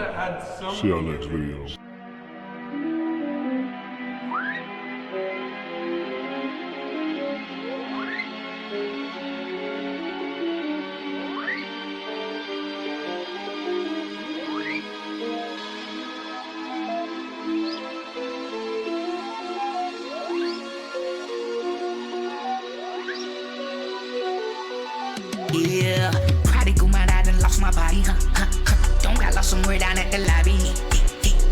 to add some. See y'all next video. Yeah, prodigal mind, I done lost my body, Don't got lost somewhere down at the lobby.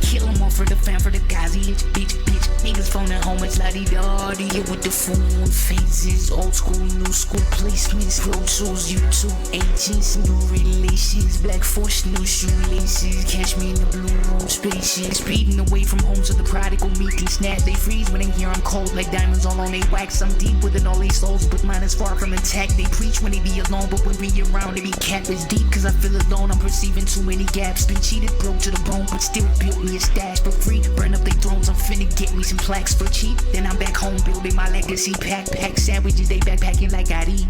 Kill him all for the fam, for the guys, bitch. Niggas phoning home, it's la-di-da-di. Yeah, with the phone phases, old school, new school placements, Pro Tools, YouTube agents, new relations, Black Force, new shoelaces, catch me in the blue room spaces, speeding away from home so the prodigal me can snap. They freeze when they hear I'm cold, like diamonds all on they wax. I'm deep within all these souls, but mine is far from intact. They preach when they be alone, but when we around, they be capped. It's deep cause I feel alone, I'm perceiving too many gaps. Been cheated, broke to the bone, but still built me a stash for free. Burn up they thrones, I'm finna get me some plaques for cheap. Then I'm back home building my legacy. Pack sandwiches, they backpacking like I eat.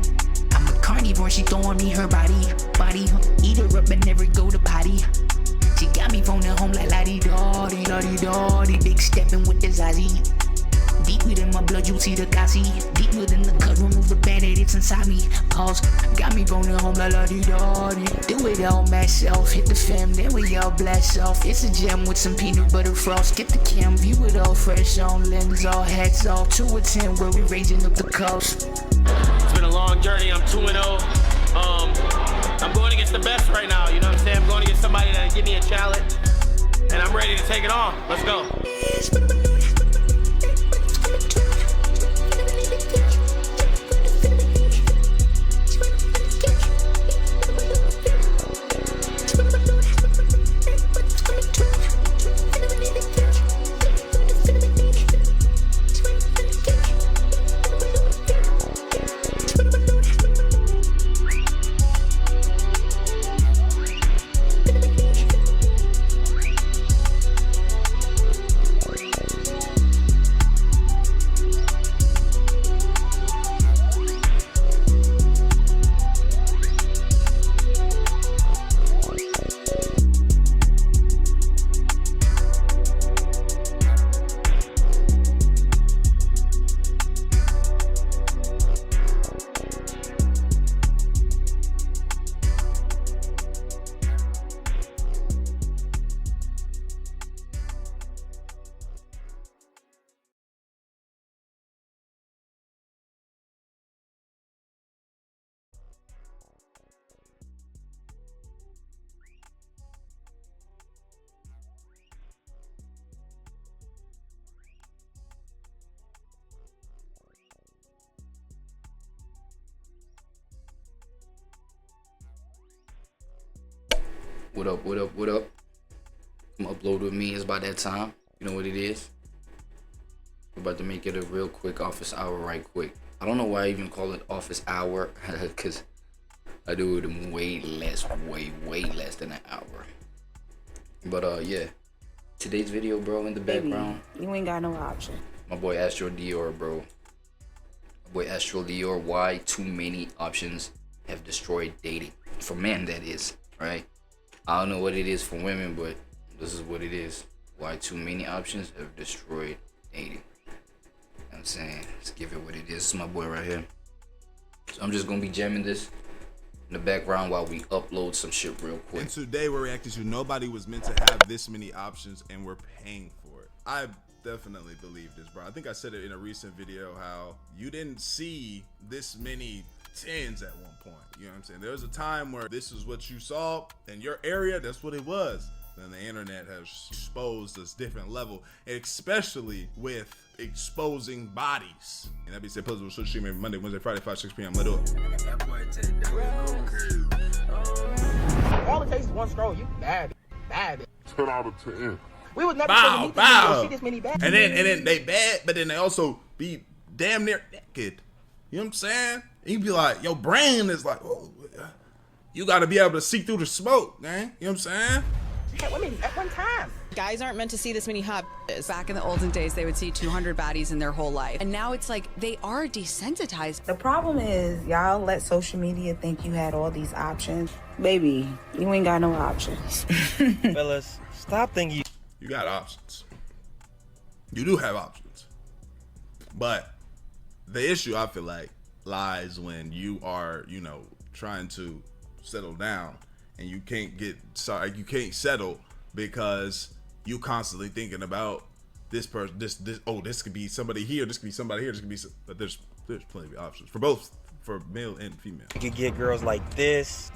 I'm a carnivore, she throwing me her body. Eat her up and never go to potty. She got me phoning home like la-di-da-di, big stepping with the Zazie. Deep within my blood, you see the gassy. Deep within the cut, remove the band-aid, it's inside me. Pause, got me phoning home like la-di-da-di. Do it all myself, hit the fam, then we all blast off. It's a gem with some peanut butter frost. Get the cam, view it all fresh on lens, all hats off. 2 or 10, where we raising up the coast. It's been a long journey, I'm 2-0. I'm going against the best right now, you know what I'm saying? I'm going against somebody that give me a challenge, and I'm ready to take it on. Let's go. What up? Come upload with me. It's about that time. You know what it is. We're about to make it a real quick office hour right quick. I don't know why I even call it office hour, because I do it in way less than an hour. But yeah, today's video, bro, in the background. You ain't got no option. My boy Astro Dior, bro. My boy Astro Dior. Why too many options have destroyed dating for men? That is, right? I don't know what it is for women, but this is what it is. Why too many options have destroyed dating. You know what I'm saying? Let's give it what it is. This is my boy right here. So I'm just gonna be jamming this in the background while we upload some shit real quick. And today we're reacting to nobody was meant to have this many options and we're paying for it. I definitely believe this, bro. I think I said it in a recent video how you didn't see this many 10s at one point. You know what I'm saying? There was a time where this is what you saw in your area, that's what it was. Then the internet has exposed this different level, especially with exposing bodies. And that be said, Puzzle should stream every Monday, Wednesday, Friday, 5, 6 p.m. Let's do it. All it takes is one scroll. You bad. 10 out of 10. We would never Bow. see this many bad. And then they bad, but then they also be damn near naked. You know what I'm saying? And you be like, your brain is like, oh, you gotta be able to see through the smoke, man. You know what I'm saying? Had women at one time. Guys aren't meant to see this many hot bitches. Back in the olden days, they would see 200 baddies in their whole life. And now it's like they are desensitized. The problem is y'all let social media think you had all these options. Baby, you ain't got no options. Fellas, stop thinking You got options. You do have options. But the issue, I feel like, lies when you are, you know, trying to settle down and you can't you can't settle because you constantly thinking about this person, this could be somebody here, this could be somebody here, this could be, but there's plenty of options for both, for male and female. you could get girls like this,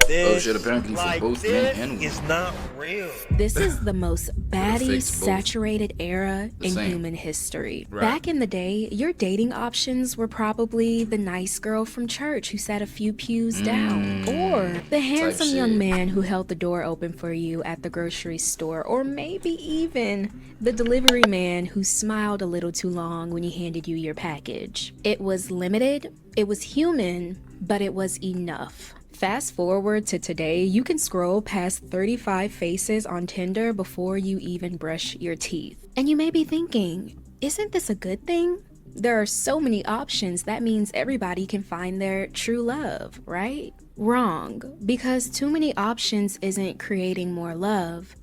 this. Oh shit, apparently for like both this men and women. is not real. This is the most baddie fix both. saturated era in same. human history. Right. Back in the day, your dating options were probably the nice girl from church who sat a few pews down, or the handsome young shit. man who held the door open for you at the grocery store, or maybe even the delivery man who smiled a little too long when he handed you your package. It was limited, it was human, but it was enough. Fast forward to today, you can scroll past 35 faces on Tinder before you even brush your teeth. And you may be thinking, isn't this a good thing? There are so many options, that means everybody can find their true love, right? Wrong, because too many options isn't creating more love,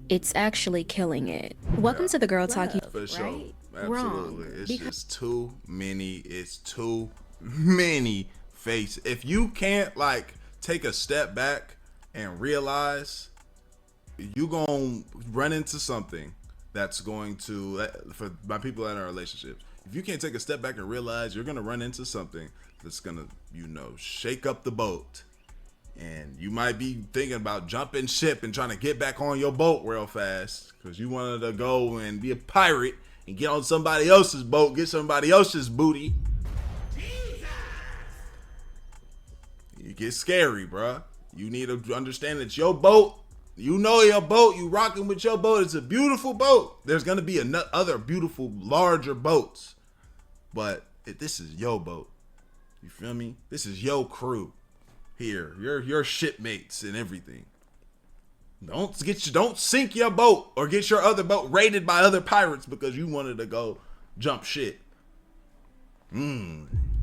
it's actually killing it. Welcome to the Girl Talk. For sure. Right? Absolutely. Wrong. It's just too many. It's too many faces. If you can't like take a step back and realize you gonna run into something that's going to, for my people that are in relationships, if you can't take a step back and realize you're gonna run into something that's gonna, you know, shake up the boat, and you might be thinking about jumping ship and trying to get back on your boat real fast because you wanted to go and be a pirate and get on somebody else's boat, get somebody else's booty. It gets scary, bruh. You need to understand it's your boat. You know your boat. You rocking with your boat. It's a beautiful boat. There's gonna be other beautiful, larger boats, but this is your boat. You feel me? This is your crew here. Your shipmates and everything. Don't sink your boat or get your other boat raided by other pirates because you wanted to go jump shit.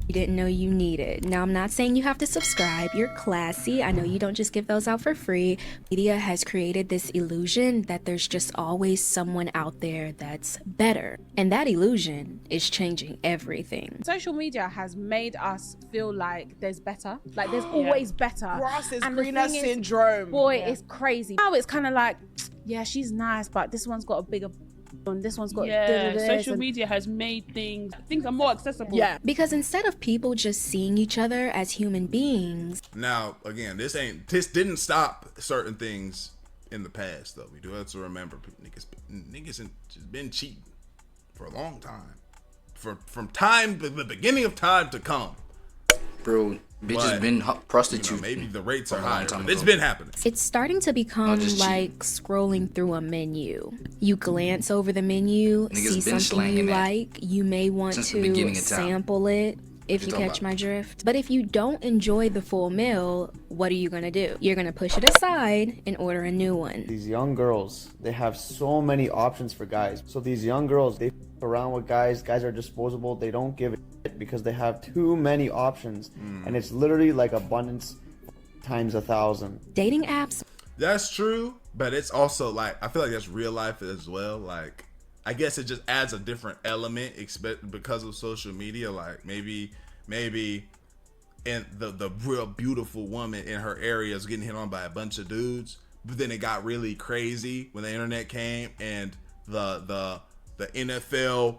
You didn't know you needed. Now, I'm not saying you have to subscribe. You're classy. I know you don't just give those out for free. Media has created this illusion that there's just always someone out there that's better. And that illusion is changing everything. Social media has made us feel like there's better. Like there's always better. Grass is And the greener thing is, syndrome. Boy, it's crazy. Now it's kind of like, yeah, she's nice, but this one's got a bigger and this one's got social media has made things are more accessible. Yeah, because instead of people just seeing each other as human beings. Now, again, this didn't stop certain things in the past, though. We do have to remember niggas just been cheating for a long time, from the beginning of time to come. Bro, bitches been prostitutes. You know, maybe the rates are a long higher, time but it's ago. been happening. It's starting to become like scrolling through a menu. You glance over the menu, Niggas see been something you slanging that like, you may want since the beginning to of time. sample it if you catch my drift. But if you don't enjoy the full meal, what are you gonna do? You're gonna push it aside and order a new one. These young girls, they have so many options for guys. So these young girls, they f around with guys. Guys are disposable. They don't give a shit because they have too many options. And it's literally like abundance times 1,000. Dating apps. That's true, but it's also like, I feel like that's real life as well. Like, I guess it just adds a different element because of social media. Like maybe and the real beautiful woman in her area is getting hit on by a bunch of dudes, but then it got really crazy when the internet came and the NFL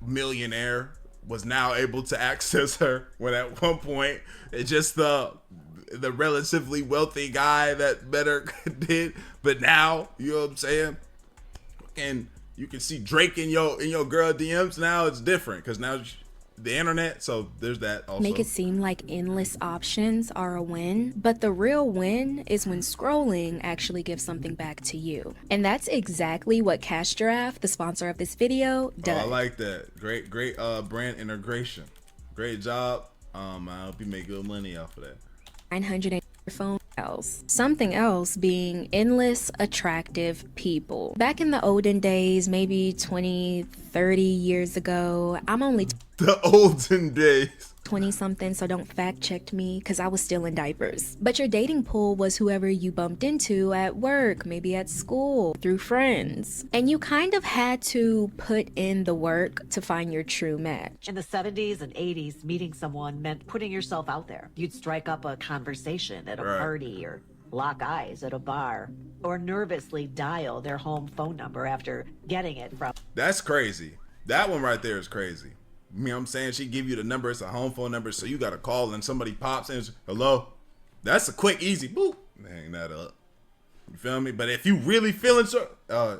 millionaire was now able to access her, when at one point it's just the relatively wealthy guy that better did. But now, you know what I'm saying, and you can see Drake in your girl DMs. Now it's different because now the internet, so there's that also. Make it seem like endless options are a win, but the real win is when scrolling actually gives something back to you. And that's exactly what Cash Giraffe, the sponsor of this video, does. Oh, I like that. Great brand integration. Great job. I hope you make good money off of that. phone else. Something else being endless attractive people. Back in the olden days, maybe 20, 30 years ago, I'm only the olden days. 20 something, so don't fact check me because I was still in diapers. But your dating pool was whoever you bumped into at work, maybe at school, through friends. And you kind of had to put in the work to find your true match. In the 70s and 80s, meeting someone meant putting yourself out there. You'd strike up a conversation at a party or lock eyes at a bar or nervously dial their home phone number after getting it from. That's crazy. That one right there is crazy. You know what I'm saying? She give you the number, it's a home phone number, so you gotta call and somebody pops in, hello. That's a quick, easy boop. Hang that up. You feel me? But if you really feeling so,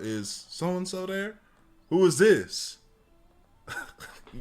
is so-and-so there? Who is this?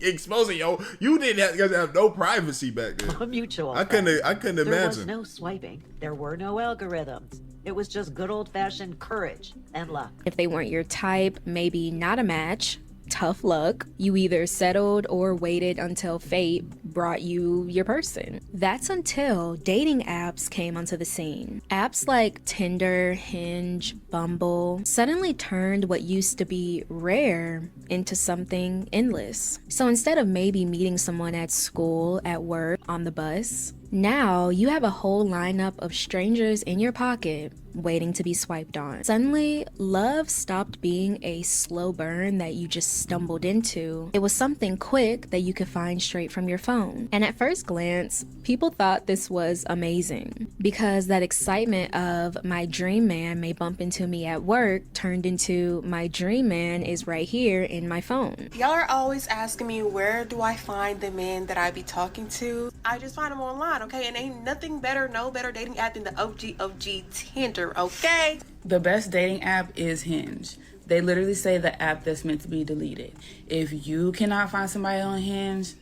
Exposing, yo, you didn't have no privacy back then. A mutual. I couldn't imagine. There was no swiping. There were no algorithms. It was just good old-fashioned courage and luck. If they weren't your type, maybe not a match. Tough luck. You either settled or waited until fate brought you your person. That's until dating apps came onto the scene. Apps like Tinder, Hinge, Bumble suddenly turned what used to be rare into something endless. So instead of maybe meeting someone at school, at work, on the bus, now you have a whole lineup of strangers in your pocket waiting to be swiped on. Suddenly, love stopped being a slow burn that you just stumbled into. It was something quick that you could find straight from your phone. And at first glance, people thought this was amazing because that excitement of my dream man may bump into me at work turned into my dream man is right here in my phone. Y'all are always asking me, where do I find the men that I be talking to? I just find them online, okay? And ain't nothing better, no better dating app than the OG Tinder, okay? The best dating app is Hinge. They literally say the app that's meant to be deleted. If you cannot find somebody on Hinge,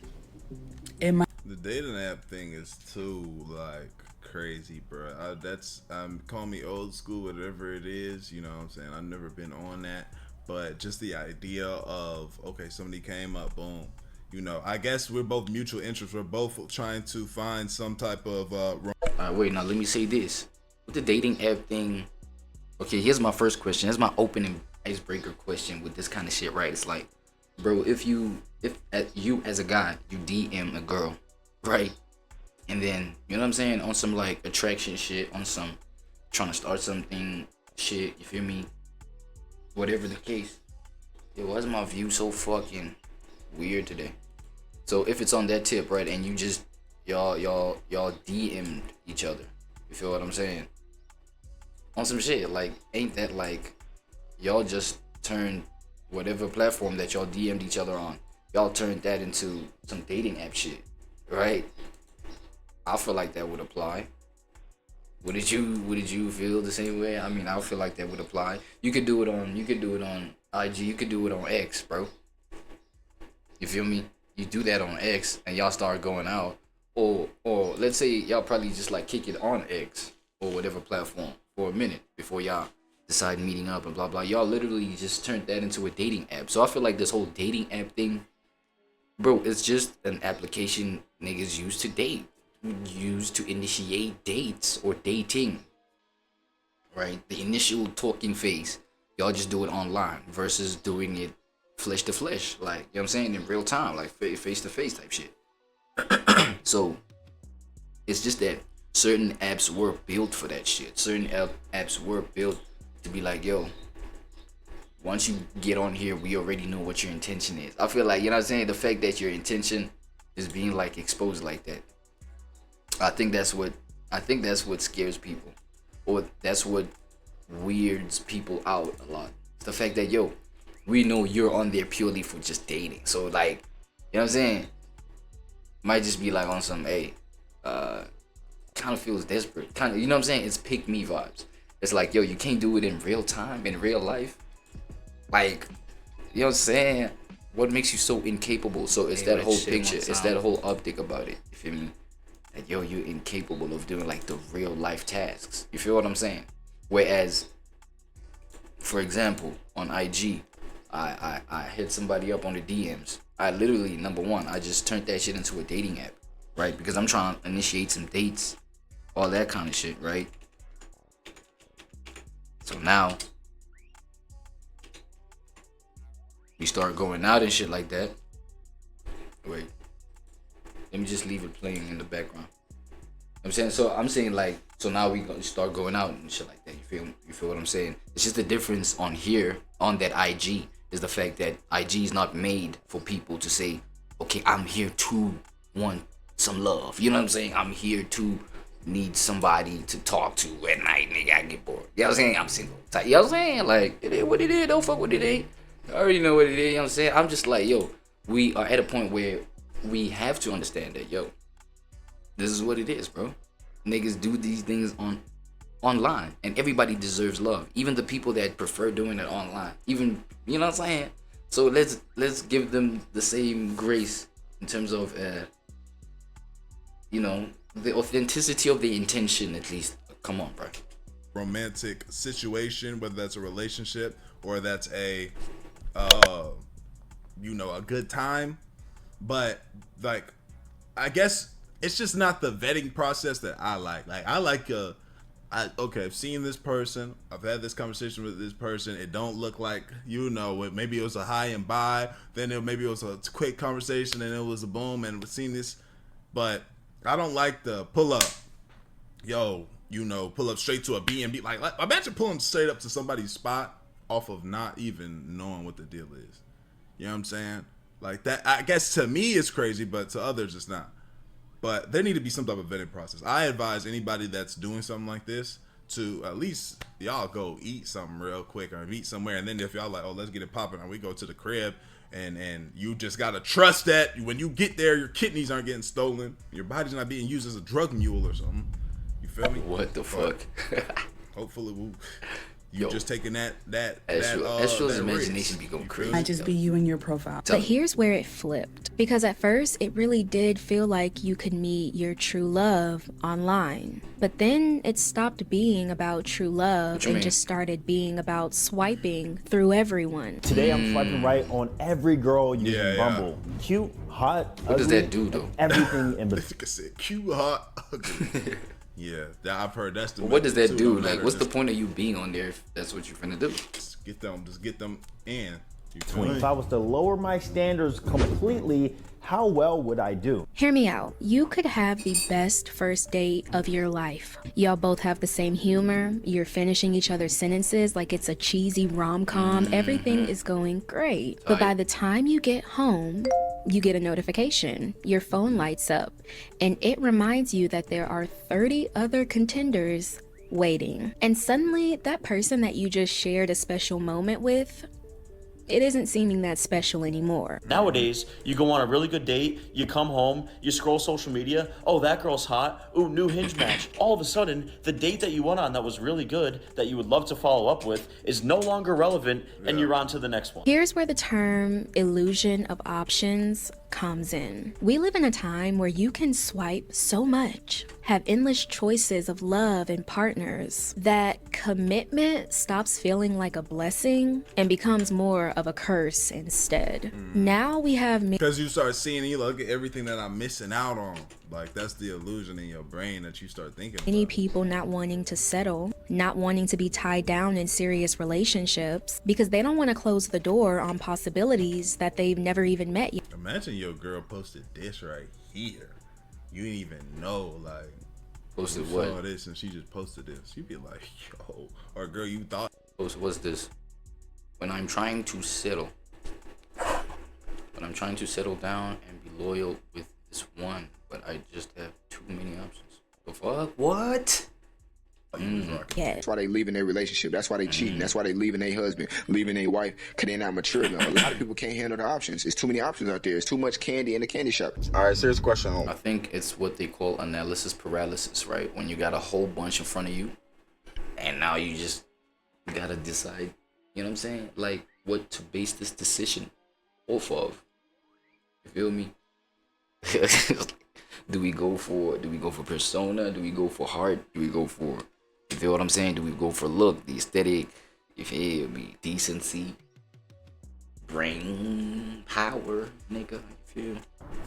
it might. The dating app thing is too like crazy, bro. That's call me old school, whatever it is. You know what I'm saying? I've never been on that, but just the idea of okay, somebody came up, boom. You know, I guess we're both mutual interests. We're both trying to find some type of. Wait, now let me say this. With the dating app thing, okay, here's my first question. Here's my opening icebreaker question with this kind of shit, right? It's like, bro, if you as a guy, you DM a girl, right? And then, you know what I'm saying? On some like attraction shit, on some trying to start something shit, you feel me? Whatever the case. It was my view so fucking weird today. So if it's on that tip, right, and you just y'all DM'd each other, you feel what I'm saying? On some shit, like, ain't that like y'all just turned whatever platform that y'all DM'd each other on, y'all turned that into some dating app shit, right? I feel like that would apply. Would you feel the same way? I mean, I feel like that would apply. You could do it on IG, you could do it on X, bro. You feel me? You do that on X and y'all start going out, or let's say y'all probably just like kick it on X or whatever platform for a minute before y'all decide meeting up and blah blah. Y'all literally just turned that into a dating app. So I feel like this whole dating app thing, bro, it's just an application niggas use to date, use to initiate dates or dating, right? The initial talking phase, y'all just do it online versus doing it flesh to flesh, like, you know what I'm saying, in real time, like face to face type shit. So it's just that certain apps were built for that shit. Certain apps were built to be like, yo, once you get on here, we already know what your intention is. I feel like, you know what I'm saying, the fact that your intention is being like exposed like that, I think that's what scares people, or that's what weirds people out a lot. It's the fact that, yo, we know you're on there purely for just dating. So like, you know what I'm saying? Might just be like on some, hey, kind of feels desperate. Kind of, you know what I'm saying? It's pick me vibes. It's like, yo, you can't do it in real time, in real life. Like, you know what I'm saying? What makes you so incapable? So it's that whole picture. It's that whole optic about it. You feel me? Like, yo, you're incapable of doing like the real life tasks. You feel what I'm saying? Whereas, for example, on IG, I hit somebody up on the DMs. I literally, number one, I just turned that shit into a dating app, right? Because I'm trying to initiate some dates all that kind of shit, right? So now we start going out and shit like that. Wait, let me just leave it playing in the background. I'm saying, so I'm saying like, so now we start going out and shit like that. You feel what I'm saying? It's just the difference on here, on that IG, is the fact that IG is not made for people to say, okay, I'm here to want some love. You know what I'm saying? I'm here to need somebody to talk to at night, nigga. I get bored. You know what I'm saying? I'm single. You know what I'm saying? Like, it is what it is. Don't fuck with it, ain't. I already know what it is. You know what I'm saying? I'm just like, yo, we are at a point where we have to understand that, yo, this is what it is, bro. Niggas do these things online, and everybody deserves love. Even the people that prefer doing it online. Even, you know what I'm saying? So let's give them the same grace in terms of, you know, the authenticity of the intention, at least. Come on, bro. Romantic situation, whether that's a relationship or that's a, you know, a good time. But like, I guess it's just not the vetting process that I like. Like, I like okay, I've seen this person, I've had this conversation with this person, it don't look like, you know, maybe it was a hi and bye, then maybe it was a quick conversation and it was a boom and we've seen this, but I don't like the pull up, yo, you know, pull up straight to a B&B. Like imagine pulling straight up to somebody's spot off of not even knowing what the deal is. You know what I'm saying? Like that, I guess to me it's crazy, but to others it's not. But there need to be some type of vetting process. I advise anybody that's doing something like this to at least y'all go eat something real quick or meet somewhere. And then if y'all like, oh, let's get it popping, and we go to the crib, and you just gotta trust that when you get there, your kidneys aren't getting stolen, your body's not being used as a drug mule or something. You feel me? What the fuck? Hopefully you just taking that Estrel's imagination be going crazy. I just be you in your profile. But here's where it flipped. Because at first, it really did feel like you could meet your true love online. But then it stopped being about true love and just started being about swiping through everyone. Today I'm swiping right on every girl using Bumble. Cute, hot, ugly. What does that do though? Everything in between. Like I said, cute, hot, ugly. Yeah, I've heard that's the. What does that do? Like, what's the point of you being on there if that's what you're finna do? Just get them in. If I was to lower my standards completely, how well would I do? Hear me out. You could have the best first date of your life. Y'all both have the same humor. You're finishing each other's sentences like it's a cheesy rom-com. Everything is going great. But by the time you get home, you get a notification. Your phone lights up, and it reminds you that there are 30 other contenders waiting. And suddenly, that person that you just shared a special moment with, it isn't seeming that special anymore. Nowadays, you go on a really good date, you come home, you scroll social media, oh, that girl's hot, ooh, new Hinge match. All of a sudden, the date that you went on that was really good, that you would love to follow up with, is no longer relevant, and you're on to the next one. Here's where the term illusion of options comes in. We live in a time where you can swipe so much, have endless choices of love and partners, that commitment stops feeling like a blessing and becomes more of a curse instead. Now we have because you start seeing, you look at everything that I'm missing out on. Like, that's the illusion in your brain that you start thinking many people not wanting to settle, not wanting to be tied down in serious relationships because they don't want to close the door on possibilities that they've never even met yet. Imagine your girl posted this right here. You didn't even know, like, posted you what? saw this and she just posted this. You'd be like, yo, or girl, you thought. What's this? When I'm trying to settle down and be loyal with this one, but I just have too many options. The fuck? What? That's why they leaving their relationship. That's why they cheating. That's why they leaving their husband, leaving their wife, because they're not mature enough. A lot of people can't handle the options. It's too many options out there. It's too much candy in the candy shop. All right, serious question. I think it's what they call analysis paralysis, right? When you got a whole bunch in front of you, and now you just gotta decide, you know what I'm saying? Like, what to base this decision off of. You feel me? Do we go for persona? Do we go for heart? Do we go for, you feel what I'm saying? Do we go for look, the aesthetic, you feel me, decency, brain power, nigga, you feel?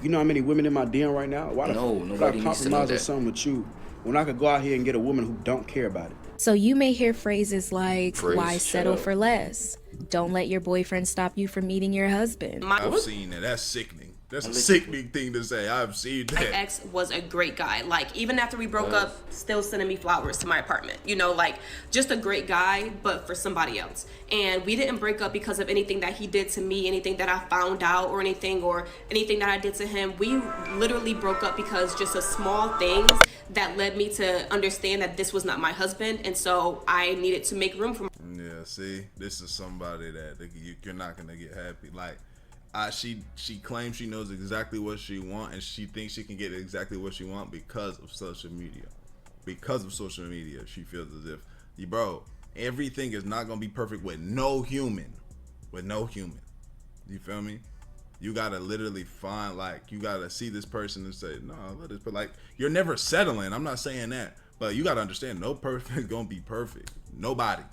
You know how many women in my DM right now? Why no, would I nobody needs to know compromise that. with something with you when I could go out here and get a woman who don't care about it. So you may hear phrases like, Phrase, why shut settle up. for less? Don't let your boyfriend stop you from meeting your husband. I've seen that. That's sickening. That's a sickening thing to say. I've seen My that. ex was a great guy. Like, even after we broke up, still sending me flowers to my apartment. You know, like, just a great guy, but for somebody else. And we didn't break up because of anything that he did to me, anything that I found out or anything that I did to him. We literally broke up because just a small things that led me to understand that this was not my husband. And so I needed to make room for Yeah, see, this is somebody that you're not gonna get happy. Like, she claims she knows exactly what she wants, and she thinks she can get exactly what she wants because of social media. Because of social media, she feels as if, bro, everything is not gonna be perfect with no human. With no human. You feel me? You gotta literally find, like, you gotta see this person and say, no, let this, but like, you're never settling. I'm not saying that, but you gotta understand, no person is gonna be perfect. Nobody.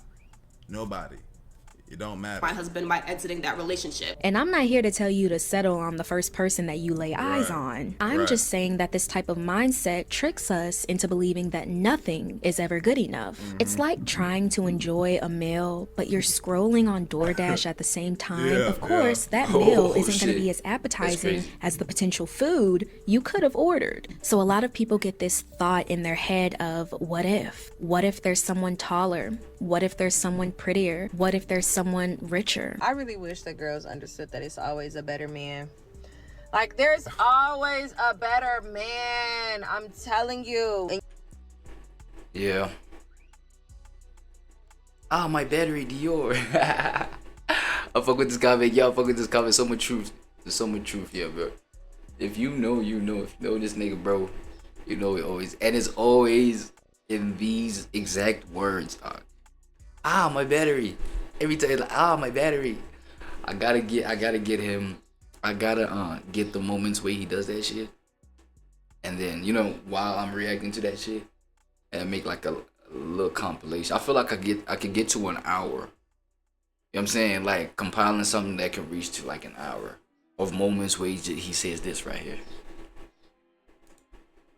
It don't matter. my husband by exiting that relationship. And I'm not here to tell you to settle on the first person that you lay eyes on. I'm Right. just saying that this type of mindset tricks us into believing that nothing is ever good enough. It's like trying to enjoy a meal, but you're scrolling on DoorDash at the same time. Yeah, of course, yeah. that meal Oh, isn't going to shit. be as That's appetizing crazy. as the potential food you could have ordered. So a lot of people get this thought in their head of what if? What if there's someone taller? What if there's someone prettier? What if there's someone richer? I really wish that girls understood that it's always a better man. Like, there's always a better man. I'm telling you. Yeah. Ah, my battery, Dior. I fuck with this comment. Y'all fuck with this comment. So much truth. There's so much truth here, bro. If you know, you know. If you know this nigga, bro, you know it always. And it's always in these exact words, dog. Ah, my battery. Every time, like, ah, my battery. I gotta get him. I gotta get the moments where he does that shit. And then, you know, while I'm reacting to that shit, and make like a little compilation. I feel like I could get to an hour. You know what I'm saying? Like compiling something that can reach to like an hour of moments where he says this right here.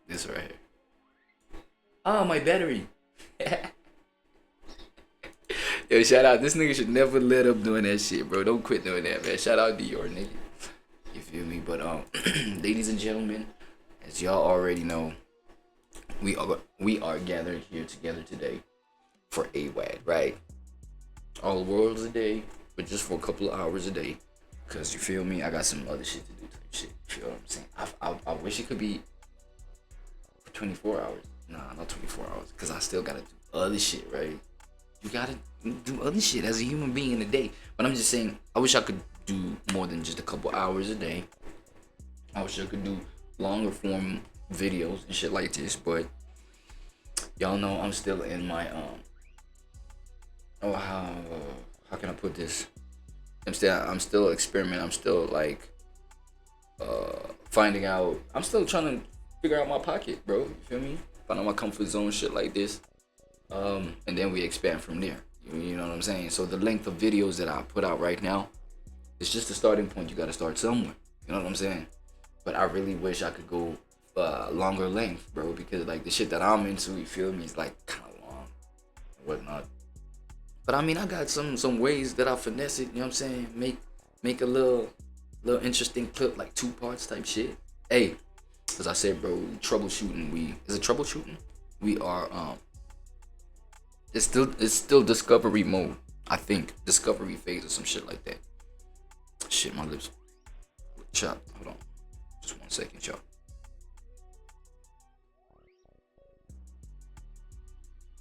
This right here. Oh, my battery. Yo, shout out. This nigga should never let up doing that shit, bro. Don't quit doing that, man. Shout out Dior, nigga. You feel me? But ladies and gentlemen, as y'all already know, we are gathered here together today for AWAD, right? AllWorldsADay, but just for a couple of hours a day, cause you feel me? I got some other shit to do, type shit. You feel what I'm saying? I wish it could be for 24 hours. Nah, not 24 hours, cause I still gotta do other shit, right? You gotta do other shit as a human being in a day. But I'm just saying, I wish I could do more than just a couple hours a day. I wish I could do longer form videos and shit like this, but y'all know I'm still in my how can I put this? I'm still experimenting. I'm still like finding out. I'm still trying to figure out my pocket, bro. You feel me? Find out my comfort zone, shit like this. And then we expand from there. You know what I'm saying? So the length of videos that I put out right now, it's just a starting point. You got to start somewhere. You know what I'm saying? But I really wish I could go longer length, bro, because like the shit that I'm into, you feel me, is like kind of long and whatnot. But I mean, I got some ways that I finesse it. You know what I'm saying? Make a little interesting clip, like 2 parts type shit. Hey, as I said, bro, troubleshooting. Is it troubleshooting? We are it's still discovery mode. I think discovery phase or some shit like that. Shit, my lips chopped. Hold on, just 1 second, y'all.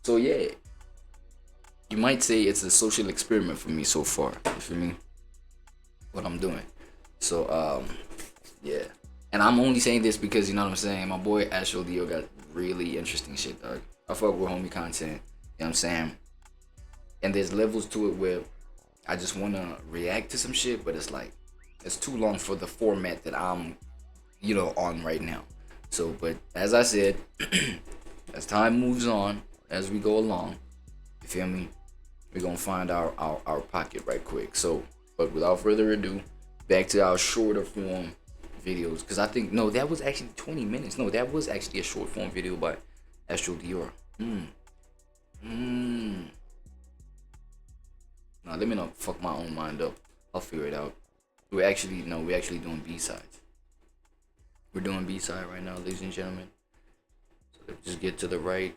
So yeah, you might say it's a social experiment for me so far. You feel me? What I'm doing. So yeah, and I'm only saying this because, you know what I'm saying, my boy S1W45 got really interesting shit, dog. I fuck with homie content. You know what I'm saying? And there's levels to it where I just want to react to some shit, but it's like, it's too long for the format that I'm, you know, on right now. So, but as I said, as time moves on, as we go along, you feel me? We're going to find our pocket right quick. So, but without further ado, back to our shorter form videos. Because I think, no, that was actually 20 minutes. No, that was actually a short form video, but Astral Dior. Nah, let me not fuck my own mind up. I'll figure it out. We're actually doing B-sides. We're doing B-side right now, ladies and gentlemen. So let's just get to the right.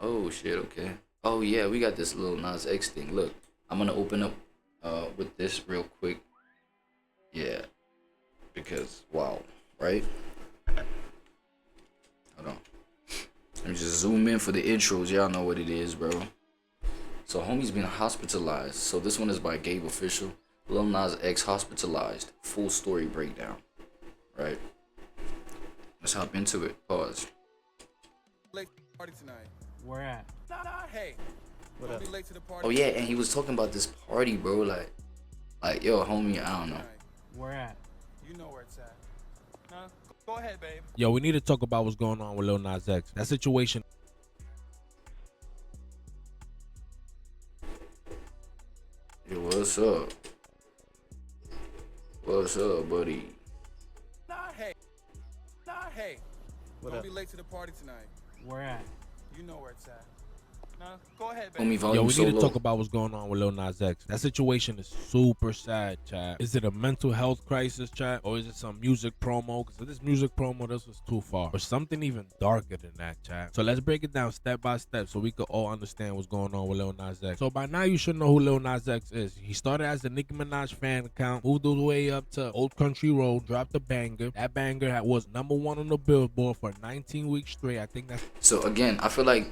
Oh shit, okay. Oh yeah, we got this little Nas X thing. Look, I'm gonna open up with this real quick. Yeah, because wow, right? Hold on. Let me just zoom in for the intros. Y'all know what it is, bro. So homie's been hospitalized. So this one is by Gabe Official. Lil Nas X hospitalized. Full story breakdown. Right. Let's hop into it. Pause. Late to the party tonight. Where at? Hey. What Don't up? be late to the party. Oh yeah, and he was talking about this party, bro. Like yo, homie, I don't know. Where at? You know where it's at. Nah, go ahead, babe. Yo, we need to talk about what's going on with Lil Nas X. That situation. Yo, what's up? What's up, buddy? Hey. What Don't up? be late to the party tonight. Where at? You know where it's at. Nah, go ahead, Homie, babe. volume Yo, we so need to low. talk about what's going on with Lil Nas X. That situation is super sad, chat. Is it a mental health crisis, chat? Or is it some music promo? Because if this music promo, this was too far. Or something even darker than that, chat. So let's break it down step by step so we could all understand what's going on with Lil Nas X. So by now, you should know who Lil Nas X is. He started as a Nicki Minaj fan account, moved all the way up to Old Country Road, dropped a banger. That banger was #1 on the Billboard for 19 weeks straight. I think that's... So again, I feel like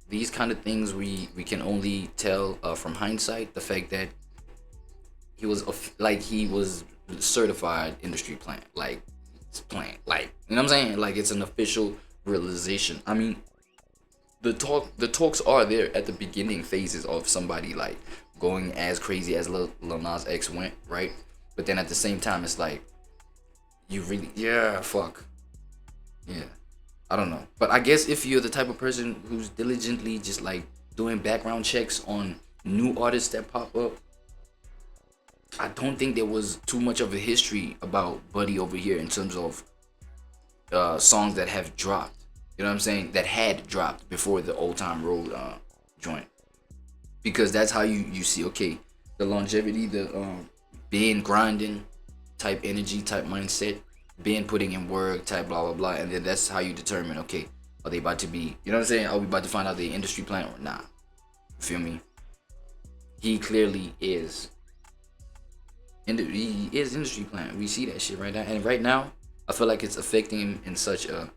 these kind of things we can only tell from hindsight. The fact that he was certified industry plant, like it's plant, like you know what I'm saying, like it's an official realization. I mean, the talks are there at the beginning phases of somebody like going as crazy as Lil Nas X went, right? But then at the same time, it's like you really, yeah, fuck, yeah. I don't know, but I guess if you're the type of person who's diligently just like doing background checks on new artists that pop up, I don't think there was too much of a history about Buddy over here in terms of songs that have dropped. You know what I'm saying? That had dropped before the Old Time Road joint, because that's how you see, okay, the longevity, the being grinding type energy, type mindset. Been putting in work, type blah blah blah, and then that's how you determine, okay, are they about to be, you know what I'm saying, are we about to find out the industry plant or not? You feel me? He clearly is. He is industry plant. We see that shit right now, and right now, I feel like it's affecting him in such a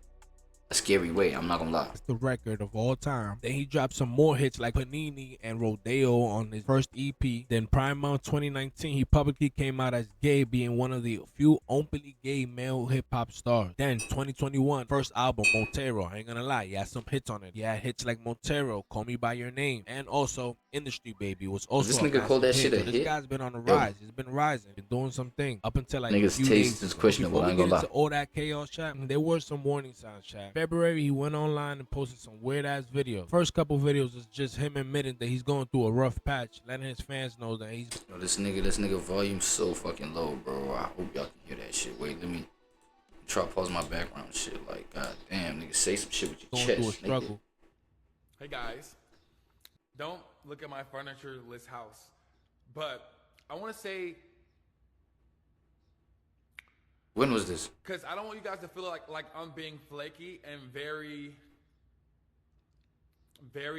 scary way. I'm not gonna lie. It's the record of all time. Then he dropped some more hits like Panini and Rodeo on his first EP. Then Prime Month 2019, he publicly came out as gay, being one of the few openly gay male hip-hop stars. Then 2021, first album, Montero. I ain't gonna lie, he had some hits on it. He had hits like Montero, Call Me By Your Name, and also Industry Baby was also This a nigga called that massive shit a hit. So hit? this guy's been on the rise. He's been rising, been doing some things up until like Niggas' a few taste days is ago. questionable, Before I ain't we gonna get lie. into all that chaos, chat, there were some warning signs, chat. February, he went online and posted some weird ass videos. First couple videos is just him admitting that he's going through a rough patch, letting his fans know that he's... Yo, this nigga volume so fucking low, bro. I hope y'all can hear that shit. Wait, let me try to pause my background shit. Like, god damn, nigga, say some shit with your going chest. through a struggle. Hey guys, don't look at my furniture-less house, but I want to say, When was this? because I don't want you guys to feel like I'm being flaky and very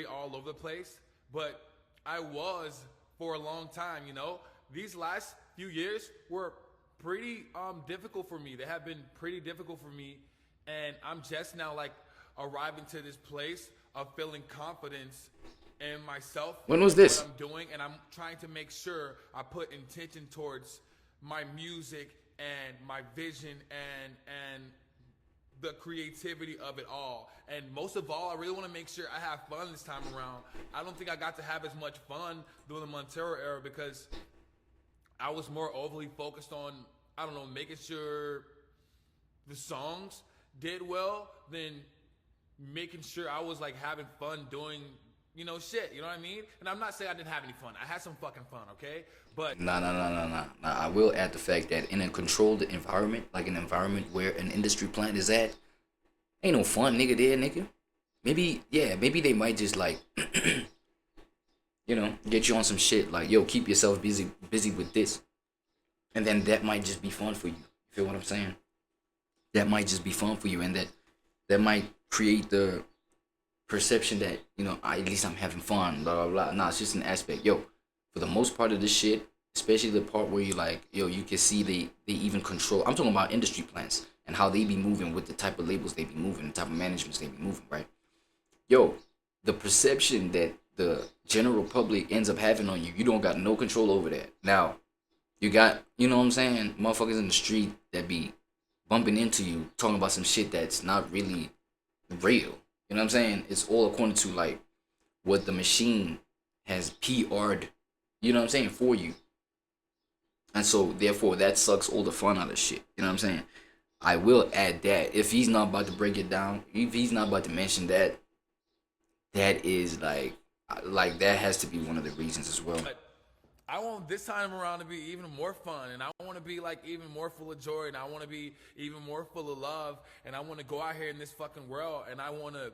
all over the place, but I was for a long time, you know? These last few years were pretty difficult for me. They have been pretty difficult for me, and I'm just now like arriving to this place of feeling confidence in myself. When was and this? What I'm doing, and I'm trying to make sure I put intention towards my music and my vision and the creativity of it all. And most of all, I really want to make sure I have fun this time around. I don't think I got to have as much fun during the Montero era because I was more overly focused on, I don't know, making sure the songs did well than making sure I was like having fun doing, you know, shit, you know what I mean? And I'm not saying I didn't have any fun. I had some fucking fun, okay? But Nah. I will add the fact that in a controlled environment, like an environment where an industry plant is at, ain't no fun, nigga, there, nigga. maybe they might just like, you know, get you on some shit like, yo, keep yourself busy with this, and then that might just be fun for you. You feel what I'm saying? That might just be fun for you, and that might create the perception that, you know, at least I'm having fun, blah, blah, blah. Nah, it's just an aspect. Yo, for the most part of this shit, especially the part where you like, yo, you can see they even control. I'm talking about industry plans and how they be moving with the type of labels they be moving, the type of managements they be moving, right? Yo, the perception that the general public ends up having on you, you don't got no control over that. Now, you got, you know what I'm saying, motherfuckers in the street that be bumping into you, talking about some shit that's not really real. You know what I'm saying? It's all according to like what the machine has PR'd, you know what I'm saying, for you. And so therefore that sucks all the fun out of shit. You know what I'm saying? I will add that if he's not about to break it down, if he's not about to mention that, that is like that has to be one of the reasons as well. But I want this time around to be even more fun, and I want to be like even more full of joy, and I want to be even more full of love, and I want to go out here in this fucking world, and I want to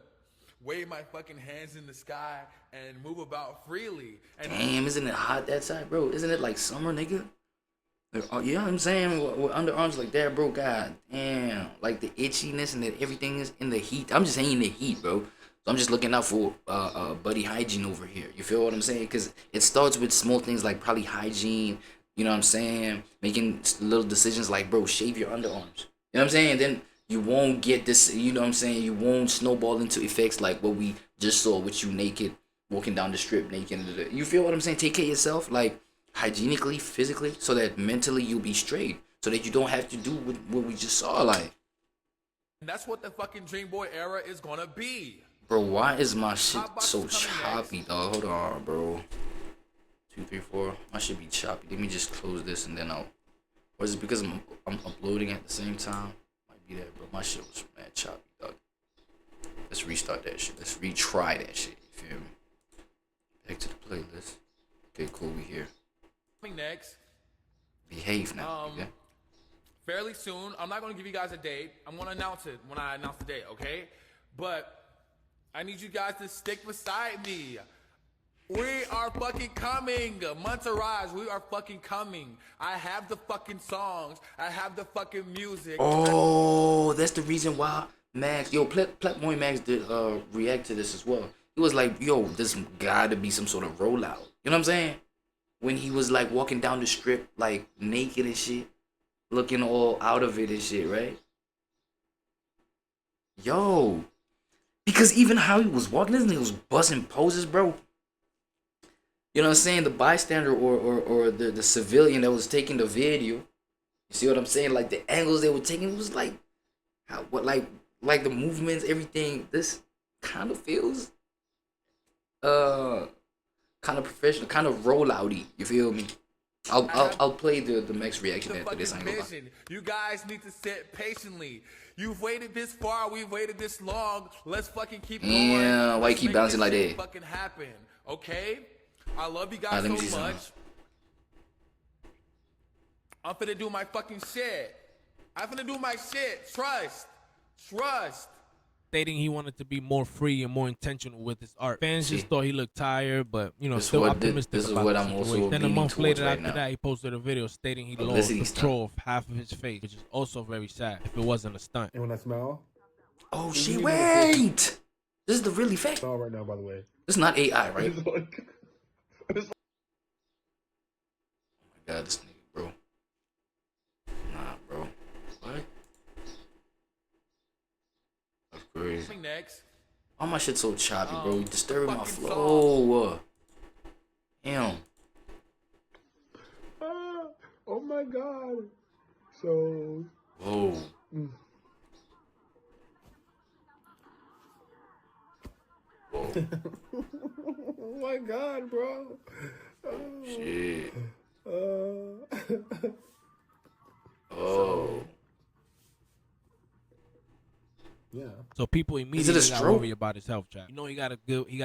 wave my fucking hands in the sky and move about freely. And damn, isn't it hot that side, bro? Isn't it like summer, nigga? You know what I'm saying? With underarms like that, bro, god damn. Like the itchiness and that everything is in the heat. I'm just saying the heat, bro. So I'm just looking out for buddy hygiene over here. You feel what I'm saying? Because it starts with small things like probably hygiene, you know what I'm saying? Making little decisions like, bro, shave your underarms. You know what I'm saying? And then you won't get this, you know what I'm saying? You won't snowball into effects like what we just saw with you naked, walking down the strip naked. You feel what I'm saying? Take care of yourself, like hygienically, physically, so that mentally you'll be straight. So that you don't have to do what we just saw, like. And that's what the fucking Dream Boy era is gonna be. Bro, why is my shit so choppy, dog? Hold on, bro. 2, 3, 4. My shit be choppy. Let me just close this and then I'll. Or is it because I'm uploading at the same time? Might be that, bro. My shit was mad choppy, dog. Let's restart that shit. Let's retry that shit. You feel me? Back to the playlist. Okay, cool. We here. Coming next. Behave now. Yeah. Fairly soon. I'm not gonna give you guys a date. I'm gonna announce it when I announce the date, okay? But I need you guys to stick beside me. We are fucking coming. Monterrey, we are fucking coming. I have the fucking songs. I have the fucking music. Oh, that's the reason why Max, yo, Pletboy Max did react to this as well. He was like, yo, this gotta be some sort of rollout. You know what I'm saying? When he was like walking down the strip, like naked and shit, looking all out of it and shit, right? Yo. Because even how he was walking, this nigga was busting poses, bro. You know what I'm saying? The bystander or the civilian that was taking the video. You see what I'm saying? Like the angles they were taking, it was like like the movements, everything. This kind of feels kind of professional, kind of rollouty. You feel me? I'll play the Max reaction after this. You guys need to sit patiently. You've waited this far. We've waited this long. Let's fucking keep going. Yeah, why you keep bouncing like that? Fucking happen, okay? I love you guys so much. I'm finna do my fucking shit. I'm finna do my shit. Trust. Stating he wanted to be more free and more intentional with his art. Fans just thought he looked tired, but you know, still optimistic about the situation. Then a month later after that, he posted a video stating he lost control of half of his face, which is also very sad if it wasn't a stunt. And when I smell? Oh shit, wait! This is the really fact. Smell right now, by the way. This is not AI, right? Oh my god, this nigga, bro. Nah, bro. What? That's crazy. Next. Why my shit so choppy, bro? You disturbing my flow. Damn. Oh my god. So. Whoa. Oh my god, bro. Shit. Oh. Yeah. So people immediately got worried about his health, chat. You know, he got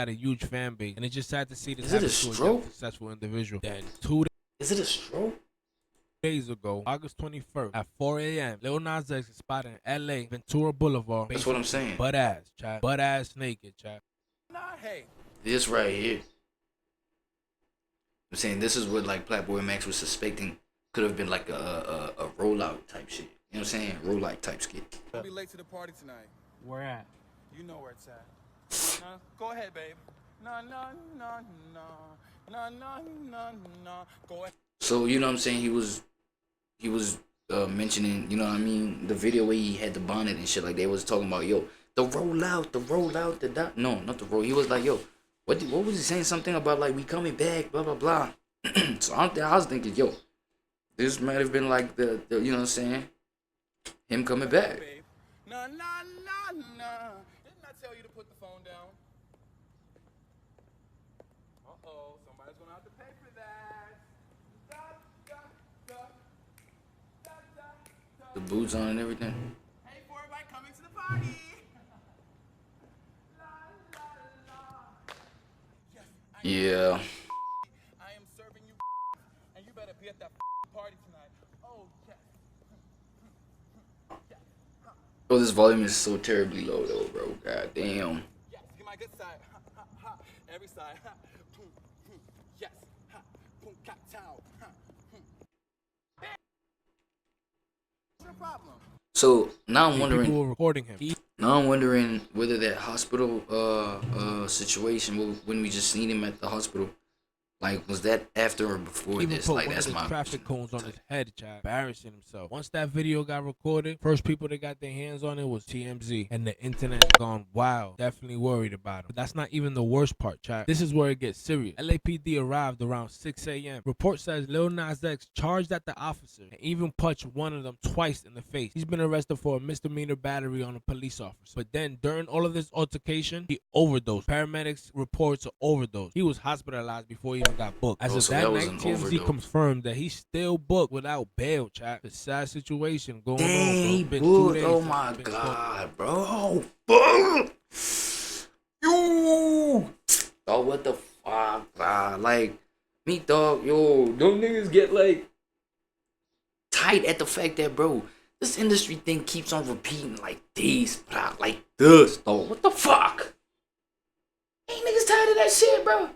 a huge fan base, and it's just sad to see this happen to a successful individual. Then 2 days. Is it a stroke? days ago, August 21st, at 4 a.m., Lil Nas X is spotted in LA, Ventura Boulevard. That's what I'm saying. Butt ass, chat. Butt ass naked, chat. Hey. This right here. I'm saying this is what like Playboy Max was suspecting could have been like a rollout type shit. You know what I'm saying? Rollout type skit. I'll be late to the party tonight. Where at? You know where it's at. Go ahead, babe. No. Go ahead. So you know what I'm saying? He was mentioning, you know what I mean, the video where he had the bonnet and shit like they was talking about, yo, the rollout, the dot. No, not the roll. He was like, yo, what was he saying? Something about like we coming back, blah blah blah. So I was thinking, yo, this might have been like the you know what I'm saying, him coming back. No. Didn't I tell you to put the phone down? Uh-oh, somebody's gonna have to pay for that. The boots on and everything. Hey, for everybody coming to the party. Yeah. I am serving you, and you better be at that party tonight. Oh, yes. Oh, this volume is so terribly low though, bro. God damn. Yes, get my good side. Every side. Yes. Boom, cocktail. What's your problem? So now I'm People wondering. were recording him. Now I'm wondering whether that hospital situation when we just seen him at the hospital, like was that after or before Even this? put Like one that's of the my traffic cones on his head, chat, embarrassing himself. Once that video got recorded, first people that got their hands on it was TMZ, and the internet gone wild. Definitely worried about him. But that's not even the worst part, chat. This is where it gets serious. LAPD arrived around 6 a.m. Report says Lil Nas X charged at the officer and even punched one of them twice in the face. He's been arrested for a misdemeanor battery on a police officer. But then during all of this altercation, he overdosed. Paramedics reports an overdose. He was hospitalized before he even got booked. As of so that that was night, an TMZ overdose. confirmed that he's still booked without bail, chat. It's a sad situation going Dang, on, he bro. Been 2 booked. days Oh since my he's been god, bro. Yo, oh, what the fuck, like me, dog. Yo, them niggas get like tight at the fact that, bro, this industry thing keeps on repeating like this, like this, dog. What the fuck? Ain't niggas tired of that shit, bro?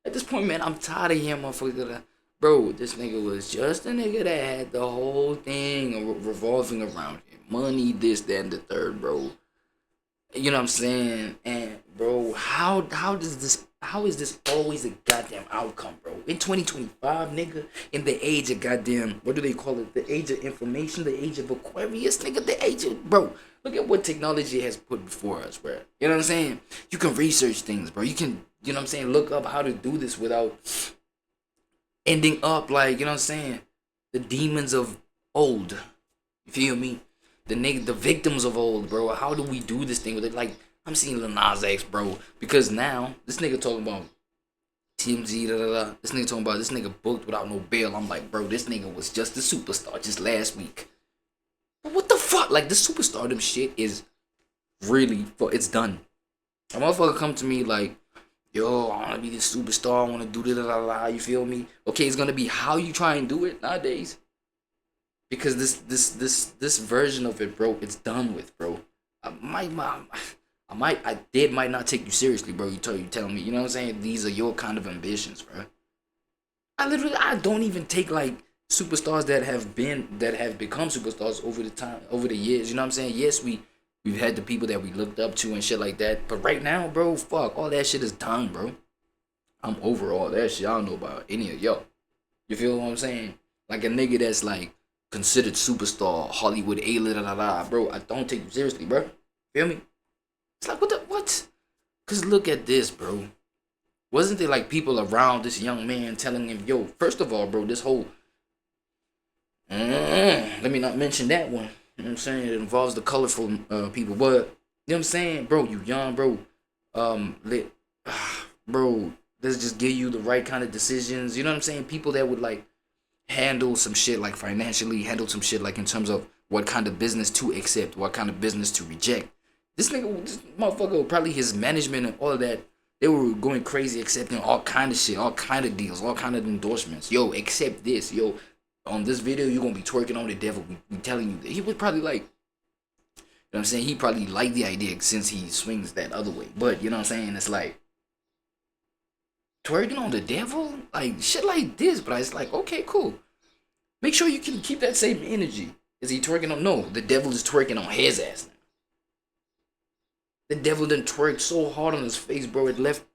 At this point, man, I'm tired of hearing motherfuckers. Bro, this nigga was just a nigga that had the whole thing revolving around him. Money, this, that, and the third, bro. You know what I'm saying? And, bro, how is this always a goddamn outcome, bro? In 2025, nigga, in the age of goddamn, what do they call it? The age of information, the age of Aquarius, nigga, the age of, bro. Look at what technology has put before us, bro. You know what I'm saying? You can research things, bro. You can, you know what I'm saying, look up how to do this without ending up like, you know what I'm saying, the demons of old. You feel me? The victims of old, bro. How do we do this thing with it? Like, I'm seeing Lil Nas X, bro. Because now, this nigga talking about TMZ, This nigga talking about this nigga booked without no bail. I'm like, bro, this nigga was just a superstar just last week. What the fuck? Like, this superstardom shit is really, it's done. A motherfucker come to me like, yo, I want to be this superstar. I want to do this, you feel me? Okay, it's going to be how you try and do it nowadays. Because this version of it, bro, it's done with, bro. I might not take you seriously, bro. You telling me, you know what I'm saying? These are your kind of ambitions, bro. I don't even take like superstars that have become superstars over the years. You know what I'm saying? Yes, we've had the people that we looked up to and shit like that. But right now, bro, fuck, all that shit is done, bro. I'm over all that shit. I don't know about any of y'all. You feel what I'm saying? Like a nigga that's like considered superstar, Hollywood A-list, bro. I don't take you seriously, bro. Feel me? It's like, what? Cause look at this, bro. Wasn't there like people around this young man telling him, yo, first of all, bro, this whole let me not mention that one. You know what I'm saying? It involves the colorful people. But, you know what I'm saying? Bro, you young, bro. Bro, let's just give you the right kind of decisions. You know what I'm saying? People that would, like, handle some shit, like, financially, handle some shit, like, in terms of what kind of business to accept, what kind of business to reject. This motherfucker, probably his management and all of that, they were going crazy accepting all kind of shit, all kind of deals, all kind of endorsements. Yo, accept this. Yo, on this video, you're gonna be twerking on the devil. We telling you that. He would probably like, you know what I'm saying? He probably liked the idea since he swings that other way. But you know what I'm saying? It's like twerking on the devil, like shit like this. But it's like, okay, cool. Make sure you can keep that same energy. Is he twerking on? No, the devil is twerking on his ass now. The devil done twerked so hard on his face, bro. It left.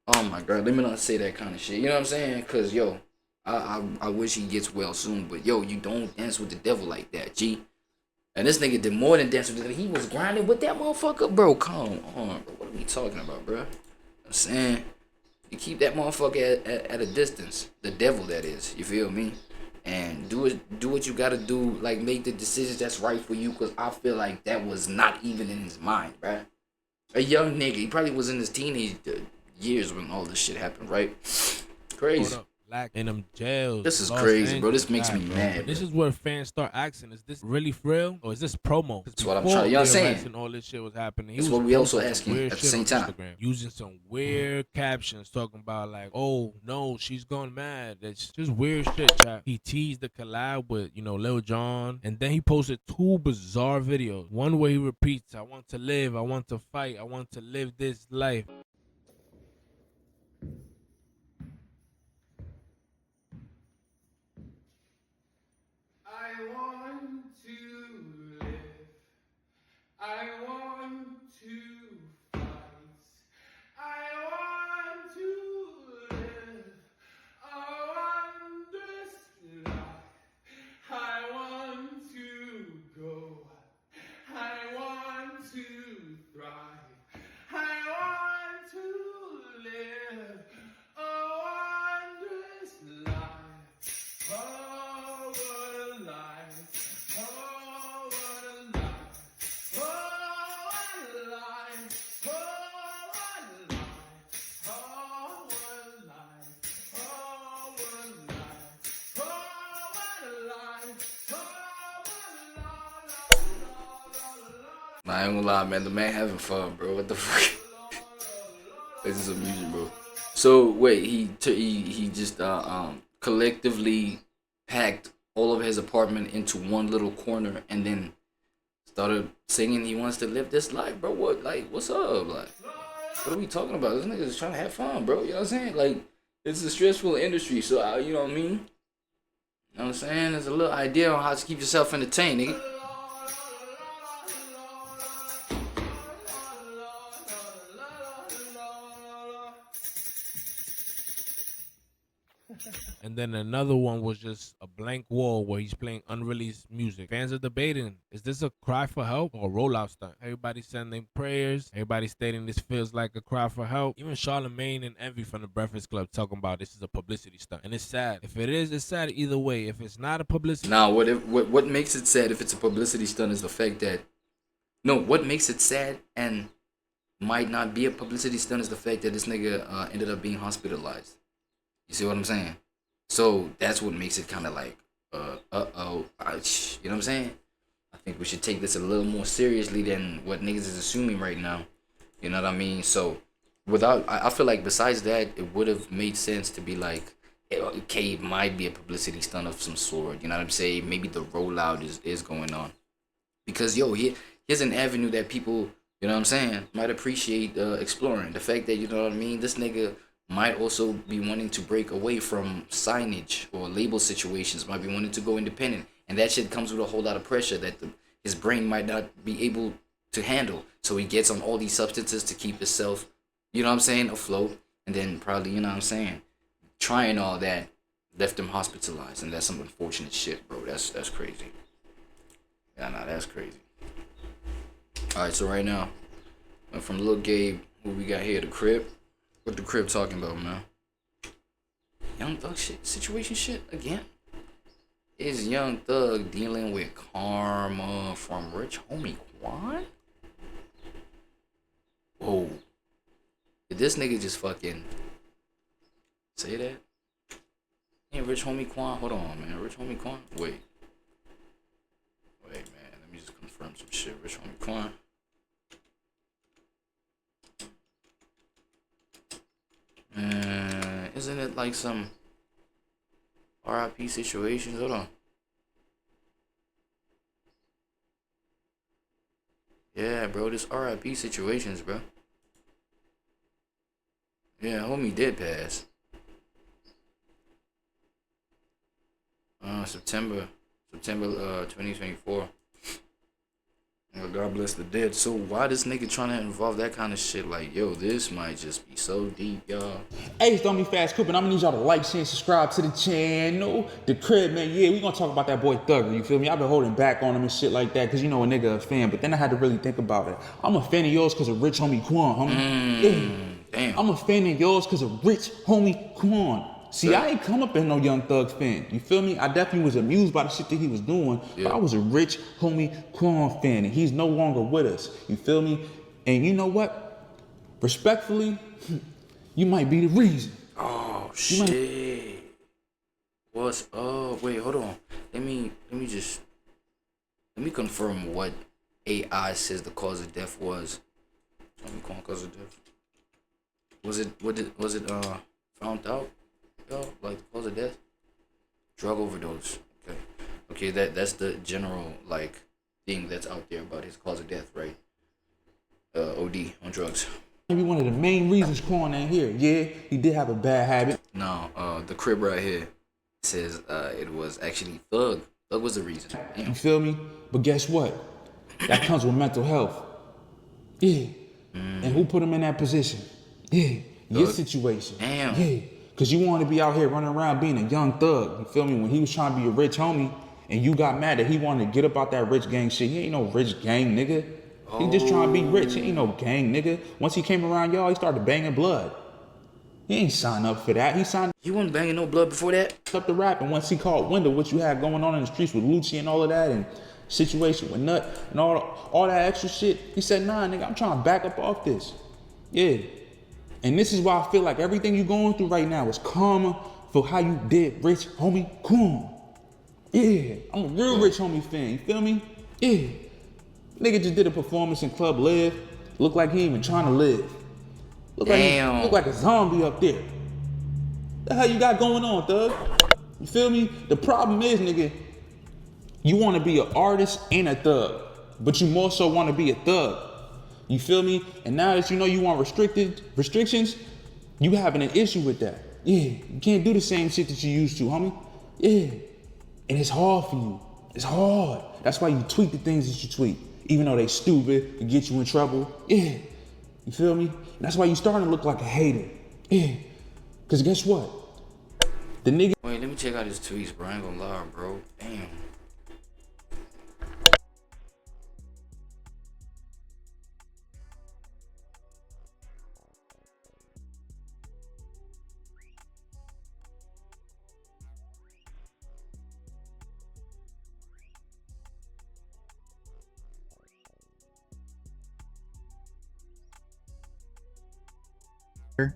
Oh my god, let me not say that kind of shit. You know what I'm saying? Cause yo, I wish he gets well soon. But yo, you don't dance with the devil like that, G. And this nigga did more than dance with the devil. He was grinding with that motherfucker, bro. Come on, bro. What are we talking about, bro? I'm saying you keep that motherfucker at a distance. The devil, that is. You feel me? And do what you gotta do. Like make the decisions that's right for you. Cause I feel like that was not even in his mind, bro. A young nigga. He probably was in his teenage years when all this shit happened, right? Crazy. Black in them jails. This is Los crazy, bro. Angeles, This makes me bro. mad. But this bro. is where fans start asking: is this really for real, or is this promo? That's what I'm trying. You know what I'm saying? And all this shit was happening. That's what we also asking at the same time. Instagram, using some weird captions talking about like, "Oh no, she's gone mad." That's just weird shit, chat. He teased the collab with Lil Jon, and then he posted 2 bizarre videos. One where he repeats, "I want to live, I want to fight, I want to live this life." I want to live. I want to fight. I want to live a wondrous life. I want to go. I want to thrive. I want to live a wondrous life. Oh, what a life. Oh, what a life. Oh, what a life. Oh, what a life. Oh, what a life. Oh, what a life. Oh, what a life. Oh, Nah, I ain't gonna lie, man. The man having fun, bro. What the fuck? This is amusing, bro. So wait, he just collectively packed all of his apartment into one little corner and then started singing he wants to live this life, bro. What, like, what's up? Like, what are we talking about? This nigga is trying to have fun, bro. You know what I'm saying? Like, it's a stressful industry, so you know what I mean? You know what I'm saying? There's a little idea on how to keep yourself entertained, nigga. And then another one was just a blank wall where he's playing unreleased music. Fans are debating, is this a cry for help or a rollout stunt? Everybody sending prayers. Everybody stating this feels like a cry for help. Even Charlemagne and Envy from the Breakfast Club talking about this is a publicity stunt. And it's sad. If it is, it's sad either way. If it's not a publicity Now, what makes it sad if it's a publicity stunt is the fact that... No, what makes it sad and might not be a publicity stunt is the fact that this nigga ended up being hospitalized. You see what I'm saying? So that's what makes it kind of like, you know what I'm saying? I think we should take this a little more seriously than what niggas is assuming right now. You know what I mean? So I feel like besides that, it would have made sense to be like, okay, it might be a publicity stunt of some sort. You know what I'm saying? Maybe the rollout is going on. Because, yo, here's an avenue that people, you know what I'm saying, might appreciate exploring. The fact that, you know what I mean, this nigga might also be wanting to break away from signage or label situations, might be wanting to go independent. And that shit comes with a whole lot of pressure that his brain might not be able to handle. So he gets on all these substances to keep himself, you know what I'm saying, afloat. And then probably, you know what I'm saying, trying all that left him hospitalized. And that's some unfortunate shit, bro. That's crazy. Yeah, nah, that's crazy. Alright, so right now, from Lil Gabe, who we got here, the Crib. What the Crib talking about, man? Young Thug shit, situation shit again? Is Young Thug dealing with karma from Rich Homie Quan? Whoa. Did this nigga just fucking say that? Hey, Rich Homie Quan? Hold on, man. Rich Homie Quan? Wait, man. Let me just confirm some shit. Rich Homie Quan. Isn't it like some... RIP situations. Hold on. Yeah, bro, this RIP situations, bro. Yeah, homie did pass. September 2024. God bless the dead. So why this nigga trying to involve that kind of shit? Like, yo, this might just be so deep, y'all. Hey, it's Don't Be Fast Coopin'. I'm gonna need y'all to like, share, and subscribe to the channel. The crib, man. Yeah, we gonna talk about that boy Thugger. You feel me? I've been holding back on him and shit like that, cause you know a nigga a fan. But then I had to really think about it. I'm a fan of yours cause of rich homie Quan, homie. Yeah. Damn. I'm a fan of yours cause of rich homie Quan. See, I ain't come up as no Young Thug fan. You feel me? I definitely was amused by the shit that he was doing, but I was a rich homie Quan fan, and he's no longer with us. You feel me? And you know what? Respectfully, you might be the reason. Oh shit. What's wait, hold on. Let me confirm what AI says the cause of death was. Cause of death. Was it found out? Yo, like the cause of death? Drug overdose. Okay, that's the general like thing that's out there about his cause of death, right? OD on drugs. Maybe one of the main reasons Quan ain't here. Yeah, he did have a bad habit. No, the crib right here says it was actually Thug. Thug was the reason. Damn. You feel me? But guess what? That comes with mental health. Yeah. And who put him in that position? Yeah. Your situation. Damn. Yeah. Cause you want to be out here running around being a young thug. You feel me? When he was trying to be a rich homie and you got mad that he wanted to get up out that rich gang shit. He ain't no rich gang nigga. He just trying to be rich. He ain't no gang nigga. Once he came around y'all, he started banging blood. He ain't signed up for that. He wasn't banging no blood before that? Up the rap, and once he caught wind of what you had going on in the streets with Lucci and all of that, and situation with Nut and all that extra shit, he said, nah, nigga, I'm trying to back up off this. Yeah. And this is why I feel like everything you're going through right now is karma for how you did rich homie Quan. Yeah, I'm a real rich homie fan, you feel me? Yeah. Nigga just did a performance in Club Live. Look like he ain't even trying to live. Look like a zombie up there. The hell you got going on, thug? You feel me? The problem is, nigga, you want to be an artist and a thug, but you more so want to be a thug. You feel me? And now that you know you want restrictions, you having an issue with that. Yeah, you can't do the same shit that you used to, homie. Yeah, and it's hard for you. It's hard. That's why you tweet the things that you tweet, even though they stupid to get you in trouble. Yeah, you feel me? And that's why you starting to look like a hater. Yeah, cause guess what? The nigga. Wait, let me check out his tweets, bro. I ain't gonna lie, bro. Damn.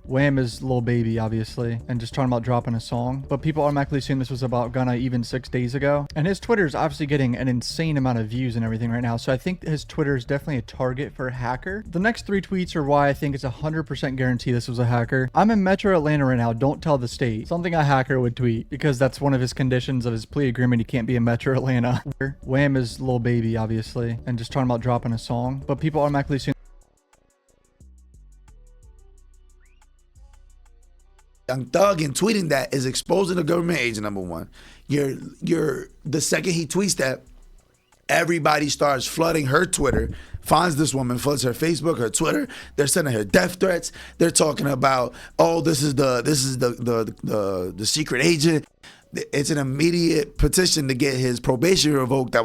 Wham is Lil Baby, obviously, and just talking about dropping a song, but people automatically assume this was about Gunna even 6 days ago. And his Twitter is obviously getting an insane amount of views and everything right now, so I think his Twitter is definitely a target for a hacker. The next 3 tweets are why I think it's 100% guarantee this was a hacker. I'm in Metro Atlanta right now, don't tell the state. Something a hacker would tweet, because that's one of his conditions of his plea agreement. He can't be in Metro Atlanta. Wham is Lil Baby, obviously, and just talking about dropping a song, but people automatically assume Young Thug and tweeting that is exposing the government agent, number one. The second he tweets that, everybody starts flooding her Twitter, finds this woman, floods her Facebook, her Twitter. They're sending her death threats. They're talking about, oh, this is the secret agent. It's an immediate petition to get his probation revoked.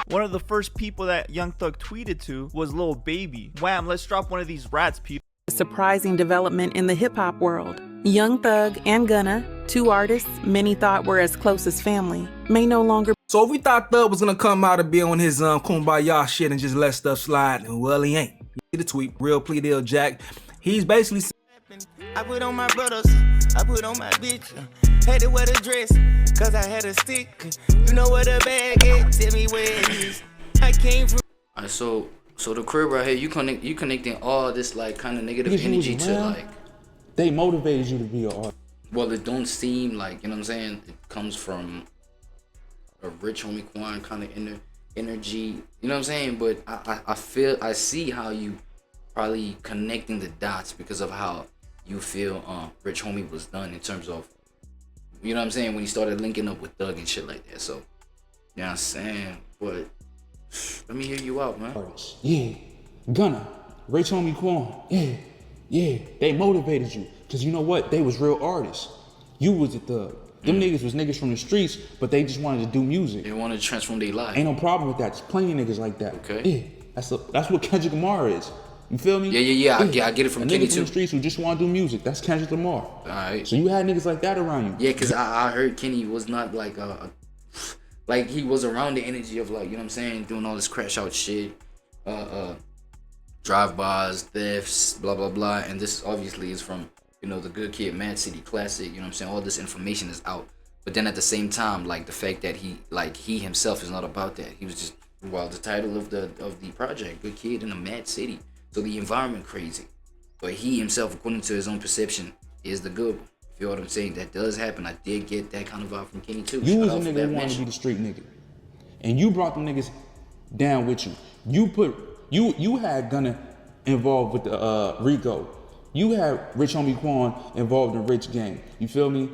One of the first people that Young Thug tweeted to was Lil Baby. Wham, let's drop one of these rats, people. Surprising development in the hip-hop world. Young Thug and Gunna, 2 artists many thought were as close as family, may no longer. So if we thought Thug was gonna come out and be on his kumbaya shit and just let stuff slide, well, he ain't. You see the tweet, real plea deal Jack. He's basically I put on my brothers, I put on my bitch. Had to wear the dress, cause I had a stick. You know what a bag is, tell me where it is. How I came from. Alright, so the crib right here, you connecting all this like kind of negative Because you was energy to around, like. They motivated you to be an artist. Well, it don't seem like, you know what I'm saying, it comes from a rich homie Quan kind of energy, you know what I'm saying? But I see how you probably connecting the dots because of how you feel Rich Homie was done in terms of, you know what I'm saying, when he started linking up with Thug and shit like that. So, you know what I'm saying? But let me hear you out, man. Yeah, Gunna, Rich Homie Quan, yeah, they motivated you. Cause you know what? They was real artists. You was a thug. Them niggas was niggas from the streets, but they just wanted to do music. They wanted to transform their life. Ain't no problem with that. There's plenty of niggas like that. Okay. Yeah, that's what Kendrick Lamar is. You feel me? Yeah. I get it from Kenny too. From the streets who just want to do music. That's Kendrick Lamar. All right. So you had niggas like that around you. Yeah, cause I heard Kenny was not like like he was around the energy of like, you know what I'm saying, doing all this crash out shit, drive-bys, thefts, blah blah blah. And this obviously is from, you know, the Good Kid, Mad City Classic. You know what I'm saying? All this information is out. But then at the same time, like the fact that he himself is not about that. He was just, well, the title of the project, Good Kid in a Mad City. So the environment crazy. But he himself, according to his own perception, is the good one. You feel what I'm saying? That does happen. I did get that kind of vibe from Kenny too. You was a nigga who wanted to be the street nigga. And you brought them niggas down with you. You had Gunna involved with the Rico. You had Rich Homie Quan involved in Rich Gang. You feel me?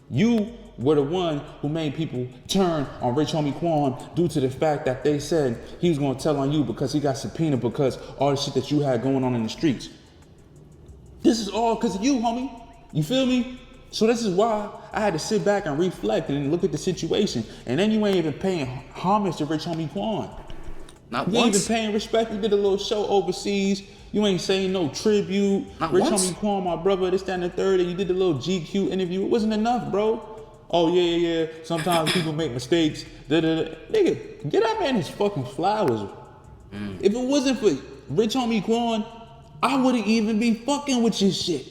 You were the one who made people turn on Rich Homie Quan due to the fact that they said he was gonna tell on you because he got subpoenaed because all the shit that you had going on in the streets. This is all because of you, homie. You feel me? So this is why I had to sit back and reflect and look at the situation. And then you ain't even paying homage to Rich Homie Quan. Not you ain't even paying respect. You did a little show overseas. You ain't saying no tribute. Not Rich once. Homie Quan, my brother, this, that, and the third. And you did the little GQ interview. It wasn't enough, bro. Oh, yeah. Sometimes people make mistakes. Nigga, get that man his fucking flowers. If it wasn't for Rich Homie Quan, I wouldn't even be fucking with your shit.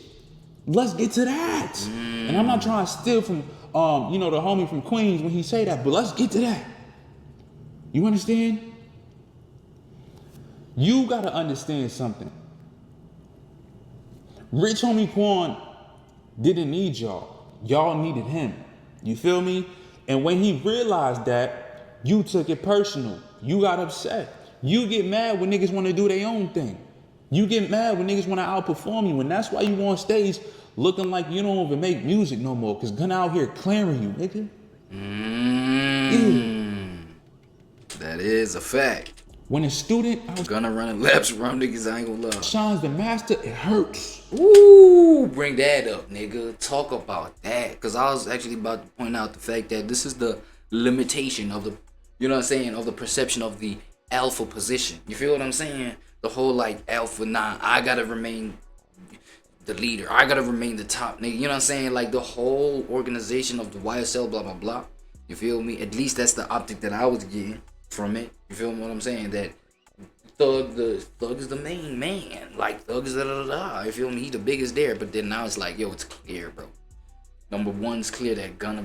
Let's get to that. And I'm not trying to steal from, you know, the homie from Queens when he say that, but let's get to that. You understand? You gotta understand something. Rich Homie Quan didn't need y'all. Y'all needed him. You feel me? And when he realized that, you took it personal. You got upset. You get mad when niggas want to do their own thing. You get mad when niggas want to outperform you. And that's why you on stage looking like you don't even make music no more. Because Gunna out here clearing you, nigga. That is a fact. When a student, I was Gunna running laps around niggas, I ain't gonna lie. Shines the master, it hurts. Ooh, bring that up, nigga. Talk about that. Because I was actually about to point out the fact that this is the limitation of the, you know what I'm saying, of the perception of the alpha position. You feel what I'm saying? The whole like alpha, nah, I gotta remain the leader. I gotta remain the top nigga. You know what I'm saying? Like the whole organization of the YSL, blah, blah, blah. You feel me? At least that's the optic that I was getting from it. You feel what I'm saying? That Thug is the main man. Like Thug is da. You feel me? He the biggest there. But then now it's like, yo, it's clear, bro. Number one, it's clear that Gunna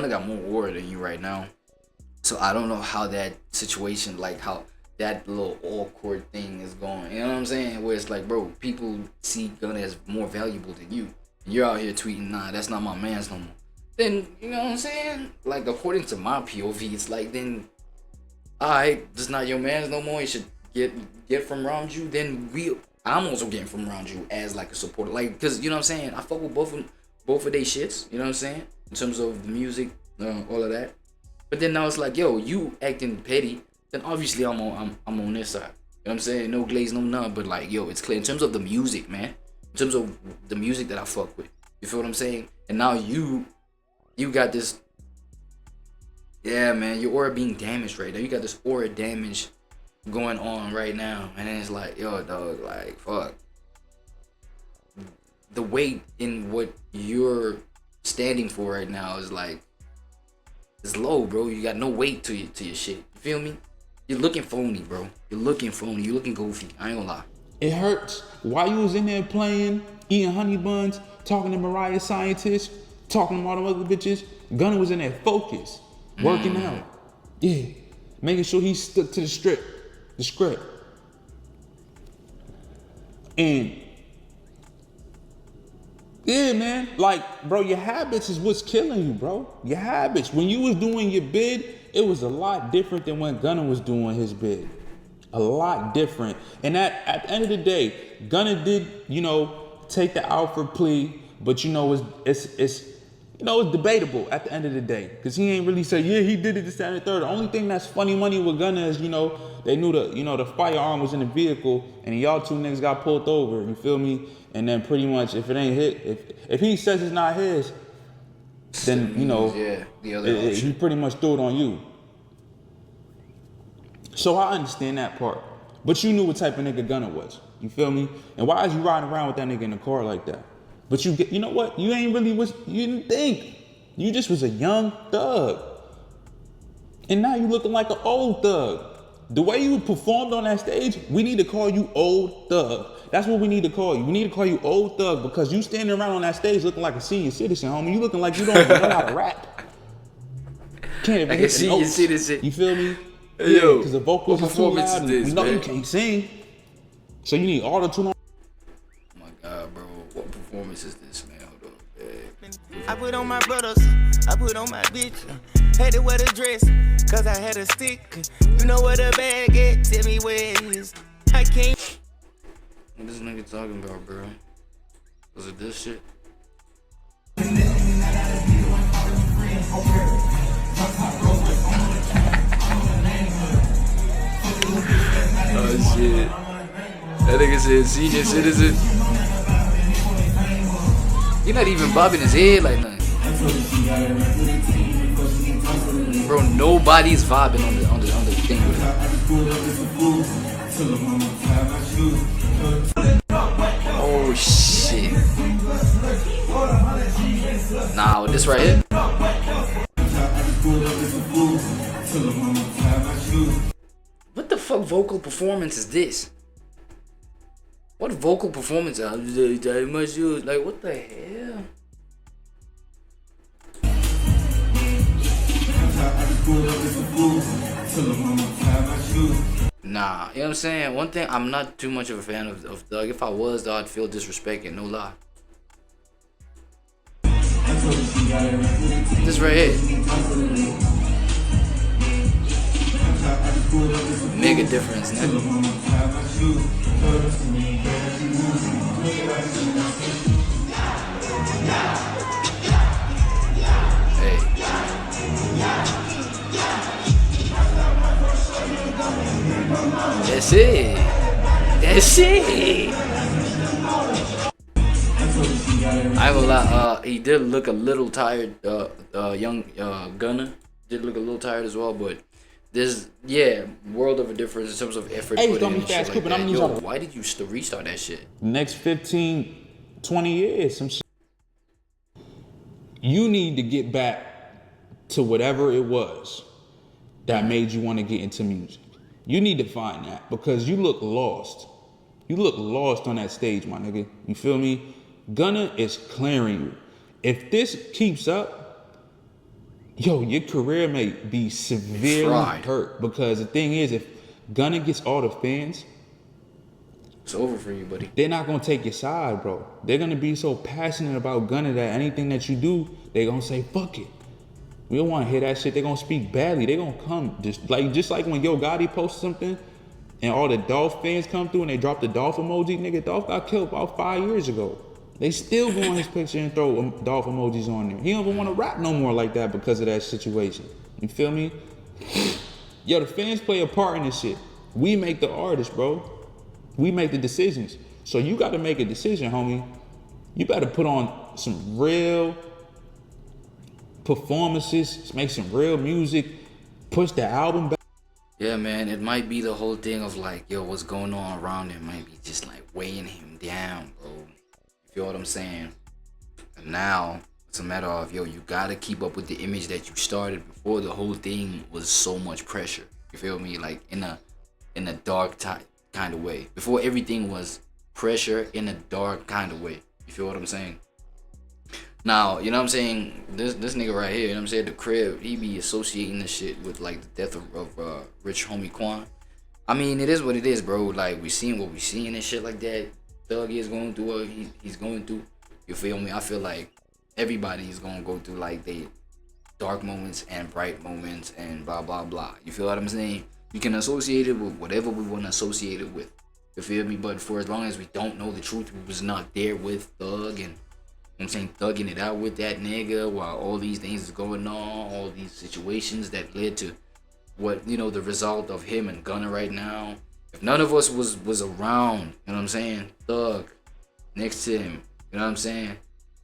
got more aura than you right now. So I don't know how that situation, like how that little awkward thing is going. You know what I'm saying? Where it's like, bro, people see Gunna as more valuable than you. You're out here tweeting, nah, that's not my man's no more. Then, you know what I'm saying? Like, according to my POV, it's like, then, alright, this not your man's no more. You should get from around you. Then I'm also getting from around you as like a supporter. Like, cause you know what I'm saying? I fuck with both of they shits. You know what I'm saying? In terms of the music, all of that. But then now it's like, yo, you acting petty. Then obviously I'm on this side. You know what I'm saying? No glaze, no none. But like, yo, it's clear in terms of the music, man. In terms of the music that I fuck with. You feel what I'm saying? And now you got this. Yeah, man, your aura being damaged right now. You got this aura damage going on right now. And then it's like, yo, dog, like, fuck. The weight in what you're standing for right now is like, it's low, bro. You got no weight to your shit. You feel me? You're looking phony, bro. You're looking phony. You're looking goofy. I ain't gonna lie. It hurts. While you was in there playing, eating honey buns, talking to Mariah scientists, talking to all them other bitches, Gunna was in there focused, working out. Yeah. Making sure he stuck to the strip. The script. And yeah, man, like, bro, your habits is what's killing you, bro. Your habits. When you was doing your bid, it was a lot different than when Gunna was doing his bid. A lot different. And at the end of the day, Gunna did, you know, take the Alfred plea, but you know, it's debatable at the end of the day. Cause he ain't really say, yeah, he did it this, that, and the third. The only thing that's funny money with Gunna is, you know, they knew the firearm was in the vehicle and y'all two niggas got pulled over, you feel me? And then pretty much if it ain't hit, if he says it's not his, then, you know, he pretty much threw it on you. So I understand that part. But you knew what type of nigga Gunna was. You feel me? And why is you riding around with that nigga in the car like that? But you know what? You ain't really you didn't think. You just was a young thug. And now you looking like an old thug. The way you performed on that stage, we need to call you old thug. That's what we need to call you. We need to call you old thug because you standing around on that stage looking like a senior citizen, homie. You looking like you don't even know how to rap. Can't even hit the notes. You feel me? Yeah, because the vocals are too loud and we know you can't sing. So you need auto-tune on. Oh my God, bro. What performance is this, man? Hold on. I put on my brothers, I put on my bitch. Had to wear the dress, cause I had a stick. You know where the bag at? Tell me where it is. I can't. What this nigga talking about, bro? Was it this shit? Oh shit. That nigga said senior citizen. He not even bobbing his head like nothing. Bro, nobody's vibing on the thing with it. Oh shit. Nah, this right here. What the fuck vocal performance is this? What vocal performance? Like, what the hell? Nah, you know what I'm saying? One thing, I'm not too much of a fan of Thug. If I was, though, I'd feel disrespected, no lie. This right here. Mega difference, man. Hey. That's it. That's it. I ain't gonna lie, he did look a little tired, young Gunna did look a little tired as well, but there's, world of a difference in terms of effort put in and shit like that. Yo, why did you restart that shit? Next 15, 20 years, some shit. You need to get back to whatever it was that made you want to get into music. You need to find that because you look lost. You look lost on that stage, my nigga. You feel me? Gunna is clearing you. If this keeps up, yo, your career may be severely hurt because the thing is, if Gunna gets all the fans, it's over for you, buddy. They're not gonna take your side, bro. They're gonna be so passionate about Gunna that anything that you do, they're gonna say, fuck it. We don't wanna hear that shit. They're gonna speak badly. They're gonna come just like when Yo Gotti posts something and all the Dolph fans come through and they drop the Dolph emoji. Nigga, Dolph got killed about 5 years ago. They still go on his picture and throw Dolph emojis on there. He don't even want to rap no more like that because of that situation. You feel me? Yo, the fans play a part in this shit. We make the artists, bro. We make the decisions. So you got to make a decision, homie. You better put on some real performances, make some real music, push the album back. Yeah, man, it might be the whole thing of like, yo, what's going on around him might be just like weighing him down, bro. You know what I'm saying? And now it's a matter of, yo, you gotta keep up with the image that you started before the whole thing was so much pressure. You feel me? Like in a dark kind of way. Before everything was pressure in a dark kind of way. You feel what I'm saying? Now, you know what I'm saying? This nigga right here, you know what I'm saying? The Crib, he be associating this shit with like the death of Rich Homie Quan. I mean, it is what it is, bro. Like, we seeing what we seeing and shit like that. Thug is going through what he's going through. You feel me? I feel like everybody is gonna go through like the dark moments and bright moments and blah blah blah. You feel what I'm saying? We can associate it with whatever we want to associate it with. You feel me? But for as long as we don't know the truth, we was not there with Thug and, you know what I'm saying, thugging it out with that nigga while all these things is going on, all these situations that led to what, you know, the result of him and Gunna right now. If none of us was around, you know what I'm saying, Thug next to him, you know what I'm saying,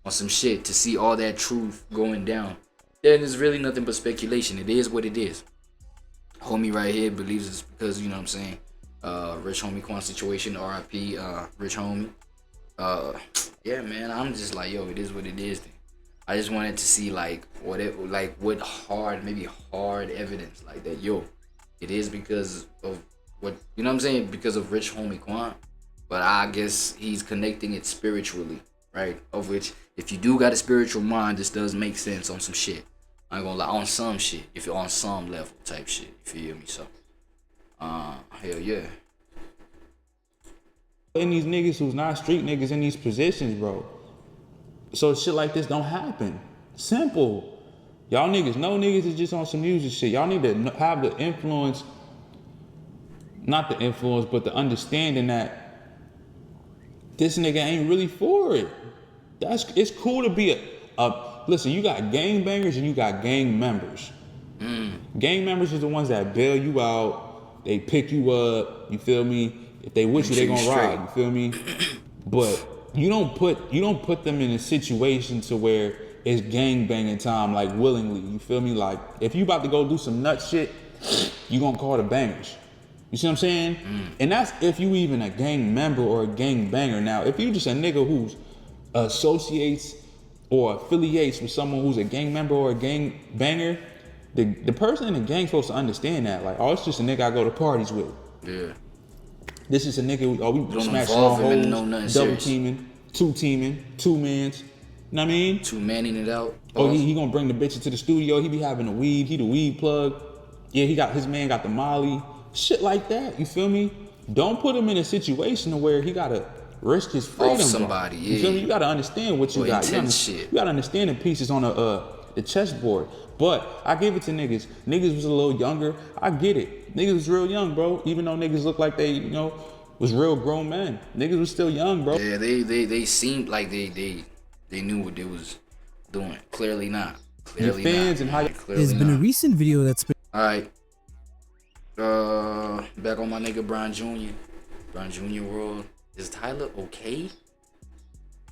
on some shit to see all that truth going down, then there's really nothing but speculation. It is what it is. Homie right here believes it's because, you know what I'm saying, Rich Homie Quan situation, RIP, Rich Homie. Yeah, man, I'm just like, yo, it is what it is. Then. I just wanted to see like what hard evidence like that. Yo, it is because of what, you know what I'm saying, because of Rich Homie Quan. But I guess he's connecting it spiritually, right? Of which, if you do got a spiritual mind, this does make sense on some shit. I ain't gonna lie, on some shit. If you're on some level type shit, you feel me? So, hell yeah. And these niggas who's not street niggas in these positions, bro. So shit like this don't happen. Simple. Y'all niggas know niggas is just on some music shit. Y'all need to have the influence, not the influence, but the understanding that this nigga ain't really for it. It's cool to be listen, you got gang bangers and you got gang members. Gang members is the ones that bail you out, they pick you up, you feel me? If they with you, they gonna ride, you feel me? But you don't put them in a situation to where it's gang banging time, like willingly, you feel me? Like, if you about to go do some nut shit, you gonna call the bangers. You see what I'm saying? And that's if you even a gang member or a gang banger. Now, if you just a nigga who's associates or affiliates with someone who's a gang member or a gang banger, the person in the gang supposed to understand that. Like, oh, it's just a nigga I go to parties with. Yeah. This is a nigga, we smash involve all him in hoes, double serious. teaming, two mans. You know what I mean? Two manning it out. Oh, he gonna bring the bitches to the studio. He be having the weed. He the weed plug. Yeah, his man got the Molly. Shit like that. You feel me? Don't put him in a situation where he gotta risk his freedom. Off somebody, bro. You feel me? You gotta understand what you got. You gotta understand the pieces on the chessboard. But I give it to niggas. Niggas was a little younger. I get it. Niggas was real young, bro. Even though niggas look like they, you know, was real grown men. Niggas was still young, bro. Yeah, they seemed like they knew what they was doing. Clearly not. Clearly fans not. And how There's been a recent video that's been. All right. Back on my nigga Brian Jr. Brian Jr. world. Is Tyler okay?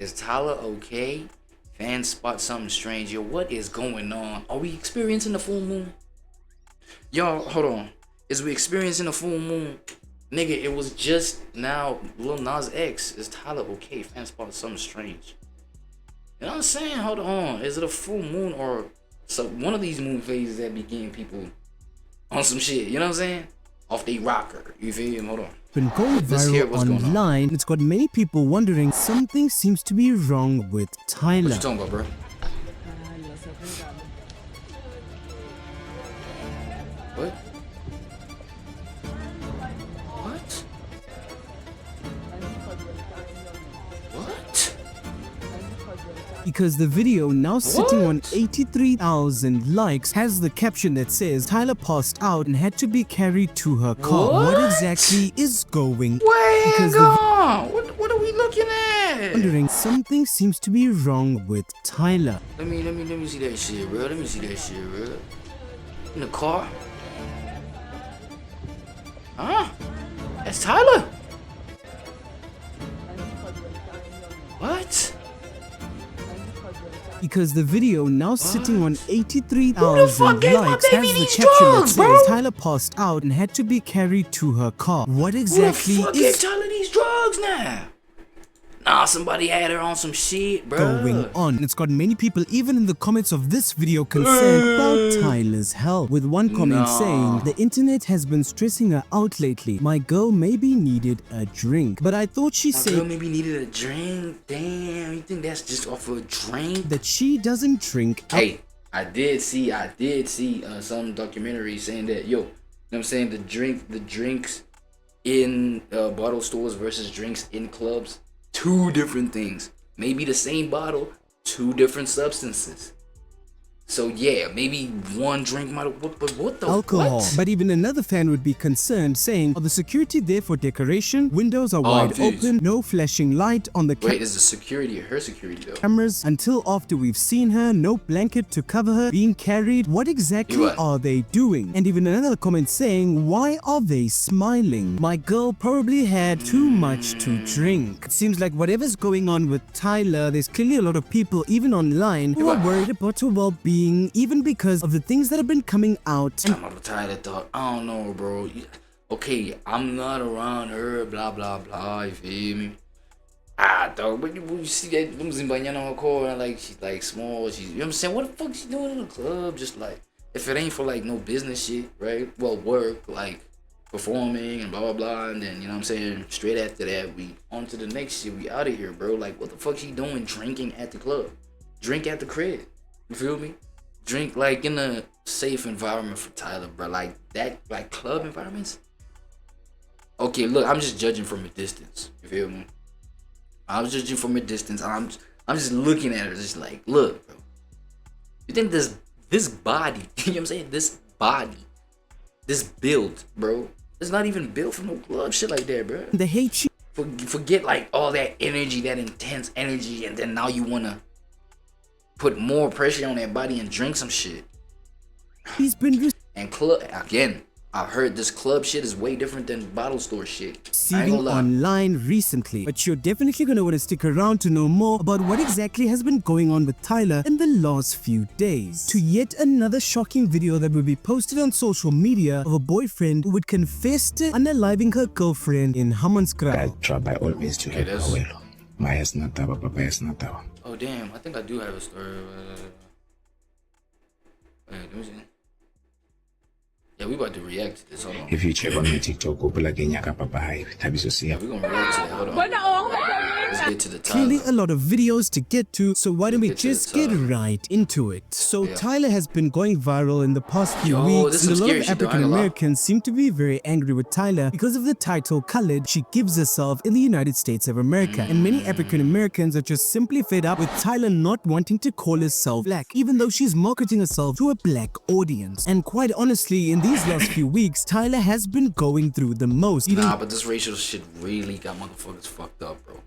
Is Tyler okay? Fans spot something strange. Yo, what is going on? Are we experiencing the full moon? Y'all, hold on. Is we experiencing the full moon? Nigga, it was just now Lil Nas X. Is Tyler okay? Fans spotted something strange. You know what I'm saying? Hold on. Is it a full moon or one of these moon phases that be getting people on some shit? You know what I'm saying? Off they rocker. You feel me? Hold on. Been going viral online. It's got many people wondering something seems to be wrong with Tyler. What you talking about, bro? What? What? What? Because the video, now sitting on 83,000 likes, has the caption that says Tyler passed out and had to be carried to her car. What exactly is going on? Because what are we looking at? Wondering something seems to be wrong with Tyler. Let me see that shit, bro. Let me see that shit, bro. In the car? Huh? That's Tyler? What? Because the video, now sitting on 83,000 likes, has the caption that says Tyler passed out and had to be carried to her car. What exactly Who the fuck gave Tyler these drugs now? Nah, somebody had her on some shit, bro. Going on? It's got many people, even in the comments of this video, concerned about Tyler's health. With one comment saying, the internet has been stressing her out lately. My girl maybe needed a drink. But I thought she said... My girl maybe needed a drink? Damn, you think that's just off of a drink? That she doesn't drink. Hey, I did see some documentary saying that, yo, you know what I'm saying, the drinks in bottle stores versus drinks in clubs, two different things. Maybe the same bottle, two different substances. So yeah, maybe one drink might have, but what the alcohol. what? But even another fan would be concerned, saying, "Are the security there for decoration? Windows are wide open, no flashing light on the Wait, is the security her security though? cameras until after we've seen her, no blanket to cover her, being carried. What exactly are they doing?" And even another comment saying, "Why are they smiling? My girl probably had too much to drink." It seems like whatever's going on with Tyler, there's clearly a lot of people, even online, who are worried about her well-being, even because of the things that have been coming out. I'm about to tie that thought. I don't know, bro. Okay, I'm not around her, blah blah blah. You feel me? Dog, but you see that on her car, like she's like small. She's, you know what I'm saying? What the fuck she doing in the club? Just like, if it ain't for like no business shit, right? Well, work, like performing and blah blah blah, and then you know what I'm saying. Straight after that, we on to the next shit. We out of here, bro. Like, what the fuck she doing? Drinking at the club? Drink at the crib? You feel me? Drink like in a safe environment for Tyler, bro. Like that, like club environments. Okay, look, I'm just judging from a distance. You feel me? I'm judging from a distance. I'm just looking at her, just like, look, bro. You think this body? You know what I'm saying? This body, this build, bro. It's not even built for no club shit like that, bro. They hate you. Forget like all that energy, that intense energy, and then now you wanna put more pressure on that body and drink some shit. He's been and club again. I heard this club shit is way different than bottle store shit. I ain't Receiving gonna lie. online recently, but you're definitely gonna want to stick around to know more about what exactly has been going on with Tyler in the last few days. To yet another shocking video that will be posted on social media of a boyfriend who would confess to unaliving her girlfriend in Hammanskraal. I try by all means to help her well. Maya's not tawa, papaya's not tawa. Oh damn, I think I do have a story. Wait, let me see. Yeah, we about to react to this. Hold on. If you check on my TikTok, go pull again yaka papahay. Tabi so Yeah, we're gonna react to that. Hold on. Let's get to the Tyler. Clearly a lot of videos to get to, so why don't we just get right into it? So Tyler has been going viral in the past few weeks, and a lot of African Americans seem to be very angry with Tyler because of the title Colored she gives herself in the United States of America. And many African Americans are just simply fed up with Tyler not wanting to call herself black, even though she's marketing herself to a black audience. And quite honestly, in these last few weeks, Tyler has been going through the most. Nah, but this racial shit really got motherfuckers fucked up, bro.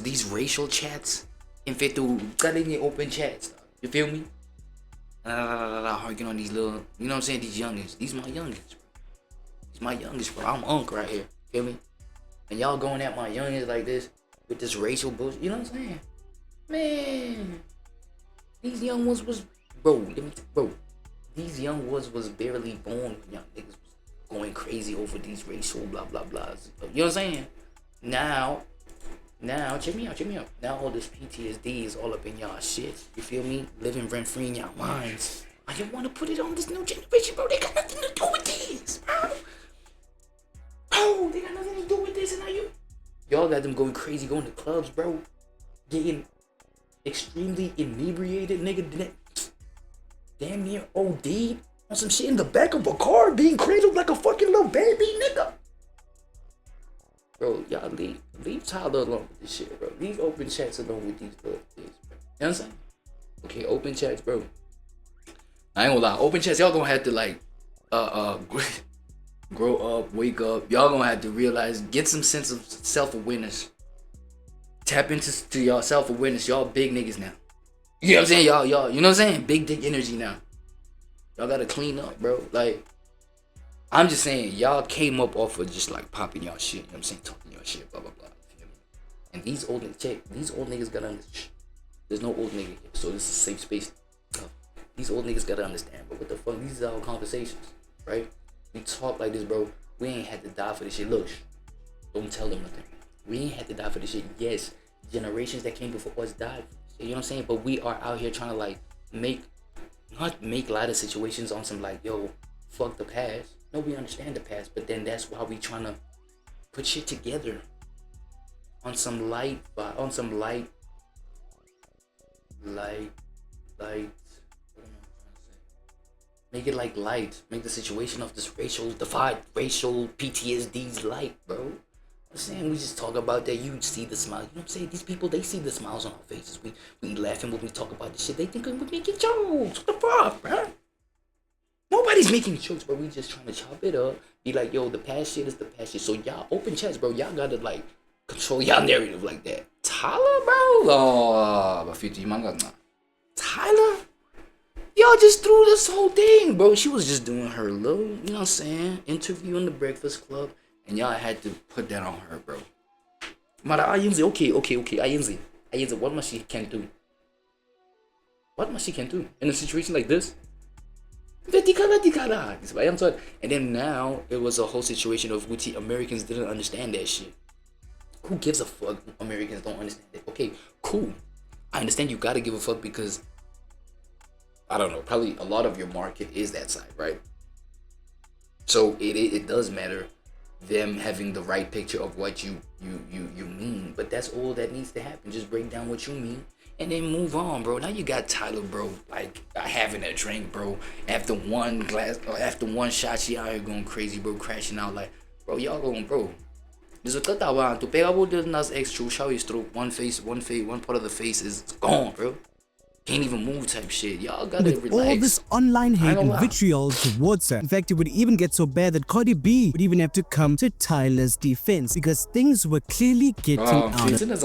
These racial chats, in fact, cutting your open chats, you feel me? Harking on these little, you know what I'm saying? These youngins, these my youngins, bro. These my youngins, bro. I'm Unc right here, feel me? And y'all going at my youngins like this with this racial bullshit, you know what I'm saying? Man, these young ones was, bro. These young ones was barely born when young niggas was going crazy over these racial blah blah blahs. You know what I'm saying? Now, check me out. Now all this PTSD is all up in y'all shit. You feel me? Living rent free in y'all minds. I just want to put it on this new generation, bro. They got nothing to do with this, bro. Bro, they got nothing to do with this, and now y'all got them going crazy, going to clubs, bro. Getting extremely inebriated, nigga. Damn near OD on some shit in the back of a car, being cradled like a fucking little baby, nigga. Bro, y'all leave Tyler alone with this shit, bro. Leave open chats alone with these little things, bro. You know what I'm saying? Okay, open chats, bro. I ain't gonna lie, open chats, y'all gonna have to like, grow up, wake up. Y'all gonna have to realize, get some sense of self-awareness. Tap into y'all self-awareness. Y'all big niggas now. You know what I'm saying? Y'all, you know what I'm saying? Big dick energy now. Y'all gotta clean up, bro. Like, I'm just saying, y'all came up off of just like popping y'all shit, you know what I'm saying? Talking y'all shit, blah, blah, blah. And these old niggas gotta understand. There's no old nigga here, so this is a safe space. These old niggas gotta understand, but what the fuck? These are our conversations, right? We talk like this, bro. We ain't had to die for this shit. Look, don't tell them nothing. We ain't had to die for this shit. Yes, generations that came before us died. You know what I'm saying? But we are out here trying to like not make light of situations on some like, yo, fuck the past. No, we understand the past, but then that's why we trying to put shit together on some light, what am I trying to say? Make it like light. Make the situation of this racial PTSDs light, bro. I'm saying we just talk about that. You see the smile. You know what I'm saying? These people, they see the smiles on our faces. We laughing when we talk about this shit. They think we're making jokes. What the fuck, bro? Nobody's making jokes, bro. We just trying to chop it up. Be like, yo, the past shit is the past shit. So y'all open chest, bro. Y'all gotta like control y'all narrative like that. Tyler, bro. Oh, but 50 manga na. Tyler. Y'all just threw this whole thing, bro. She was just doing her little, you know what I'm saying, interview in the Breakfast Club, and y'all had to put that on her, bro. Mara, ayunzi, okay, ayunzi, what must she can do? What must she can do in a situation like this? And then now it was a whole situation of which Americans didn't understand that shit. Who gives a fuck? Americans don't understand it. Okay, cool. I understand you gotta give a fuck because I don't know, probably a lot of your market is that side, right? So it does matter them having the right picture of what you mean, but that's all that needs to happen. Just break down what you mean and then move on, bro. Now you got Tyler, bro, like having a drink, bro. After one shot, she out here going crazy, bro, crashing out like, bro, y'all going, bro. There's a tatawan to pega nas extra show stroke one part of the face is gone, bro. Can't even move type shit. Y'all gotta With relax. all this online hate and vitriol towards her. In fact, it would even get so bad that Cardi B would even have to come to Tyler's defense because things were clearly getting out of That's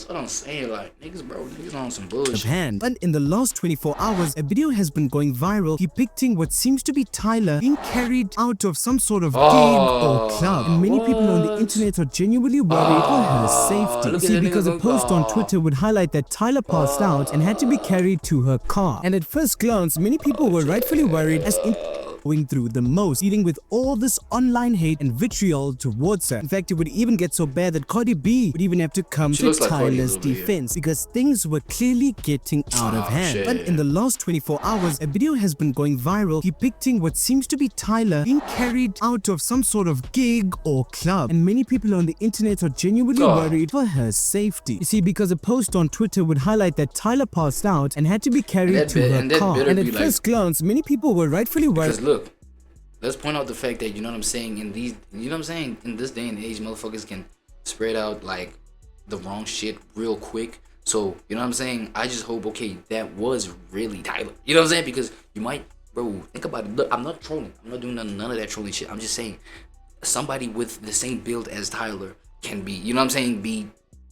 what I'm saying. Like, niggas on some bullshit. hand. But in the last 24 hours, a video has been going viral depicting what seems to be Tyler being carried out of some sort of gig or club. And many people on the internet are genuinely worried for her safety. See, because a post on Twitter would highlight that Tyler passed out and had to be carried to her car. And at first glance, many people were rightfully worried as going through the most, dealing with all this online hate and vitriol towards her. In fact, it would even get so bad that Cardi B would even have to come to Tyler's defense because things were clearly getting out of hand. But in the last 24 hours, a video has been going viral depicting what seems to be Tyler being carried out of some sort of gig or club. And many people on the internet are genuinely worried for her safety. You see, because a post on Twitter would highlight that Tyler passed out and had to be carried to her car. And at first glance, many people were rightfully worried. Look, let's point out the fact that, you know what I'm saying, in these, you know what I'm saying, in this day and age, motherfuckers can spread out like the wrong shit real quick. So, you know what I'm saying, I just hope, okay, that was really Tyler. You know what I'm saying? Because you might, bro, think about it. Look, I'm not trolling. I'm not doing none of that trolling shit. I'm just saying somebody with the same build as Tyler can be, you know what I'm saying, be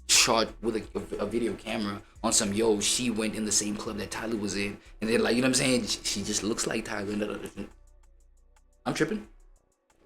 shot with a video camera on some, yo, she went in the same club that Tyler was in, and then, like, you know what I'm saying, she just looks like Tyler. I'm tripping?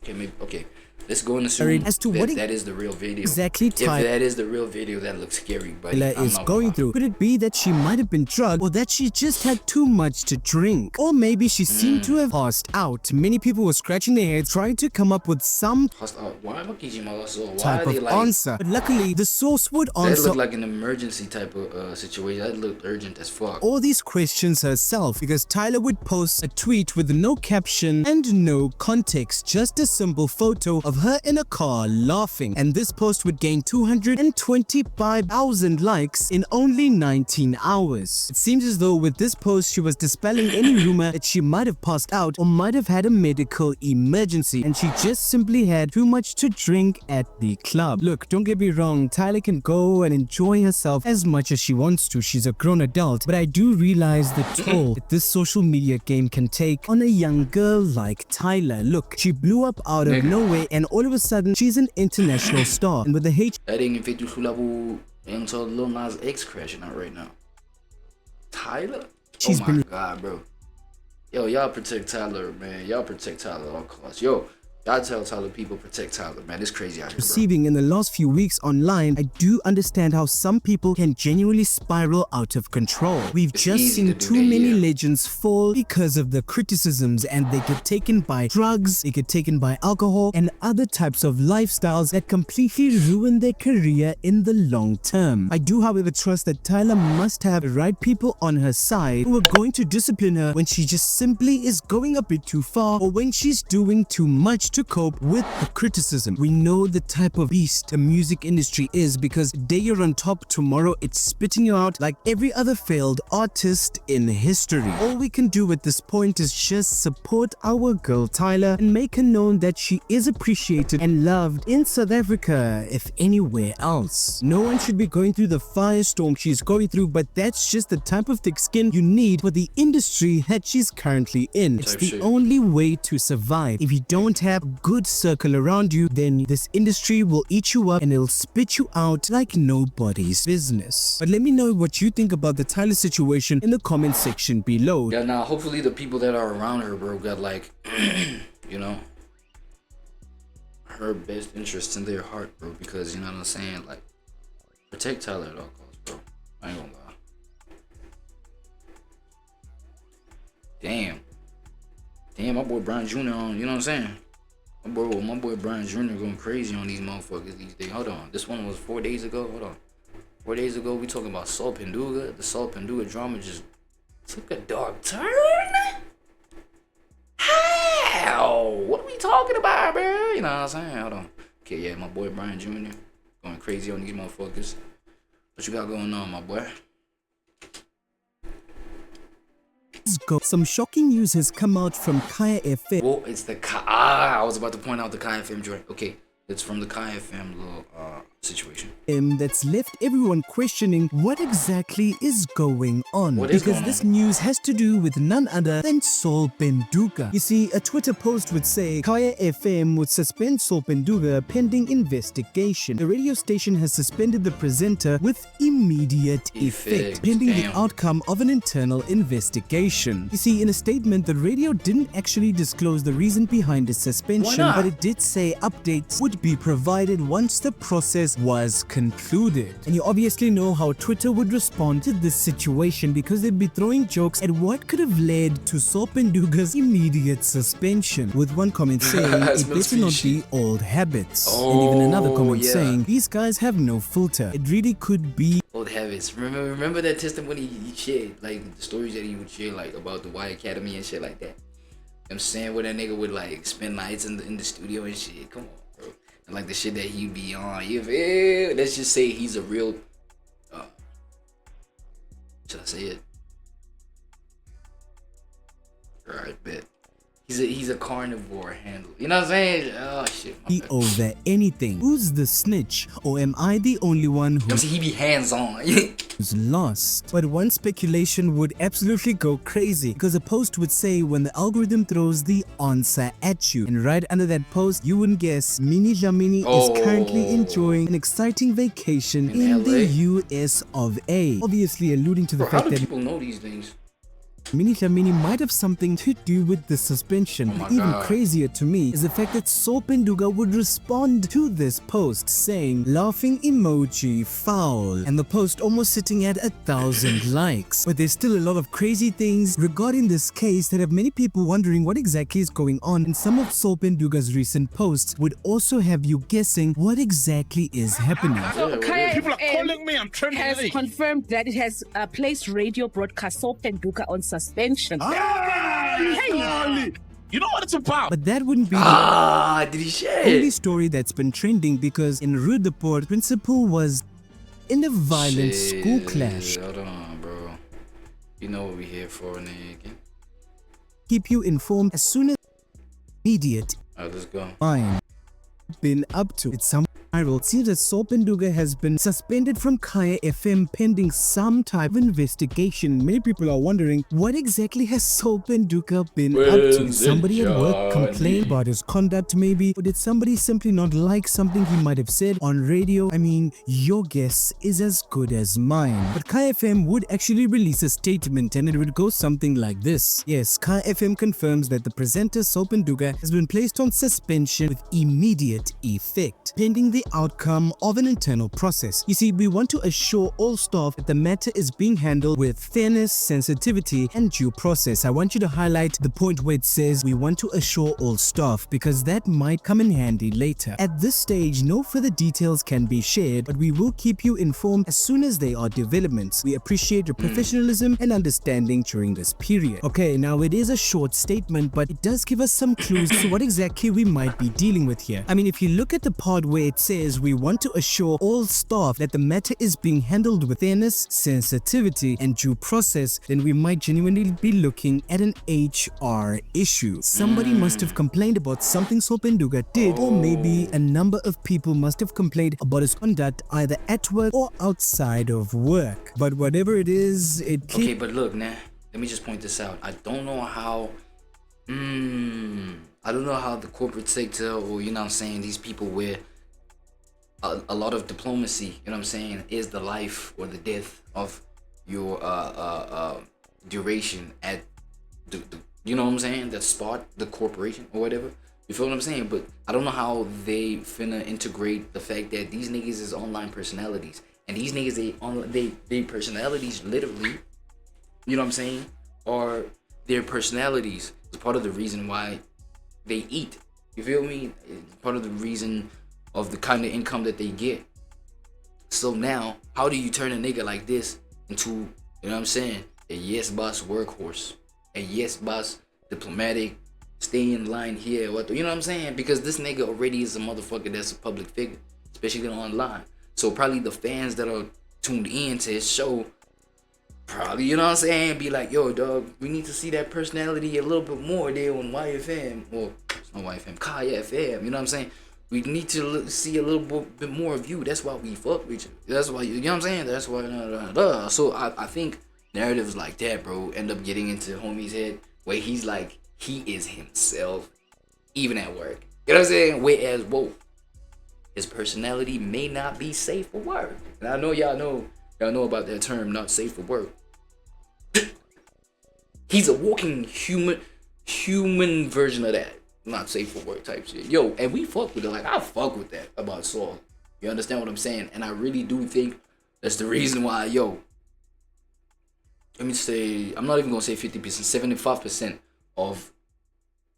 Okay, maybe, okay. Let's go and assume as to that is the real video. Exactly, if that is the real video, that looks scary, but Tyler is going through. Could it be that she might have been drugged, or that she just had too much to drink? Or maybe she seemed to have passed out. Many people were scratching their heads trying to come up with some type of answer. But luckily, the source would answer. That looked like an emergency type of situation. That looked urgent as fuck. All these questions herself, because Tyler would post a tweet with no caption and no context, just a simple photo of her in a car laughing, and this post would gain 225,000 likes in only 19 hours. It seems as though with this post she was dispelling any rumor that she might have passed out or might have had a medical emergency, and she just simply had too much to drink at the club. Look, don't get me wrong, Tyler can go and enjoy herself as much as she wants to. She's a grown adult, but I do realize the toll that this social media game can take on a young girl like Tyler. Look, she blew up out of nowhere, and all of a sudden she's an international star, and with the hate and so Lil Nas X crashing out right now. Tyler? She's been God, bro. Yo, y'all protect Tyler, man. Y'all protect Tyler at all costs. Yo, y'all tell Tyler people protect Tyler, man. It's crazy out here, bro. Receiving in the last few weeks online, I do understand how some people can genuinely spiral out of control. We've just seen too many legends fall because of the criticisms, and they get taken by drugs, they get taken by alcohol, and other types of lifestyles that completely ruin their career in the long term. I do, however, trust that Tyler must have the right people on her side who are going to discipline her when she just simply is going a bit too far, or when she's doing too much to cope with the criticism. We know the type of beast the music industry is because day you're on top, tomorrow it's spitting you out like every other failed artist in history. All we can do at this point is just support our girl Tyler and make her known that she is appreciated and loved in South Africa, if anywhere else. No one should be going through the firestorm she's going through, but that's just the type of thick skin you need for the industry that she's currently in. It's the only way to survive. If you don't have a good circle around you, then this industry will eat you up and it'll spit you out like nobody's business. But let me know what you think about the Tyler situation in the comment section below. Yeah, now hopefully the people that are around her, bro, got like, you know, her best interests in their heart, bro, because, you know what I'm saying, like, protect Tyler at all costs, bro. I ain't gonna lie. Damn, my boy Brian Jr. on, you know what I'm saying? My boy Brian Jr. going crazy on these motherfuckers these days. Hold on, this one was 4 days ago. Hold on, 4 days ago we talking about Saul Penduga. The Saul Penduga drama just took a dark turn. How? What are we talking about, bro? You know what I'm saying? Hold on. Okay, yeah, my boy Brian Jr. going crazy on these motherfuckers. What you got going on, my boy? Some shocking news has come out from Kaya FM. Well, it's the I was about to point out the Kaya FM joint. Okay, it's from the Kaya FM little situation. That's left everyone questioning what exactly is going on. Because this news has to do with none other than Saul Penduga. You see, a Twitter post would say Kaya FM would suspend Saul Penduga pending investigation. The radio station has suspended the presenter with immediate effect pending the outcome of an internal investigation. You see, in a statement, the radio didn't actually disclose the reason behind its suspension, but it did say updates would be provided once the process was concluded. And you obviously know how Twitter would respond to this situation because they'd be throwing jokes at what could have led to Saul Penduga's immediate suspension, with one comment saying it better not be old habits, and even another comment saying these guys have no filter. It really could be old habits. Remember that testimony he shared, like the stories that he would share, like about the Y Academy and shit like that. I'm saying where that nigga would like spend nights in the studio and shit. Come on, bro. And like the shit that he'd be on. You feel? Let's just say he's a real. Should I say it? Alright, bet. He's a carnivore handle. You know what I'm saying? Oh shit. Over anything. Who's the snitch? Or am I the only one who's he be hands on? lost? But one speculation would absolutely go crazy because a post would say when the algorithm throws the answer at you, and right under that post you wouldn't guess Mini Jamini is currently enjoying an exciting vacation in the US of A. Obviously alluding to the fact that people know these things. Mini Jamini might have something to do with the suspension. But even crazier to me is the fact that Saul Penduga would respond to this post saying laughing emoji foul, and the post almost sitting at 1,000 likes. But there's still a lot of crazy things regarding this case that have many people wondering what exactly is going on, and some of Saul Penduga's recent posts would also have you guessing what exactly is happening. So Kaya People are calling me, I'm has confirmed that it has placed radio broadcast Saul Penduga on suspension. Hey. You know what it's about. But that wouldn't be did he share the only story that's been trending, because in Rudaport, principal was in a violent school clash. Hold on, bro. You know what we here for, nigga. Keep you informed as soon as immediate. Alright, let's go. Fine. Been up to it's some viral. See that Saul Penduga has been suspended from Kaya FM pending some type of investigation. Many people are wondering what exactly has Saul Penduga been up to. Did somebody at work complain about his conduct maybe? Or did somebody simply not like something he might have said on radio? I mean, your guess is as good as mine. But Kaya FM would actually release a statement, and it would go something like this. Yes, Kaya FM confirms that the presenter Saul Penduga has been placed on suspension with immediate effect pending the the outcome of an internal process. You see, we want to assure all staff that the matter is being handled with fairness, sensitivity, and due process. I want you to highlight the point where it says we want to assure all staff, because that might come in handy later. At this stage, no further details can be shared, but we will keep you informed as soon as there are developments. We appreciate your professionalism and understanding during this period. Okay, now it is a short statement, but it does give us some clues to what exactly we might be dealing with here. I mean, if you look at the part where it says we want to assure all staff that the matter is being handled with fairness, sensitivity, and due process, then we might genuinely be looking at an HR issue. Somebody must have complained about something Sopenduga did, or maybe a number of people must have complained about his conduct either at work or outside of work. But whatever it is, it keeps... Okay, but look, nah, let me just point this out. I don't know how the corporate sector, or you know what I'm saying, these people where a lot of diplomacy, you know what I'm saying, is the life or the death of your duration at the you know what I'm saying, the spot, the corporation or whatever. You feel what I'm saying? But I don't know how they finna integrate the fact that these niggas is online personalities, and these niggas they personalities literally, you know what I'm saying, are their personalities is part of the reason why they eat. You feel me? It's part of the reason of the kind of income that they get. So now, how do you turn a nigga like this into, you know what I'm saying, a yes boss workhorse, a yes boss diplomatic, stay in line here, what the, you know what I'm saying? Because this nigga already is a motherfucker that's a public figure, especially online. So probably the fans that are tuned in to his show probably, you know what I'm saying, be like, yo dog, we need to see that personality a little bit more there on YFM, or it's not YFM, Kaya FM, you know what I'm saying? We need to see a little bit more of you. That's why we fuck with you. That's why, you know what I'm saying? That's why, So I think narratives like that, bro, end up getting into homie's head where he's like, he is himself, even at work. You know what I'm saying? Whereas, whoa, his personality may not be safe for work. And I know y'all know about that term, not safe for work. He's a walking human version of that. Not safe for work type shit. Yo, and we fuck with it. Like, I fuck with that about Saul. You understand what I'm saying? And I really do think that's the reason why, yo, let me say, I'm not even gonna say 50%, 75% of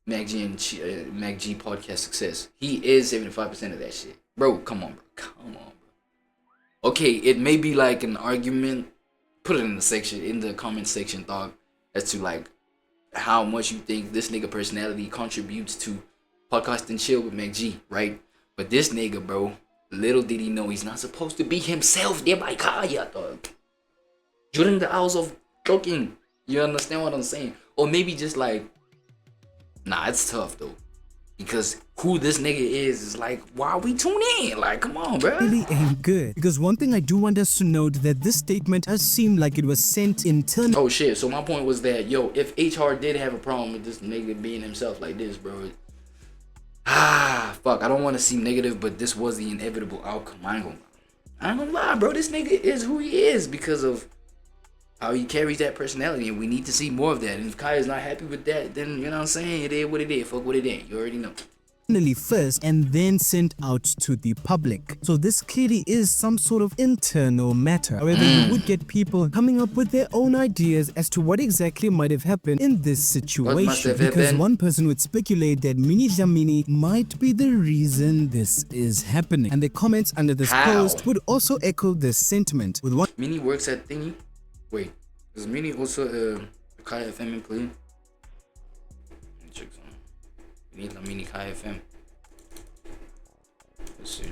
Mac G and Mac G podcast success. He is 75% of that shit. Bro, come on, bro. Come on, bro. Okay, it may be like an argument. Put it in the comment section, dog, as to like how much you think this nigga personality contributes to Podcast and Chill with Mac G, right? But this nigga, bro, little did he know he's not supposed to be himself there by Kaya, dog. During the hours of talking, you understand what I'm saying? Or maybe just like, nah, it's tough though. Because who this nigga is like, why we tune in? Like, come on, bro. Really ain't good. Because one thing I do want us to note that this statement does seem like it was sent internally. Oh shit, so my point was that, yo, if HR did have a problem with this nigga being himself like this, bro. Fuck, I don't want to seem negative, but this was the inevitable outcome. I ain't gonna lie, bro. This nigga is who he is because of how he carries that personality, and we need to see more of that. And if Kaya's not happy with that, then, you know what I'm saying, it is what it is. Fuck what it is. You already know. First and then sent out to the public. So this clearly is some sort of internal matter. However, you would get people coming up with their own ideas as to what exactly might have happened in this situation. Because one person would speculate that Mini Jamini might be the reason this is happening. And the comments under this post would also echo this sentiment. With one Mini works at Thingy. Wait, is Mini also a Kaya FM employee? Let me check something. We need a Mini Kaya FM. Let's see.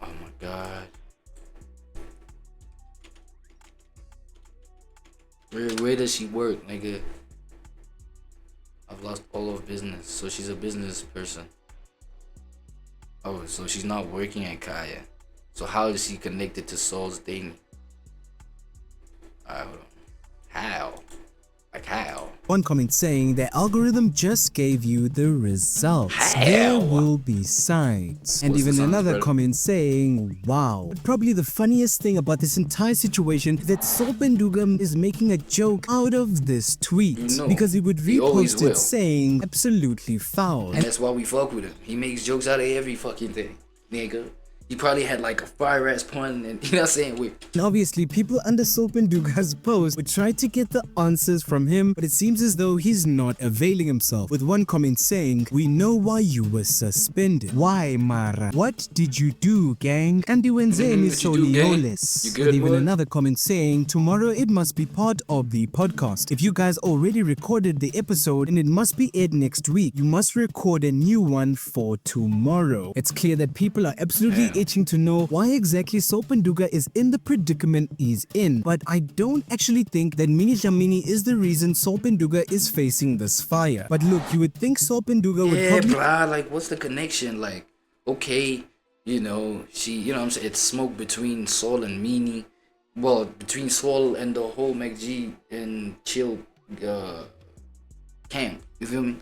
Oh my god. Where does she work, nigga? I've lost all of business. So she's a business person. Oh, so she's not working at Kaya. So how is she connected to Saul's thing? Alright, hold on. How? Like how? One comment saying the algorithm just gave you the results. How? There will be signs. And What's the even signs, another brother? comment saying, wow. But probably the funniest thing about this entire situation that SSUBB-UPP is making a joke out of this tweet. You know, because he would he always repost will. it saying absolutely foul. And that's why we fuck with him. He makes jokes out of every fucking thing, nigga. He probably had like a fire ass pun, and you know what I'm saying? And obviously, people under SSUBB-UPP's post would try to get the answers from him, but it seems as though he's not availing himself. With one comment saying, we know why you were suspended. Why, Mara? What did you do, gang? And Wenzeni Solioles. You good, With even boy? another comment saying, tomorrow it must be part of the podcast. If you guys already recorded the episode and it must be aired next week, you must record a new one for tomorrow. It's clear that people are absolutely itching to know why exactly SSUBB-UPP is in the predicament he's in, but I don't actually think that Mini Jamini is the reason SSUBB-UPP is facing this fire. But look, you would think SSUBB-UPP would Yeah, probably... blah, like what's the connection? Like, okay, you know, you know what I'm saying, it's smoke between Saul and Mini. Well, between Saul and the whole MacG and Chill camp, you feel me?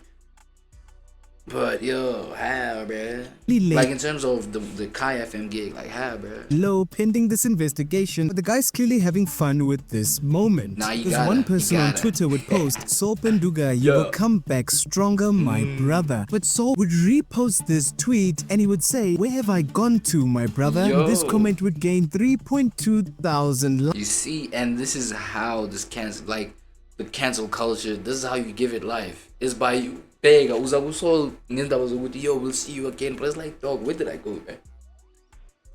But yo, how, bruh? Like in terms of the Kai FM gig, like how, bruh? Low pending this investigation, but the guy's clearly having fun with this moment. Nah, you Because gotta, one person you on gotta. Twitter would post, SSUBB-UPP, you will come back stronger, my brother. But Saul would repost this tweet and he would say, where have I gone to, my brother? Yo. This comment would gain 3.2 thousand likes. You see, and this is how this cancel, like the cancel culture, this is how you give it life. It's by you. Pega, usa usol, ngendaba zokuthi yo, we'll see you again. But it's like, dog, where did I go, man?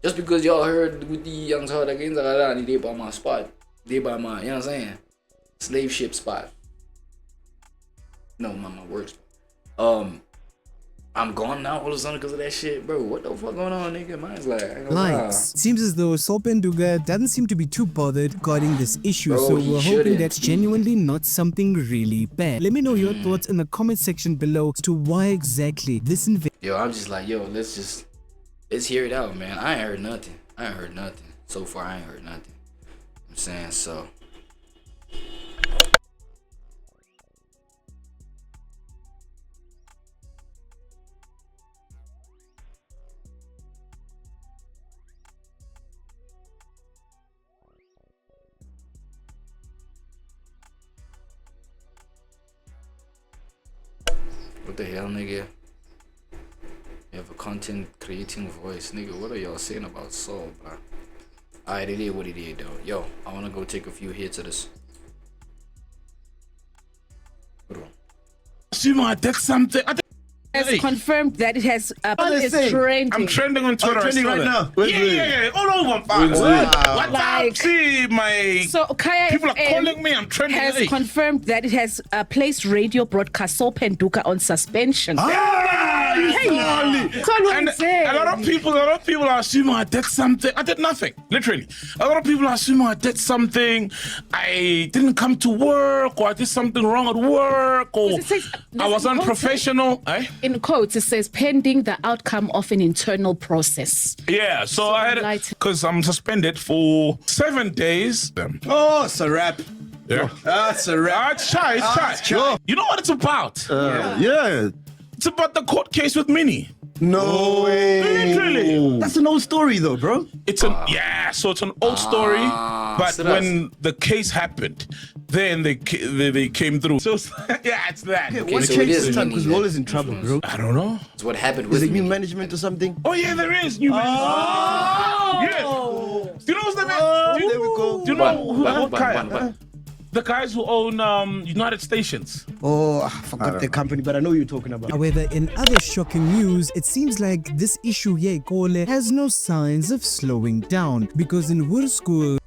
Just because y'all heard with the young child again, they by my spot. They by my, you know what I'm saying? Slave ship spot. No, my work spot. I'm gone now all of a sudden because of that shit, bro. What the fuck going on, nigga? Mine's like, I ain't gonna lie. Likes. Seems as though SSUBB-UPP doesn't seem to be too bothered regarding this issue, Bro, so he we're hoping shouldn't that's be. genuinely not something really bad. Let me know your thoughts in the comment section below as to why exactly this Yo, I'm just like, yo, let's hear it out, man. I ain't heard nothing. So far, I ain't heard nothing. I'm saying, so. What the hell, nigga? You have a content creating voice, nigga. What are y'all saying about Saul, bro? Alright, it is what it is, though. Yo, I wanna go take a few hits of this. Hold on. Assume that's something. Has confirmed that it has is trending. I'm trending on Twitter. trending right now. Yeah. All over. What's up? See, my Kaya people are FM calling me. I'm trending. has confirmed that it has placed radio broadcast SSUBB-UPP on suspension. And a lot of people are assuming I did something. I did nothing, literally. A lot of people are assuming I did something. I didn't come to work, or I did something wrong at work, or I was unprofessional. In quotes, it says pending the outcome of an internal process. Yeah, so I had, because I'm suspended for 7 days. Oh, it's a wrap. Yeah. That's a wrap. It's shy. You know what it's about? Yeah. It's about the court case with Minnie. No way. Literally. That's an old story though, bro. It's an so it's an old story, but so when the case happened, then they came through. So yeah, it's that. Okay, what case is that? Because Wall is in trouble, bro. I don't know. It's what happened Is with it new management or something? Oh yeah, there is new management. Yes. Do you know what's the man? There we go. Do you know who Kaya? The guys who own United Stations. Oh, I forgot the company, but I know who you're talking about. However, in other shocking news, it seems like this issue here, Kole, has no signs of slowing down because in Wood School,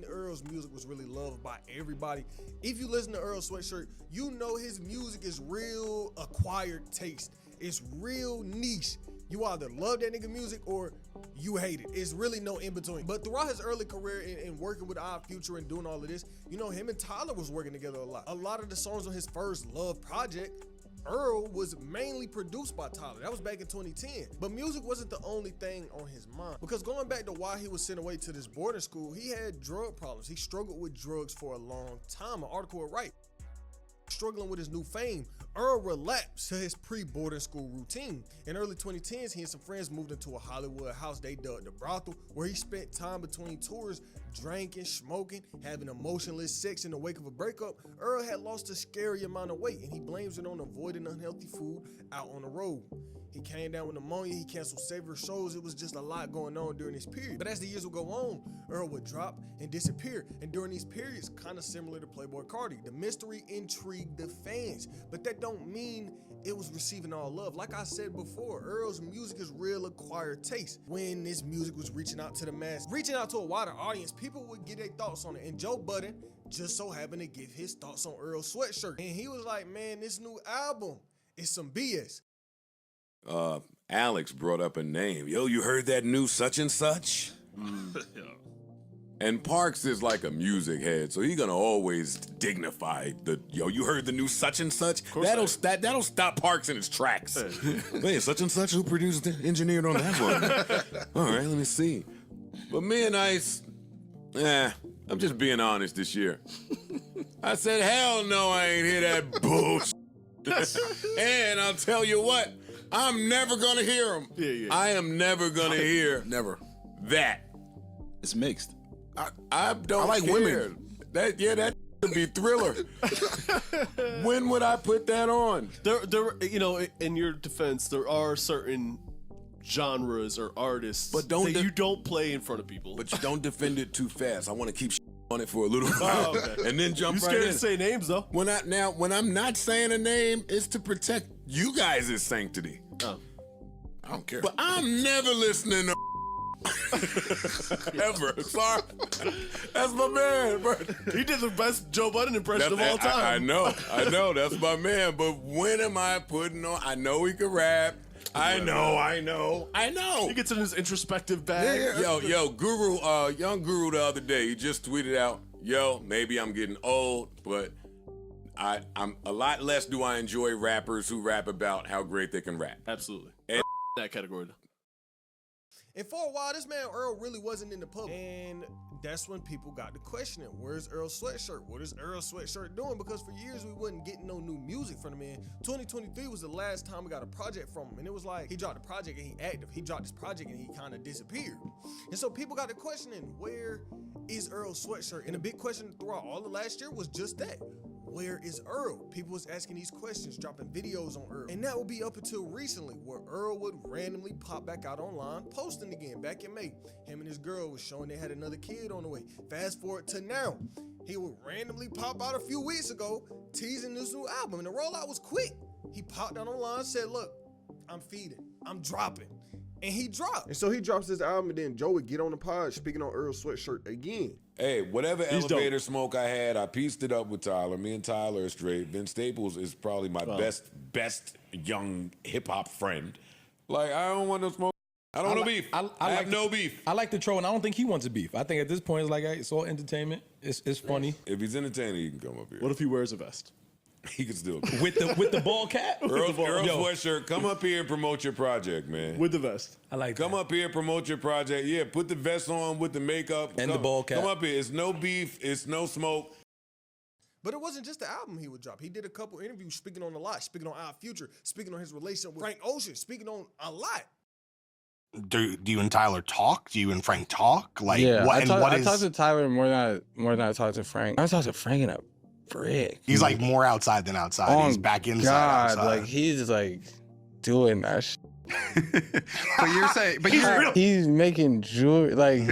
Earl's music was really loved by everybody. If you listen to Earl Sweatshirt, you know his music is real acquired taste. It's real niche. You either love that nigga music or you hate it. It's really no in between. But throughout his early career in working with Odd Future and doing all of this, you know, him and Tyler was working together a lot. A lot of the songs on his first Love project, Earl, was mainly produced by Tyler. That was back in 2010. But music wasn't the only thing on his mind. Because going back to why he was sent away to this boarding school, he had drug problems. He struggled with drugs for a long time. An article will write. Struggling with his new fame, Earl relapsed to his pre-boarding school routine. In early 2010s, he and some friends moved into a Hollywood house they dubbed the brothel, where he spent time between tours drinking, smoking, having emotionless sex in the wake of a breakup. Earl had lost a scary amount of weight, and he blames it on avoiding unhealthy food out on the road. He came down with pneumonia, he canceled several shows. It was just a lot going on during this period. But as the years would go on, Earl would drop and disappear. And during these periods, kind of similar to Playboi Carti, the mystery intrigued the fans. But that don't mean it was receiving all love. Like I said before, Earl's music is real acquired taste. When this music was reaching out to the mass, reaching out to a wider audience, people would get their thoughts on it. And Joe Budden just so happened to give his thoughts on Earl's Sweatshirt. And he was like, man, this new album is some BS. Alex brought up a name. Yo, you heard that new such and such? And Parks is like a music head, so he's gonna always dignify the, yo, you heard the new such and such? That'll stop Parks in his tracks. Hey, such and such, who produced, engineered on that one? All right, let me see. But me and Ice, I'm just being honest this year. I said, hell no, I ain't hear that bullshit. And I'll tell you what, I'm never gonna hear him. I am never gonna hear that. It's mixed. I don't like care. women. That would be Thriller. When would I put that on? There, you know, in your defense, there are certain genres or artists that you don't play in front of people. But you don't defend it too fast. I want to keep on it for a little while, and then jump you right in. scared to say names though. When I'm not saying a name, it's to protect you guys' sanctity. Oh. I don't care. But I'm never listening to ever. Sorry. That's my man, bro. He did the best Joe Budden impression of all time. I know. That's my man. But when am I putting on? I know he can rap. I know. He gets in his introspective bag. Yo, Guru, young Guru the other day, he just tweeted out, yo, maybe I'm getting old, but I'm a lot less do I enjoy rappers who rap about how great they can rap. Absolutely. And that category. And for a while, this man Earl really wasn't in the public. And that's when people got to questioning, where's Earl's Sweatshirt? What is Earl's Sweatshirt doing? Because for years, we wasn't getting no new music from the man. 2023 was the last time we got a project from him. And it was like, he dropped a project and he active. He dropped this project and he kind of disappeared. And so people got to questioning, where is Earl's Sweatshirt? And the big question throughout all of last year was just that. Where is Earl? People was asking these questions, dropping videos on Earl. And that would be up until recently, where Earl would randomly pop back out online, posting again. Back in May, him and his girl was showing they had another kid on the way. Fast forward to now, he would randomly pop out a few weeks ago, teasing this new album. And the rollout was quick. He popped out online, said, look, I'm feeding, I'm dropping. And he dropped. And so he drops this album, and then Joe would get on the pod speaking on Earl's Sweatshirt again. Hey, whatever elevator smoke I had, I pieced it up with Tyler. Me and Tyler are straight. Vince Staples is probably my best young hip hop friend. Like, I don't want no smoke. I don't want no beef. I have no beef. I like the troll, and I don't think he wants a beef. I think at this point, it's like, it's all entertainment. It's funny. If he's entertaining, he can come up here. What if he wears a vest? He can still with the ball cap. Earl Sweatshirt, come up here and promote your project, man. With the vest. I like. Come up here, promote your project. Yeah, put the vest on with the makeup and the ball cap. Come up here. It's no beef. It's no smoke. But it wasn't just the album he would drop. He did a couple interviews speaking on a lot, speaking on our future, speaking on his relationship with Frank Ocean, speaking on a lot. Do you and Tyler talk? Do you and Frank talk? Like, yeah, what? I talk to Tyler more than I talk to Frank. I talk to Frank in a brick. He's like more outside than outside. He's back inside. God, outside. like he's like doing that shit. But you're saying, but he's making jewelry. Like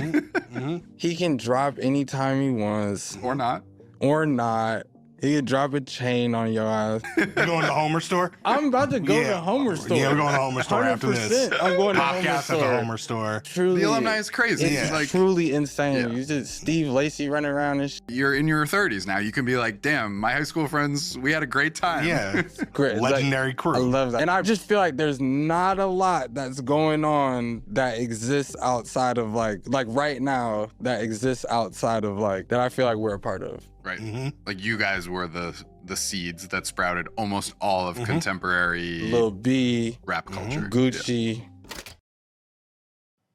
he can drop anytime he wants, or not. He could drop a chain on your ass. You going to the Homer store? I'm about to go to the Homer store. Yeah, we're going to the Homer store after this. I'm going to the Homer Podcast store. at the Homer store. Truly, the alumni is crazy. It's like, truly insane. Yeah. You just Steve Lacy running around and shit. You're in your 30s now. You can be like, damn, my high school friends, we had a great time. Yeah. Great. Legendary crew. I love that. And I just feel like there's not a lot that's going on that exists outside of like right now that exists outside of like that I feel like we're a part of. Right. Like you guys were the seeds that sprouted almost all of contemporary Lil B, rap culture. Gucci. Yeah.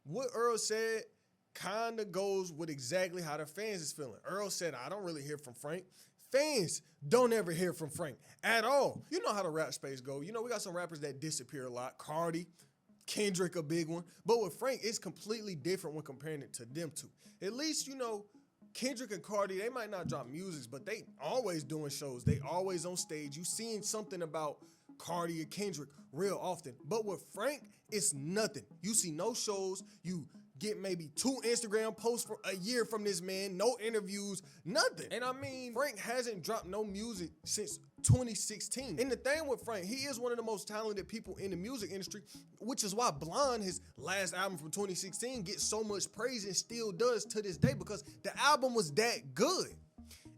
What Earl said kind of goes with exactly how the fans is feeling. Earl said, I don't really hear from Frank. Fans don't ever hear from Frank at all. You know how the rap space go. You know, we got some rappers that disappear a lot. Cardi, Kendrick, a big one. But with Frank, it's completely different when comparing it to them two. At least, you know, Kendrick and Cardi, they might not drop music, but they always doing shows. They always on stage. You seeing something about Cardi and Kendrick real often. But with Frank, it's nothing. You see no shows. You get maybe 2 Instagram posts for a year from this man, no interviews, nothing. And I mean, Frank hasn't dropped no music since 2016. And the thing with Frank, he is one of the most talented people in the music industry, which is why Blonde, his last album from 2016, gets so much praise and still does to this day, because the album was that good.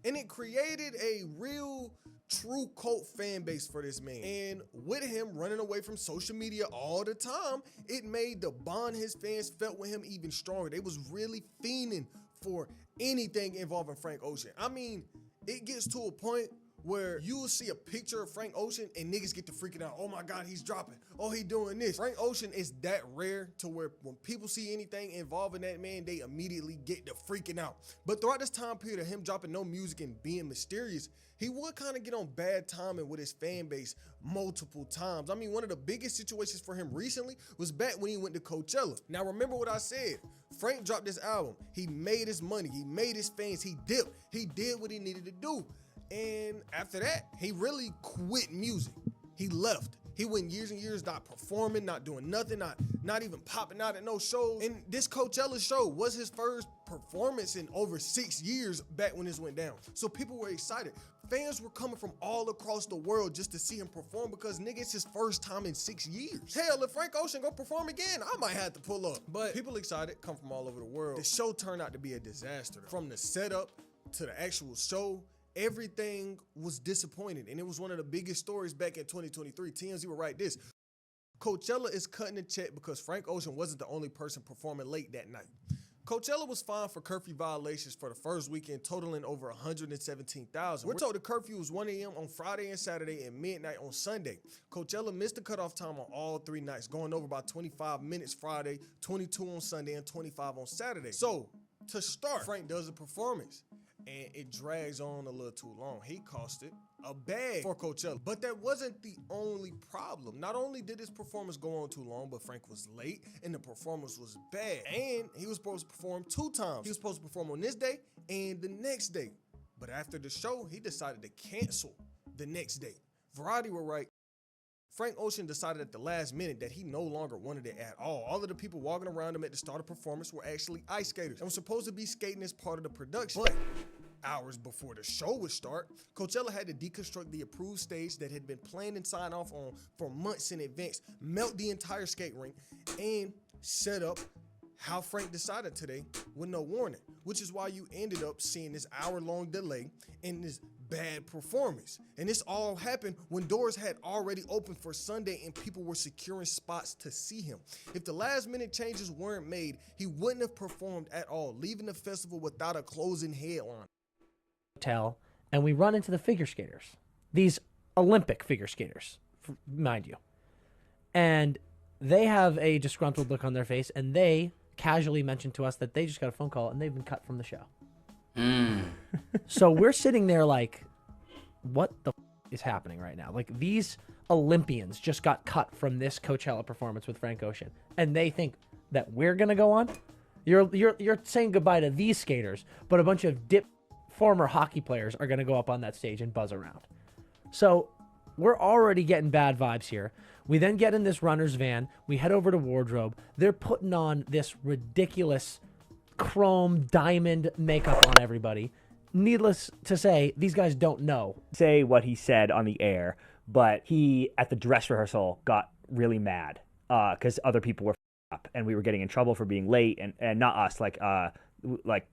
And it created a real true cult fan base for this man. And with him running away from social media all the time, it made the bond his fans felt with him even stronger. They was really fiending for anything involving Frank Ocean. I mean, it gets to a point where you will see a picture of Frank Ocean and niggas get to freaking out. Oh my God, he's dropping. Oh, he doing this. Frank Ocean is that rare to where when people see anything involving that man, they immediately get to freaking out. But throughout this time period of him dropping no music and being mysterious, he would kind of get on bad timing with his fan base multiple times. I mean, one of the biggest situations for him recently was back when he went to Coachella. Now, remember what I said. Frank dropped this album. He made his money. He made his fans. He dipped. He did what he needed to do. And after that, he really quit music. He left. He went years and years not performing, not doing nothing, not even popping out at no shows. And this Coachella show was his first performance in over 6 years back when this went down. So people were excited. Fans were coming from all across the world just to see him perform because, nigga, it's his first time in 6 years. Hell, if Frank Ocean go perform again, I might have to pull up. But people excited, come from all over the world. The show turned out to be a disaster. From the setup to the actual show, everything was disappointing, and it was one of the biggest stories back in 2023. TMZ will write this. Coachella is cutting the check because Frank Ocean wasn't the only person performing late that night. Coachella was fined for curfew violations for the first weekend, totaling over $117,000. We're told the curfew was 1 a.m. on Friday and Saturday and midnight on Sunday. Coachella missed the cutoff time on all 3 nights, going over by 25 minutes Friday, 22 on Sunday, and 25 on Saturday. So, to start, Frank does a performance, and it drags on a little too long. He costed a bag for Coachella. But that wasn't the only problem. Not only did his performance go on too long, but Frank was late and the performance was bad. And he was supposed to perform 2 times. He was supposed to perform on this day and the next day. But after the show, he decided to cancel the next day. Variety will write, Frank Ocean decided at the last minute that he no longer wanted it at all. All of the people walking around him at the start of performance were actually ice skaters and were supposed to be skating as part of the production. But hours before the show would start, Coachella had to deconstruct the approved stage that had been planned and signed off on for months in advance, melt the entire skate rink, and set up how Frank decided today with no warning, which is why you ended up seeing this hour-long delay in this bad performance. And this all happened when doors had already opened for Sunday and people were securing spots to see him. If the last-minute changes weren't made, he wouldn't have performed at all, leaving the festival without a closing headline. Hotel, and we run into the figure skaters, these Olympic figure skaters, mind you, and they have a disgruntled look on their face, and they casually mentioned to us that they just got a phone call and they've been cut from the show. So we're sitting there like, what the is happening right now? Like, these Olympians just got cut from this Coachella performance with Frank Ocean, and they think that we're gonna go on. You're saying goodbye to these skaters, but a bunch of former hockey players are going to go up on that stage and buzz around. So we're already getting bad vibes here. We then get in this runner's van. We head over to wardrobe. They're putting on this ridiculous chrome diamond makeup on everybody. Needless to say, these guys don't know. Say what he said on the air, but he, at the dress rehearsal, got really mad because other people were up and we were getting in trouble for being late, and not us, like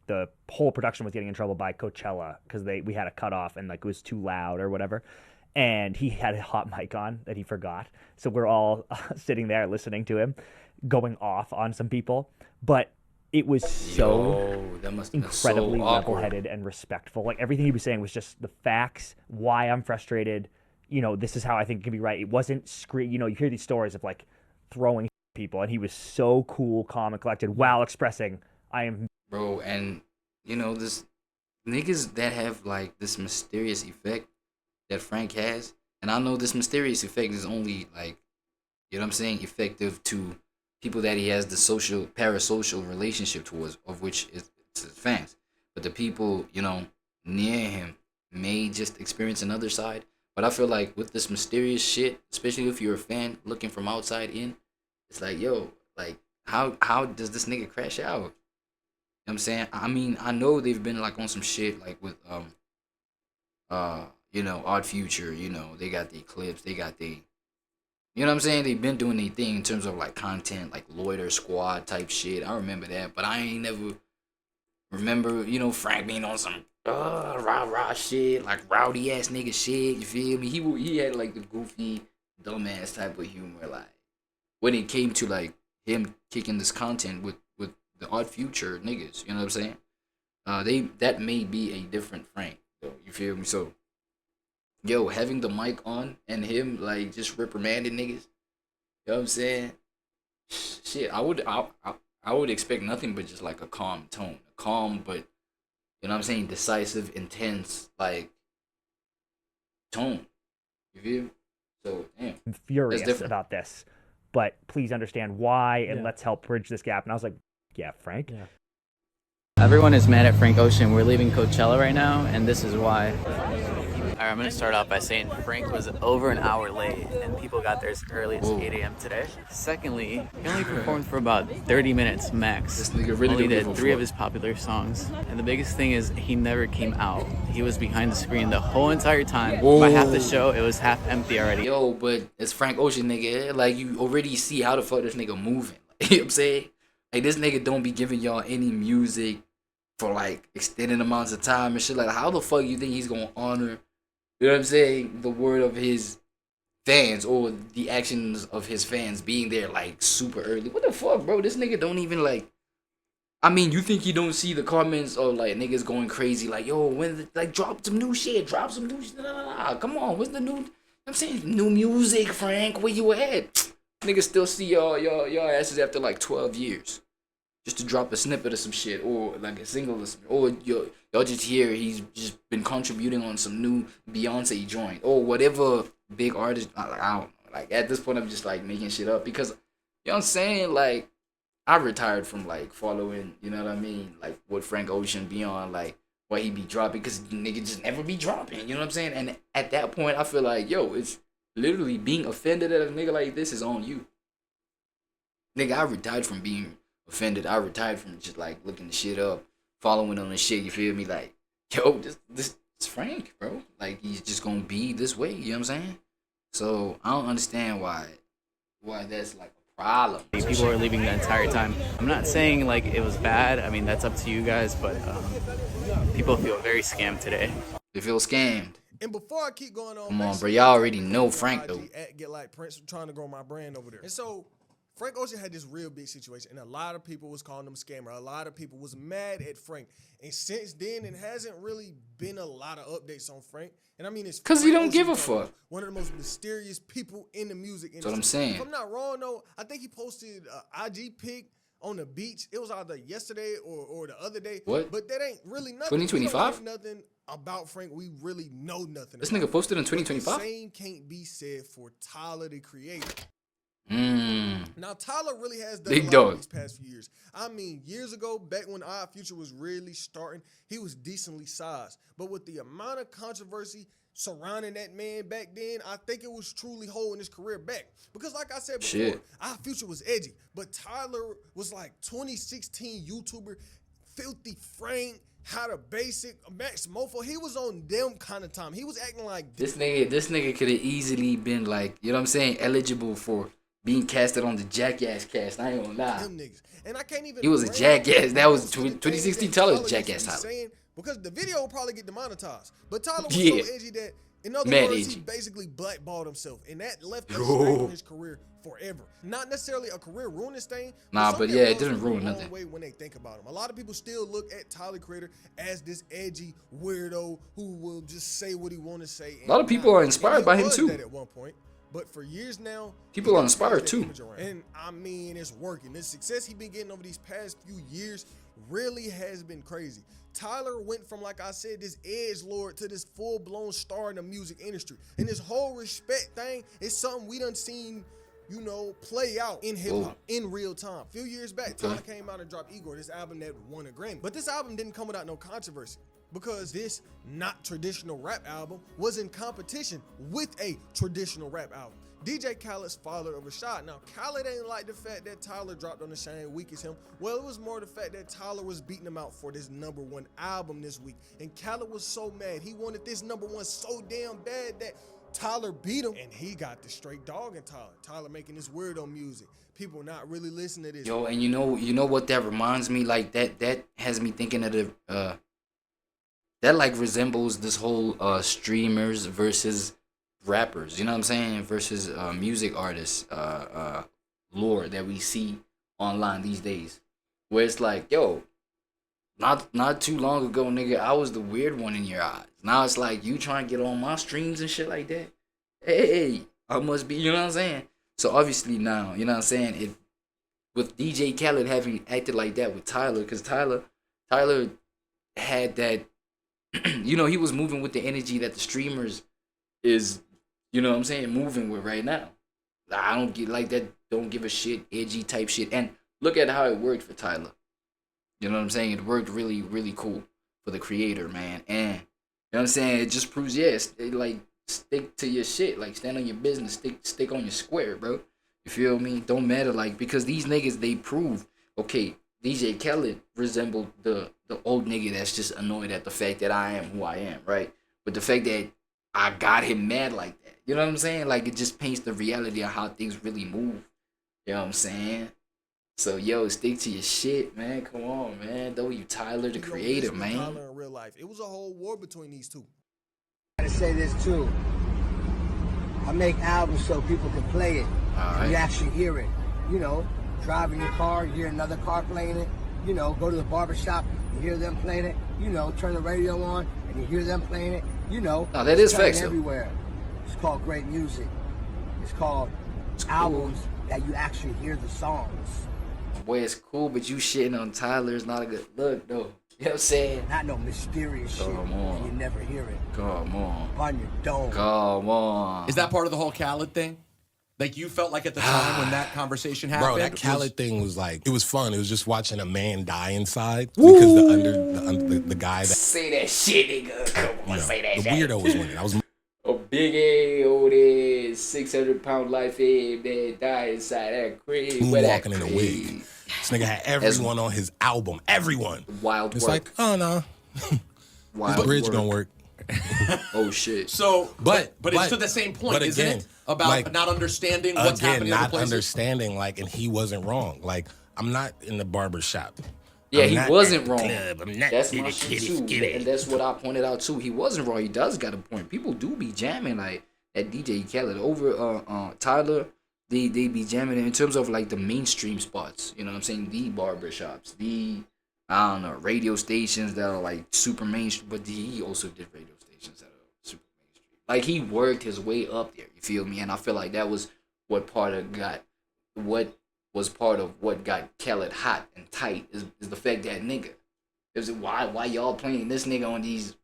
the whole production was getting in trouble by Coachella because we had a cutoff and like it was too loud or whatever. And he had a hot mic on that he forgot. So we're all sitting there listening to him going off on some people. But it was so incredibly level-headed and respectful. Like, everything he was saying was just the facts, why I'm frustrated. You know, this is how I think it can be right. It wasn't you hear these stories of like throwing people, and he was so cool, calm, and collected while expressing, I am. Bro, and you know, this niggas that have like this mysterious effect that Frank has, and I know this mysterious effect is only like, you know what I'm saying, effective to people that he has the social parasocial relationship towards, of which is his fans. But the people, you know, near him may just experience another side. But I feel like with this mysterious shit, especially if you're a fan looking from outside in, it's like, yo, like how does this nigga crash out? You know what I'm saying? I mean, I know they've been like on some shit like with you know, Odd Future, you know, they got the clips, they got the, you know what I'm saying? They've been doing their thing in terms of like content, like Loiter Squad type shit. I remember that, but I ain't never remember, you know, Frank being on some rah shit, like rowdy ass nigga shit. You feel me? He had like the goofy, dumbass type of humor. Like when it came to like him kicking this content with the Odd Future niggas, you know what I'm saying? That may be a different Frank, though. You feel me? So, yo, having the mic on and him like just reprimanding niggas, you know what I'm saying? Shit, I would expect nothing but just like a calm tone, a calm but, you know what I'm saying, decisive, intense like tone. You feel me? So damn, I'm furious about this, but please understand why, and let's help bridge this gap. And I was like, yeah, Frank. Yeah. Everyone is mad at Frank Ocean. We're leaving Coachella right now, and this is why. All right, I'm going to start off by saying Frank was over an hour late, and people got there as early as 8 a.m. today. Secondly, he only performed for about 30 minutes max. This nigga really only did 3 of his popular songs. And the biggest thing is he never came out. He was behind the screen the whole entire time. By half the show, it was half empty already. Yo, but it's Frank Ocean, nigga. Like, you already see how the fuck this nigga moving. Like, you know what I'm saying? Like, this nigga don't be giving y'all any music for, like, extended amounts of time and shit. Like, how the fuck you think he's gonna honor, you know what I'm saying, the word of his fans or the actions of his fans being there, like, super early? What the fuck, bro? This nigga don't even, like... I mean, you think you don't see the comments of, like, niggas going crazy, like, yo, when, like, drop some new shit, nah, come on, what's the new... You know what I'm saying? New music, Frank, where you at? Niggas still see y'all asses after, like, 12 years. Just to drop a snippet of some shit, or like a single, or something. Or y'all just hear he's just been contributing on some new Beyonce joint, or whatever big artist. I don't know. Like, at this point, I'm just like making shit up because, you know what I'm saying? Like, I retired from like following, you know what I mean? Like what Frank Ocean be on, like what he be dropping, because nigga just never be dropping. You know what I'm saying? And at that point, I feel like, yo, it's literally being offended at a nigga like this is on you. Nigga, I retired from being offended. I retired from just like looking the shit up, following on the shit. You feel me? Like, yo, this is Frank, bro. Like, he's just gonna be this way. You know what I'm saying? So I don't understand why that's like a problem. People are leaving the entire time. I'm not saying like it was bad. I mean, that's up to you guys, but people feel very scammed today. They feel scammed. And before I keep going on, come on, bro. Y'all already know Frank though. Get like Prince, trying to grow my brand over there. And so Frank Ocean had this real big situation, and a lot of people was calling him a scammer. A lot of people was mad at Frank. And since then, it hasn't really been a lot of updates on Frank. And I mean, it's because he don't give a fuck. One of the most mysterious people in the music industry. That's what I'm saying. If I'm not wrong, though, I think he posted an IG pic on the beach. It was either yesterday or the other day. What? But that ain't really nothing. 2025? Nothing about Frank. We really know nothing. This nigga posted in 2025? The same can't be said for Tyler, the creator. Now Tyler really has done big a lot dog these past few years. I mean, years ago, back when Odd Future was really starting, he was decently sized. But with the amount of controversy surrounding that man back then, I think it was truly holding his career back. Because like I said before, Odd Future was edgy, but Tyler was like 2016 YouTuber, Filthy Frank, How to Basic, Max Mofo. He was on them kind of time. He was acting like this nigga could have easily been like, you know what I'm saying, eligible for being casted on the Jackass cast. I ain't gonna lie. Them niggas. And I can't even. He was a jackass. That was 2016. Tyler's Jackass Tyler. Because the video will probably get demonetized. But Tyler was so edgy that, in other words, he basically blackballed himself, and that left a stain in his career forever. Not necessarily a career ruining stain. But yeah, it didn't ruin nothing. Way when they think about him, a lot of people still look at Tyler Creator as this edgy weirdo who will just say what he want to say. A lot of people are inspired by him too. At one point. But for years now, people are inspired too. And I mean, it's working. The success he been getting over these past few years really has been crazy. Tyler went from, like I said, this edgelord to this full-blown star in the music industry. And this whole respect thing is something we done seen, you know, play out in hip-hop in real time. A few years back, Tyler came out and dropped Igor, this album that won a Grammy. But this album didn't come without no controversy, because this not traditional rap album was in competition with a traditional rap album. DJ Khaled's father of Rashad. Now, Khaled ain't like the fact that Tyler dropped on the same week as him. Well, it was more the fact that Tyler was beating him out for this #1 album this week. And Khaled was so mad. He wanted this #1 so damn bad that Tyler beat him, and he got the straight dog in Tyler. Tyler making this weirdo music. People not really listening to this. Yo, and you know what that reminds me? Like, that has me thinking of the, that like resembles this whole streamers versus rappers, you know what I'm saying, versus music artists lore that we see online these days, where it's like, yo, not too long ago, nigga, I was the weird one in your eyes. Now it's like you trying to get on my streams and shit like that. Hey, I must be, you know what I'm saying? So obviously now, you know what I'm saying, it with DJ Khaled having acted like that with Tyler, because Tyler had that, you know, he was moving with the energy that the streamers is, you know what I'm saying, moving with right now. I don't get like that, don't give a shit, edgy type shit. And look at how it worked for Tyler. You know what I'm saying? It worked really, really cool for the creator, man. And, you know what I'm saying? It just proves, yes, like, stick to your shit. Like, stand on your business. Stick on your square, bro. You feel me? Don't matter, like, because these niggas, they prove, okay, DJ Khaled resembled the old nigga that's just annoyed at the fact that I am who I am, right? But the fact that I got him mad like that, you know what I'm saying? Like, it just paints the reality of how things really move. You know what I'm saying? So, yo, stick to your shit, man. Come on, man. Though you Tyler, the creator, man. Tyler in real life. It was a whole war between these two. I gotta say this too. I make albums so people can play it. And you actually hear it. You know, driving your car, you hear another car playing it. You know, go to the barbershop, you hear them playing it. You know, turn the radio on and you hear them playing it. You know, that is facts everywhere. It's called great music. It's called albums that you actually hear the songs. Boy, it's cool, but you shitting on Tyler is not a good look, though. You know what I'm saying? Not no mysterious shit. And you never hear it. Come on. On your dome. Come on. Is that part of the whole Khaled thing? Like, you felt like at the time when that conversation happened? Bro, that Khaled thing was like, it was fun. It was just watching a man die inside. Because the guy that... Say that shit, nigga. Come on, say that the shit. weirdo was winning. I was... A big ass, old ass, 600-pound life head man died inside that crib. Walking in a wig. This nigga had everyone on his album. Everyone. Wild It's work. like, oh, no. Wild The bridge work. gonna work. Oh, shit. So, but it's to the same point, isn't again, it? About like, not understanding what's happening in not other places? understanding, like, and he wasn't wrong. Like, I'm not in the barber shop. Yeah, I'm he not wasn't at the wrong. club. I'm not That's in my the shit kitty, too. kitty. And that's what I pointed out too. He wasn't wrong. He does got a point. People do be jamming like at DJ Khaled over Tyler. They be jamming in terms of like the mainstream spots. You know what I'm saying? The barbershops, the I don't know, radio stations that are like super mainstream. But he also did radio stations that are super mainstream. Like he worked his way up there. You feel me? And I feel like that was what was part of what got Khaled hot and tight is the fact that nigga. Is it why y'all playing this nigga on these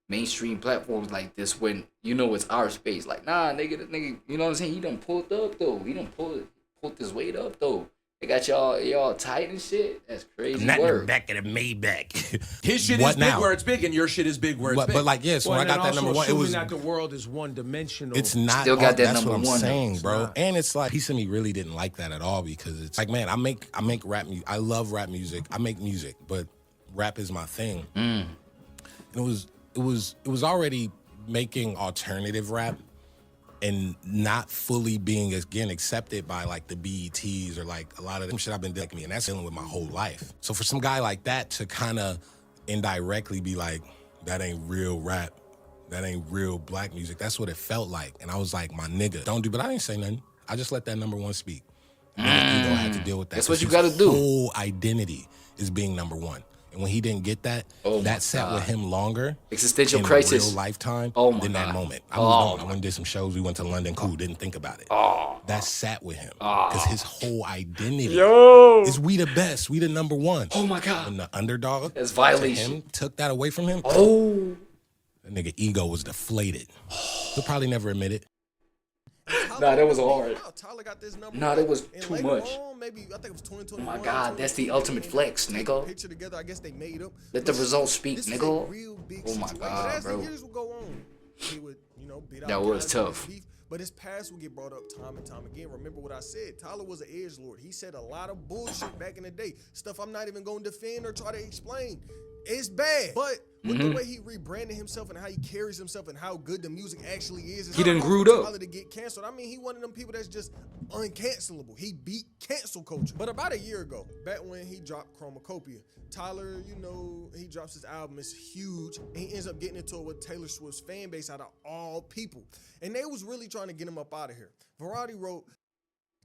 mainstream platforms like this when you know it's our space? Like, nah, nigga, this nigga, you know what I'm saying? He done pulled up though. He done pulled this weight up though. They got y'all tight and shit. That's crazy Not in work. the back of the Maybach. His shit What is big now? where it's big, and your shit is big where it's big. But like, yes, when I got that number one, it was. that the world is one-dimensional. It's not. Still got that that's number what I'm one, though. saying, It's bro. not. And it's like, piece of me really didn't like that at all because it's like, man, I make rap music. I love rap music. I make music, but rap is my thing. And it was already making alternative rap and not fully being again accepted by like the BETs or like a lot of them shit I've been doing, and that's dealing with my whole life. So for some guy like that to kind of indirectly be like, that ain't real rap, that ain't real black music, that's what it felt like. And I was like, my nigga, don't do, but I didn't say nothing. I just let that number one speak. And then the ego had to deal with that. That's what you His gotta do. whole identity is being number one. And when he didn't get that, Oh that sat with him longer. Existential in crisis. Real lifetime Oh than that moment. I moved on. I went and did some shows. We went to London. Cool. Didn't think about it. That sat with him because his whole identity is we the best. We the number one. Oh my God. When the underdog That's violation. to him took that away from him. Oh. That nigga ego was deflated. He'll probably never admit it. Nah, that was hard. Tyler got this number. Nah, that was And too later much. on, maybe I think it was 2021. Oh my God, that's the ultimate flex, nigga. Picture together, I guess they made up. Let the results speak, This is a nigga. real big Oh my situation. God, But as bro. the years would go on, he would, beat out That was guys tough. with beef, but his past would get brought up time and time again. Remember what I said? Tyler was an edgelord. He said a lot of bullshit back in the day. Stuff I'm not even going to defend or try to explain. It's bad. But with the way he rebranded himself and how he carries himself and how good the music actually is, He done grew up. Tyler to get canceled. I mean, he one of them people that's just uncancelable. He beat cancel culture. But about a year ago, back when he dropped Chromacopia, Tyler, he drops his album. It's huge. And he ends up getting into it with Taylor Swift's fan base out of all people. And they was really trying to get him up out of here. Variety wrote,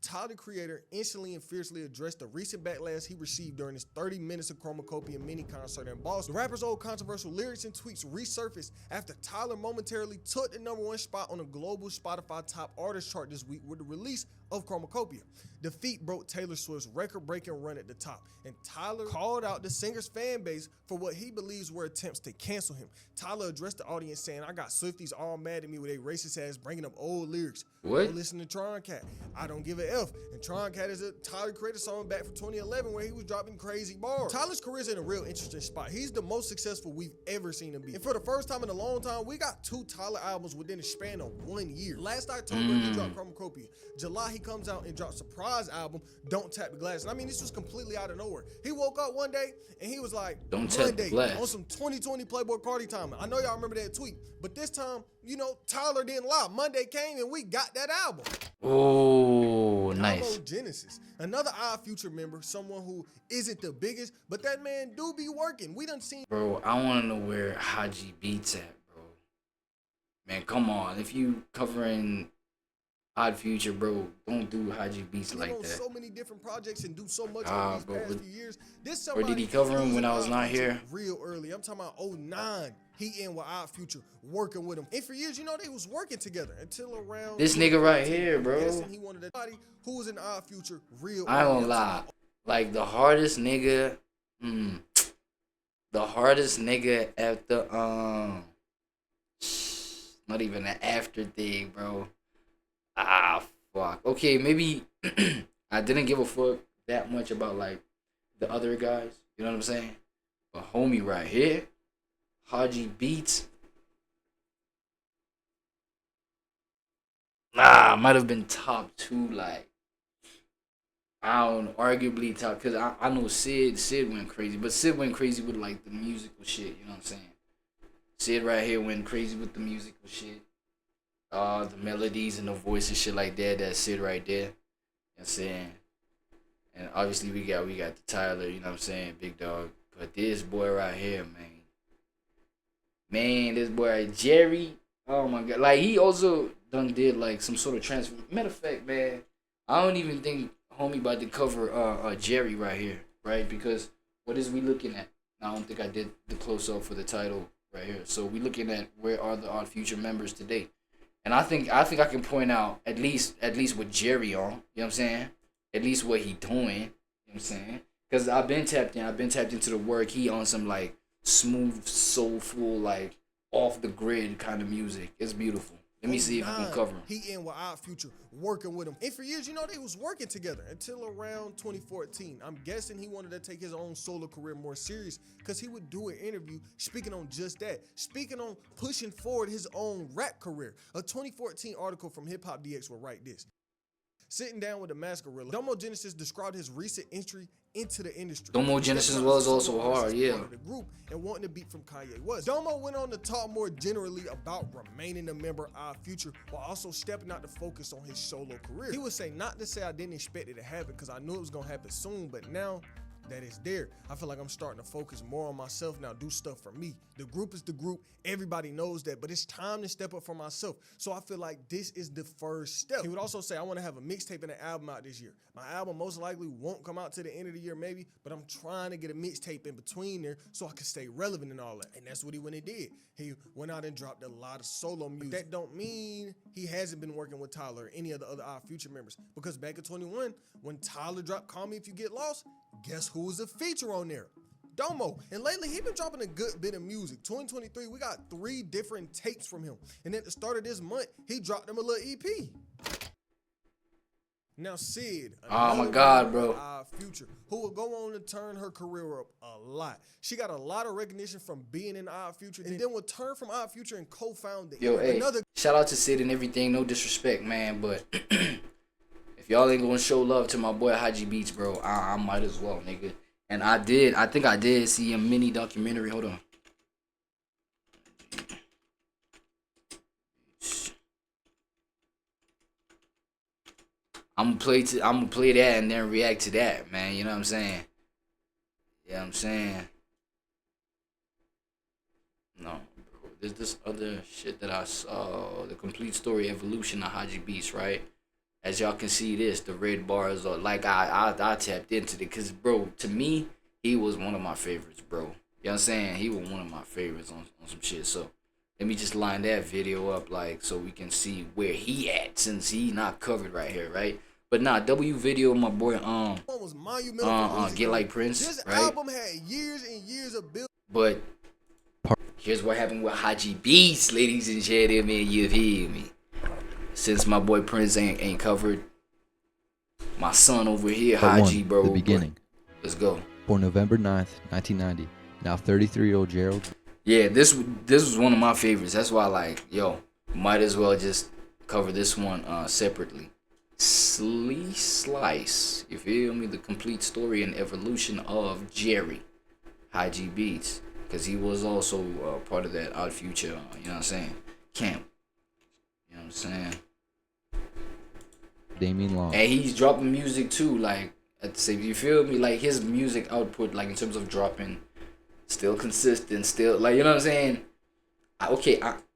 Tyler, the Creator, instantly and fiercely addressed the recent backlash he received during his 30 minutes of Chromacopia mini concert in Boston. The rapper's old controversial lyrics and tweets resurfaced after Tyler momentarily took the #1 spot on the global Spotify top artist chart this week with the release of Chromacopia. The feat broke Taylor Swift's record-breaking run at the top, and Tyler called out the singer's fan base for what he believes were attempts to cancel him. Tyler addressed the audience saying, "I got Swifties all mad at me with their racist ass bringing up old lyrics. What? Go listen to Tron Cat. I don't give a F." And Tron Cat is a Tyler Creator song back from 2011 where he was dropping crazy bars. Tyler's career's in a real interesting spot. He's the most successful we've ever seen him be. And for the first time in a long time, we got 2 Tyler albums within a span of 1 year. Last October, he dropped Chromacopia. July, he comes out and drops Surprise album, Don't Tap the Glass. And I mean, this was completely out of nowhere. He woke up one day and he was like, Don't tap the Monday, glass. on some 2020 Playboy Cardi time. I know y'all remember that tweet, but this time, Tyler didn't lie. Monday came and we got that album. Oh, nice. Genesis, another Odd Future member, someone who isn't the biggest, but that man do be working. We done seen. Bro, I want to know where Haji Beats at, bro. Man, come on. If you covering Odd Future, bro, don't do Haji Beats like that. So many different projects and do so much over these past few years. Or did he cover him when I was not here? Real early. I'm talking about 2009. He in with Odd Future, working with him. And for years, they was working together until around. This nigga right here, bro. He wanted somebody who was in Odd Future real. I ain't gonna lie. Like the hardest nigga after not even an after thing, bro. Fuck. Okay, maybe I didn't give a fuck that much about like the other guys. You know what I'm saying? But homie right here, Haji Beats. Might have been top 2, like I don't know, arguably top, because I know Sid went crazy, but Sid went crazy with like the musical shit, you know what I'm saying? Sid right here went crazy with the musical shit. The melodies and the voice and shit like that, that's Sid right there. You know what I'm saying? And obviously we got the Tyler, you know what I'm saying, big dog. But this boy right here, man, this boy right, Jerry, oh my God. Like he also done did like some sort of transfer. Matter of fact, man, I don't even think homie about to cover Jerry right here, right? Because what is we looking at? I don't think I did the close up for the title right here. So we looking at where are the Odd Future members today. And I think I can point out at least with Jerry on, you know what I'm saying? At least what he doing, you know what I'm saying? Because I've been tapped into the work. He on some like smooth, soulful, like off the grid kind of music. It's beautiful. Let me see if I can cover him. He in with Odd Future, working with him. And for years, they was working together until around 2014. I'm guessing he wanted to take his own solo career more serious because he would do an interview speaking on just that, speaking on pushing forward his own rap career. A 2014 article from Hip Hop DX will write this. Sitting down with the Masquerilla, Domo Genesis described his recent entry into the industry. Domo Genesis was also hard, yeah. The group and wanting to beat from Kanye West. Domo went on to talk more generally about remaining a member of Odd Future while also stepping out to focus on his solo career. He would say, not to say I didn't expect it to happen because I knew it was gonna happen soon, but now that it's there. I feel like I'm starting to focus more on myself now, do stuff for me. The group is the group. Everybody knows that, but it's time to step up for myself. So I feel like this is the first step. He would also say, I want to have a mixtape and an album out this year. My album most likely won't come out to the end of the year maybe, but I'm trying to get a mixtape in between there so I can stay relevant and all that. And that's what he went and did. He went out and dropped a lot of solo music. But that don't mean he hasn't been working with Tyler or any of the other Odd Future members. Because back in 21, when Tyler dropped Call Me If You Get Lost, guess who was a feature on there? Domo. And lately, he been dropping a good bit of music. 2023, we got 3 different tapes from him. And at the start of this month, he dropped them a little EP. Now, Sid. Oh my God, bro. Future, who will go on to turn her career up a lot. She got a lot of recognition from being in Odd Future, and then will turn from Odd Future and co-found Yo, hey, shout out to Sid and everything. No disrespect, man, but if y'all ain't gonna show love to my boy Haji Beats, bro, I might as well, nigga. And I think I did see a mini documentary. Hold on. I'm gonna play that and then react to that, man. You know what I'm saying? Yeah, I'm saying. No, bro. There's this other shit that I saw. The complete story evolution of Haji Beats, right? As y'all can see, the red bars are like I tapped into it because, bro, to me, he was one of my favorites, bro. You know what I'm saying? He was one of my favorites on some shit. So let me just line that video up like so we can see where he at since he not covered right here, right? But nah, W video, my boy, Get Like Prince, this right? album had years and years of build. But here's what happened with Haji Beats, ladies and gentlemen. You feel me? Since my boy Prince ain't covered, my son over here, Haji, bro. The beginning. Let's go. Born November 9th, 1990. Now 33-year-old Gerald. Yeah, this was one of my favorites. That's why, like, yo, might as well just cover this one separately. Slice, you feel me? The complete story and evolution of Jerry, Haji Beats, because he was also part of that Odd Future, you know what I'm saying, camp. You know what I'm saying? Damien Long. And he's dropping music too, like at the same. You feel me? Like his music output, like in terms of dropping, still consistent, still like you know what I'm saying.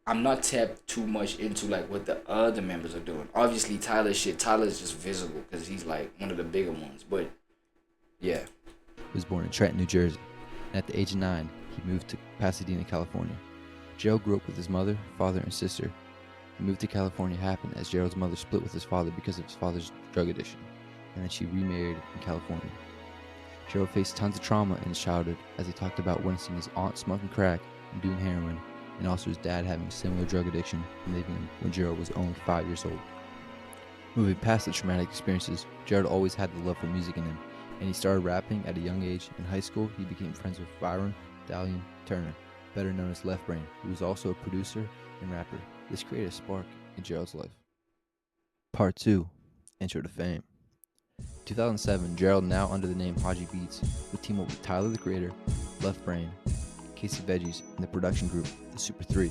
I'm not tapped too much into like what the other members are doing. Obviously, Tyler's just visible because he's like one of the bigger ones. But yeah, He was born in Trenton, New Jersey, and at the age of 9, he moved to Pasadena, California. Gerald grew up with his mother, father, and sister. The move to California happened as Gerald's mother split with his father because of his father's drug addiction, and then she remarried in California. Gerald faced tons of trauma in his childhood as he talked about witnessing his aunt smoking crack and doing heroin, and also his dad having a similar drug addiction and leaving when Gerald was only 5 years old. Moving past the traumatic experiences, Gerald always had the love for music in him, and he started rapping at a young age. In high school, he became friends with Byron Dalian Turner, better known as Left Brain, who was also a producer and rapper. This created a spark in Gerald's life. Part 2. Intro to Fame. 2007, Gerald, now under the name Haji Beats, would team up with Tyler the Creator, Left Brain, XCVIICXN, and the production group, the Super 3.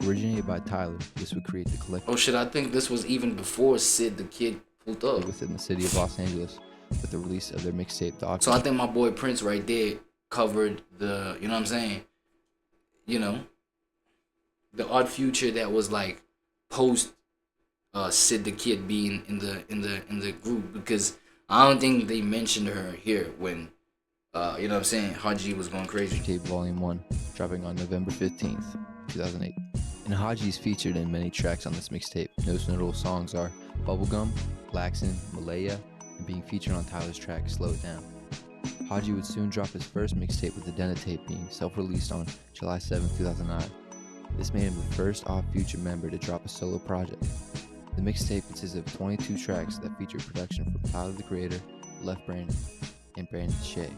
Originated by Tyler, this would create the collective. Oh shit, I think this was even before Sid the Kid pulled up. Within the city of Los Angeles, with the release of their mixtape, Dog. So I think my boy Prince right there covered the, you know what I'm saying? You know, the Odd Future that was like post Sid the Kid being in the group, because I don't think they mentioned her here when you know what I'm saying, Haji was going crazy. Tape Volume 1, dropping on November 15th, 2008. And Haji is featured in many tracks on this mixtape. Most notable songs are Bubblegum, Laxin, Malaya, and being featured on Tyler's track Slow It Down. Haji would soon drop his first mixtape, with the Denna tape being self-released on July 7, 2009. This made him the first Odd Future member to drop a solo project. The mixtape consists of 22 tracks that feature production from Tyler the Creator, Left Brain, and Brandon Shea.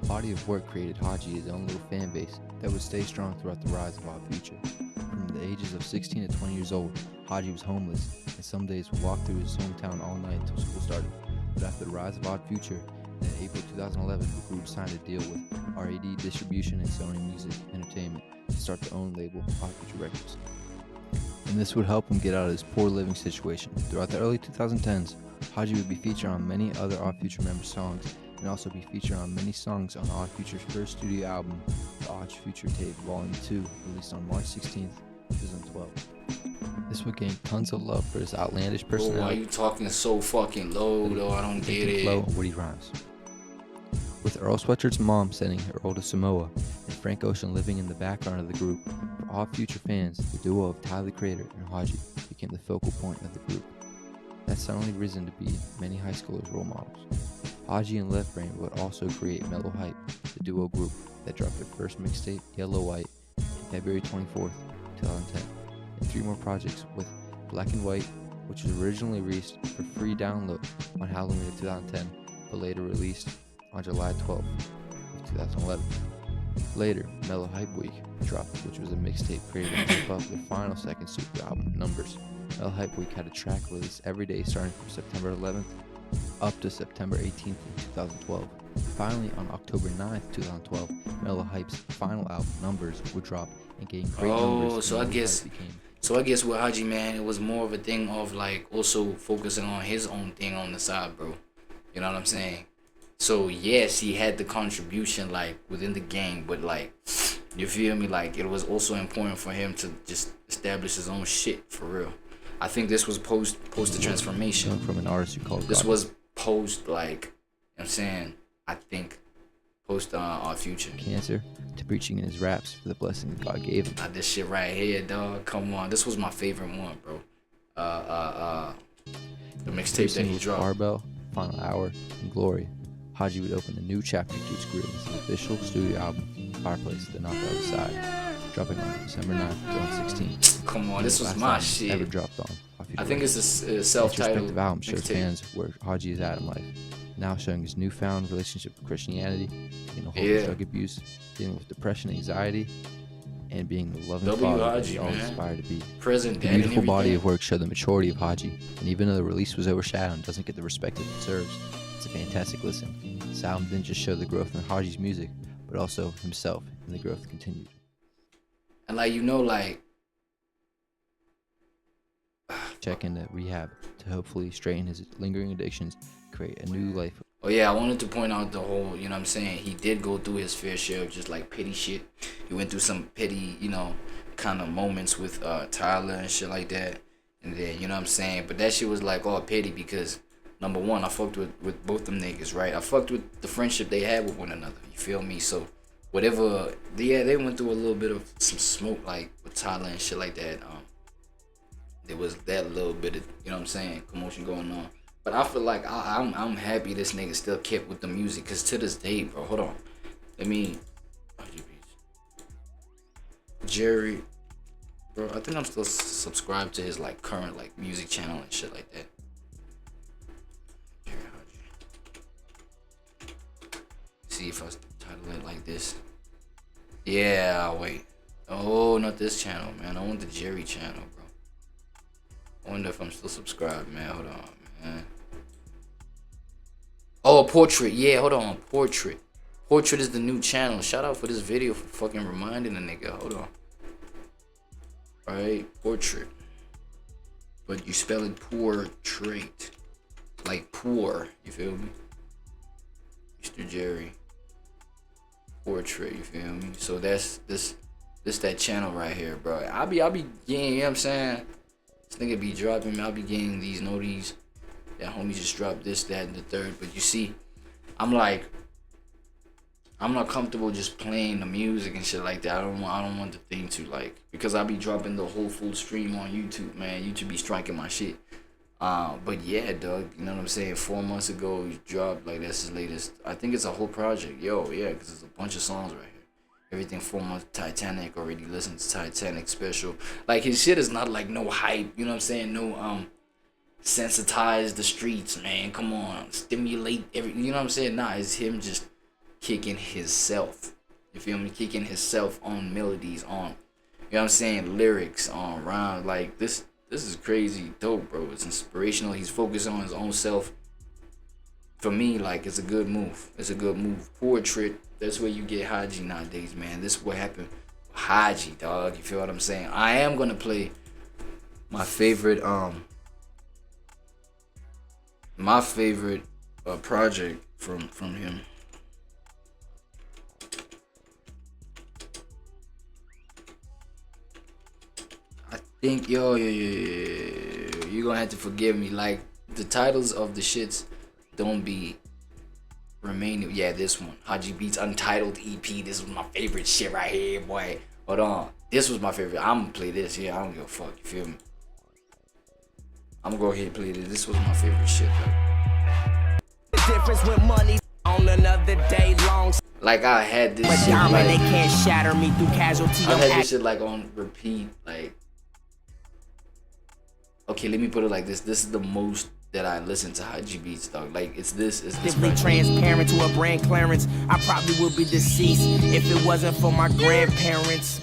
The body of work created Haji his own little fan base that would stay strong throughout the rise of Odd Future. From the ages of 16 to 20 years old, Haji was homeless, and some days would walk through his hometown all night until school started. But after the rise of Odd Future, in April 2011, the group signed a deal with RAD Distribution and Sony Music Entertainment to start their own label, Odd Future Records. And this would help him get out of his poor living situation. Throughout the early 2010s, Haji would be featured on many other Odd Future member songs and also be featured on many songs on Odd Future's first studio album, The Odd Future Tape Volume 2, released on March 16th, 2012. This would gain tons of love for his outlandish personality. Why are you talking so fucking low, though? I don't get it. Flow and witty rhymes. With Earl Sweatshirt's mom sending her role to Samoa, and Frank Ocean living in the background of the group, for Odd Future fans, the duo of Tyler, the Creator, and Haji became the focal point of the group. That's only risen to be many high schoolers' role models. Haji and Left Brain would also create Mellow Hype, the duo group that dropped their first mixtape, Yellow White, on February 24th, 2010, and 3 more projects with Black and White, which was originally released for free download on Halloween of 2010, but later released on July 12th of 2011. Later, Mellow Hype Week dropped, which was a mixtape created to keep up their final second studio album, Numbers. Mellow Hype Week had a track released every day starting from September 11th up to September 18th of 2012. Finally, on October 9th, 2012, Mellow Hype's final album, Numbers, would drop and gain great numbers. So I guess with Haji, man, it was more of a thing of like also focusing on his own thing on the side, bro. You know what I'm saying? So yes, he had the contribution like within the gang, but like, you feel me? Like it was also important for him to just establish his own shit for real. I think this was post the transformation. From an artist who called this God. was post like, you know what I'm saying, I think post our future. Cancer to preaching in his raps for the blessing that God gave him. This shit right here, dog. Come on, this was my favorite one, bro. The mixtape that he dropped. Barbell, Final Hour, and Glory. Haji would open a new chapter to his career with his official studio album, Fireplace, The Knocked Out Side, dropping on December 9th, 2016. Come on, this was my shit. Ever dropped on. I think it's a self-titled introspective album shows mixtape. fans where Haji is at in life, now showing his newfound relationship with Christianity, being a whole drug abuse, dealing with depression, anxiety, and being the loving father that Haji, he always man. aspired to be. Present The dad and beautiful body everything. of work showed the maturity of Haji, and even though the release was overshadowed and doesn't get the respect it deserves, it's a fantastic listen. This album didn't just show the growth in Haji's music, but also himself, and the growth continued. And like, you know, like, Check into rehab to hopefully straighten his lingering addictions, create a new life. oh yeah, I wanted to point out the whole, you know what I'm saying, he did go through his fair share of just like petty shit. He went through some petty, you know, kind of moments with Tyler and shit like that. And then, you know what I'm saying, but that shit was like all petty because number one, I fucked with both them niggas, right? I fucked with the friendship they had with one another, you feel me? So whatever, yeah, they went through a little bit of some smoke like with Tyler and shit like that. There was that little bit of, you know what I'm saying, commotion going on. But I feel like I'm happy this nigga still kept with the music, cause to this day, bro, hold on, let me, Jerry, bro, I think I'm still subscribed to his like current like music channel and shit like that. See if I title it like this. Yeah, wait. Oh, not this channel, man. I want the Jerry channel, bro. I wonder if I'm still subscribed, man. Hold on, man. Oh, Portrait. Yeah, hold on. Portrait. Portrait is the new channel. Shout out for this video for fucking reminding the nigga. Hold on. Alright, Portrait. But you spell it portrait. Like poor. You feel me? Mr. Jerry. Portrait. You feel me? So that's this that channel right here, bro. I'll be getting, you know what I'm saying? This nigga be dropping, I'll be getting these noties. That homie just dropped this, that, and the third. But you see, I'm like, I'm not comfortable just playing the music and shit like that. I don't want the thing to like, because I'll be dropping the whole full stream on YouTube, man. YouTube be striking my shit. But yeah, dog, you know what I'm saying? 4 months ago, he dropped, like, that's his latest. I think it's a whole project. Yo, yeah, because it's a bunch of songs right here. Everything 4 months, Titanic, already listened to Titanic special. Like, his shit is not like no hype, you know what I'm saying? No, sensitize the streets, man. Come on, stimulate every, you know what I'm saying? Nah, it's him just kicking himself. You feel me? Kicking himself on melodies, on, you know what I'm saying? Lyrics, on rhymes. Like, this is crazy dope, bro. It's inspirational. He's focused on his own self. For me, like, it's a good move. It's a good move. Portrait. That's where you get Haji nowadays, man. This is what happened with Haji, dog. You feel what I'm saying? I am gonna play my favorite project from him. I think you're gonna have to forgive me. Like the titles of the shits don't be remaining. Yeah, this one, Haji Beats Untitled EP. This was my favorite shit right here, boy. Hold on, this was my favorite. I'm gonna play this. Yeah, I don't give a fuck. You feel me? I'm gonna go ahead and play this. This was my favorite shit. The difference with money on another day long. Like I had this shit. Like, they can't shatter me through casualty. I had this shit like on repeat. Like, okay, let me put it like this. This is the most that I listen to Haji Beats, dog. Like, it's this. Transparent to a brand clearance. I probably would be deceased if it wasn't for my grandparents.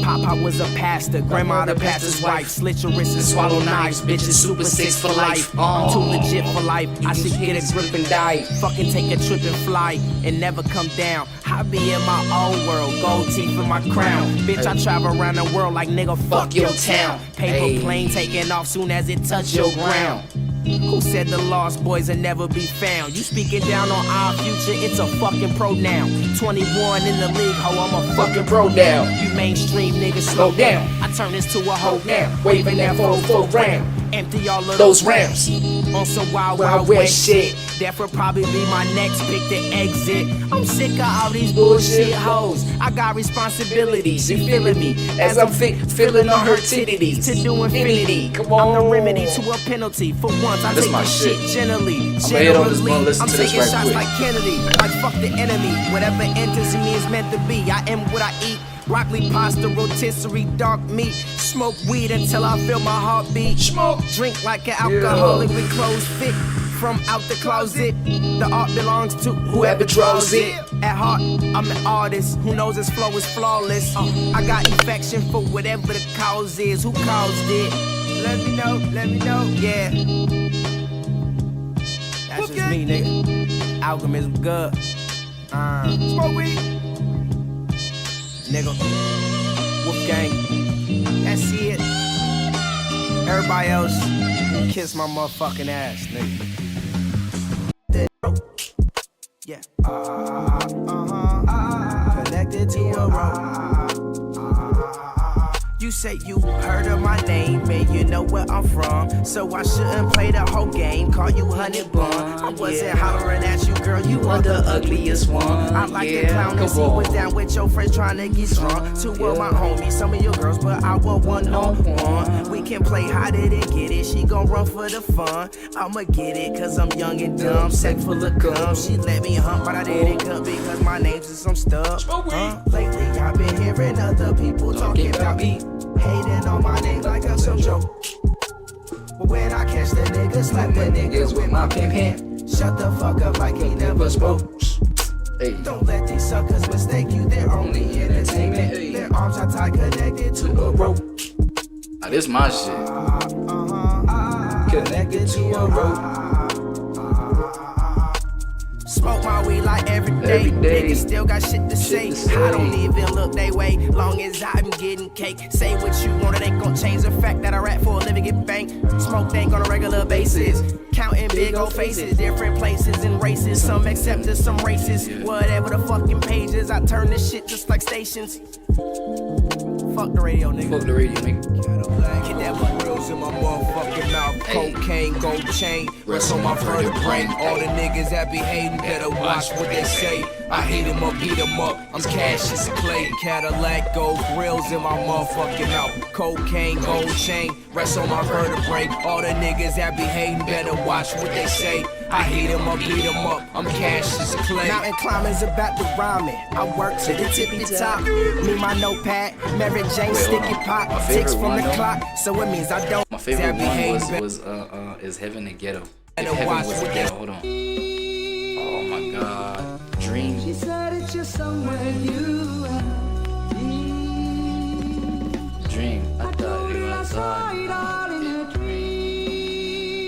Papa was a pastor, grandma the pastor's wife. Slit your wrists and swallow knives, bitches super 6 for life. I'm too legit for life, I should get a grip and die. Fucking take a trip and fly and never come down. I be in my own world, gold teeth in my crown. Bitch, I travel around the world like nigga, fuck your town. Paper plane taking off soon as it touch your ground. Who said the lost boys will never be found? You speaking down on our future, it's a fucking pronoun. 21 in the league, ho, I'm a fucking pro down. You mainstream niggas, slow down. I turn this to a hoe now, waving that 4-4 round. Empty all of those rounds on some wild west shit. That would probably be my next pick to exit. I'm sick of all these bullshit hoes. I got responsibilities, you feeling me? As I'm feeling on her titties to do infinity. Come on. I'm the remedy to a penalty. For once, I take my shit generally. I'm taking shots like Kennedy. Like fuck the enemy. Whatever enters me is meant to be. I am what I eat. Broccoli, pasta, rotisserie, dark meat. Smoke weed until I feel my heartbeat. Smoke, drink like an alcoholic with clothes fit. From out the closet, the art belongs to whoever draws it. At heart, I'm an artist who knows his flow is flawless. I got infection for whatever the cause is. Who caused it? Let me know, yeah. That's just me, nigga. Alchemist good. Smoke weed. Nigga, Wolf Gang, that's it. Everybody else, kiss my motherfucking ass, nigga. Yeah. Connected to a road. You say you heard of my name and you know where I'm from, so I shouldn't play the whole game, call you honey bun. I wasn't hollering at you, girl, you are the ugliest one. I like the clown and see was down with your friends trying to get drunk. Two of my homies, some of your girls, but I was one-on-one. We can play hide it and get it, she gon' run for the fun. I'ma get it, cause I'm young and dumb, sack full of gum. She let me hump, but I didn't cut because my name's is some stuff. Lately I've been hearing other people talking about me, hating on my name like I'm some joke. But when I catch the niggas, slap the niggas with my pimp hand. Shut the fuck up like he never spoke. Hey. Don't let these suckers mistake you, they're only entertainment. Hey. Their arms are tied, connected to a rope. This my shit. Connected to a rope. Smoke my weed like every day. Niggas still got shit to say. I don't even look they way, long as I'm getting cake. Say what you want, it ain't gon' change the fact that I rap for a living, get banked. Smoke dank on a regular basis. Counting big old faces, different places and races. Some accepted, some racist. Whatever the fucking pages, I turn this shit just like stations. Fuck the radio, nigga. Fuck the radio, nigga. Get that one reels in my motherfucking mouth. Cocaine, gold chain, rest on my vertebrae. All the niggas that be hating better watch what they say. I hate them up, beat them up. I'm Cassius Clay. Cadillac, gold grills in my motherfucking mouth. Cocaine, gold chain, rest on my vertebrae. All the niggas that be hating better watch what they say. I hate them up, beat them up. I'm Cassius Clay. Mountain climbing's about to rhyme it. I work to the tippy top. Me, my notepad, Mary Jane, sticky pot. Ticks from the clock, so it means I don't. My favorite one was is Heaven and Ghetto. If Heaven was Ghetto, hold on. Oh my God, Dream. She said it's just somewhere you and me. Dream. I thought it was all in a dream.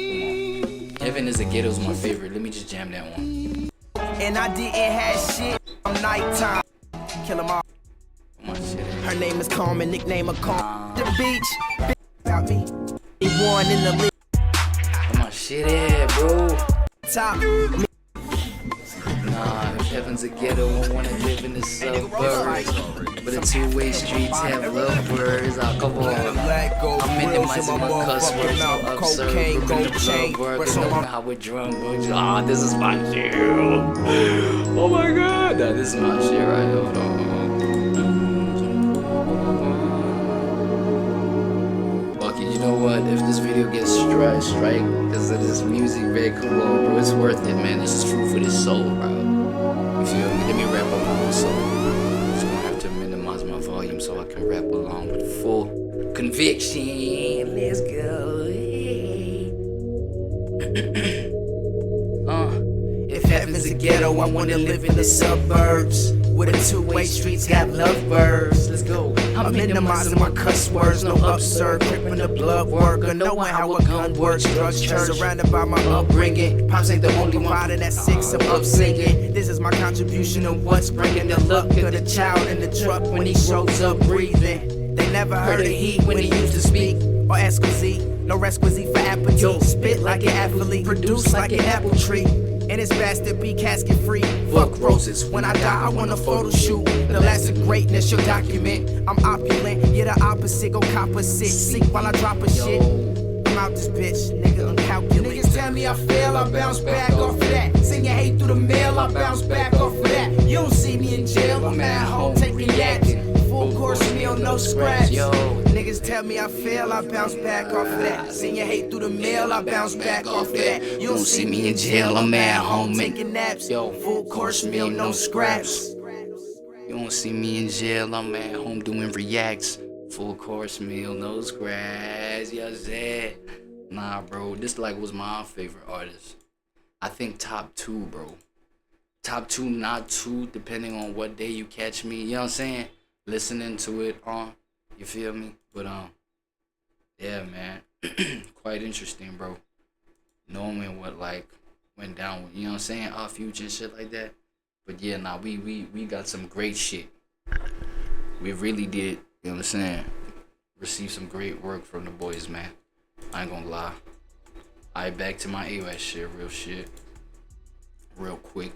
Heaven is a Ghetto is my favorite. Let me just jam that one. And I didn't have shit on nighttime. Kill 'em all. Her name is Carmen, nickname of Carmen. The beach, got me. He won in the league. Come on, shit, yeah, bro. Top, me heaven's a ghetto, I wanna live in the suburbs. But the two-way streets have lovebirds. Oh, come on. I'm minimizing my cuss words, no absurd. Ripping the blood work, and knowing how we're drunk. Oh, this is my shit. Oh my god. Nah, this is my shit, right? Hold on. Fuck it, you know what? If this video gets strike because of this music, very cool, bro, it's worth it, man. This is true for this soul, bro. You feel me? Let me rap up my whole soul. I'm just gonna have to minimize my volume so I can rap along with full conviction. Let's go. If heaven's a ghetto, I wanna live in the suburbs. Where the two-way streets have lovebirds. Let's go. I'm minimizing my cuss words, no absurd. Crippin' the blood work, or knowing how a gun works. Drugs, church, surrounded by my upbringing. Pops ain't the only one out of that six, I'm up singing. This is my contribution of what's bringing the luck of the child in the truck when he shows up breathing. They never heard of heat when he used to speak, or exquisite. No requisite for appetite. Spit like an athlete, produce like an apple tree. And it's best to be casket free. Fuck roses. When I die, I want a photo shoot. The last of greatness, your document. I'm opulent, yeah, the opposite. Go copper sick. Seek while I drop a shit. I'm out this bitch, nigga, uncalculate. Niggas tell me I fail, I bounce back off of that. Send your hate through the mail, I bounce back off of that. You don't see me in jail, I'm at home taking yaks. Full course meal, no scratch. Niggas tell me I fail, I bounce back off of that. Send your hate through the mail, I bounce back off of that. You don't see me in jail, I'm at home taking naps. Full course meal, no scraps. You don't see me in jail, I'm at home doing reacts. Full course meal, no scraps. Yes, yeah. Nah, bro, this like was my favorite artist. I think top 2, bro. Top 2, not 2, depending on what day you catch me. You know what I'm saying? Listening to it you feel me? But yeah, man, quite interesting, bro. Knowing what like went down with, you know what I'm saying, our future and shit like that. But yeah, nah, we got some great shit. We really did, you know what I'm saying, receive some great work from the boys, man. I ain't gonna lie. Alright, back to my AWAD shit, real quick.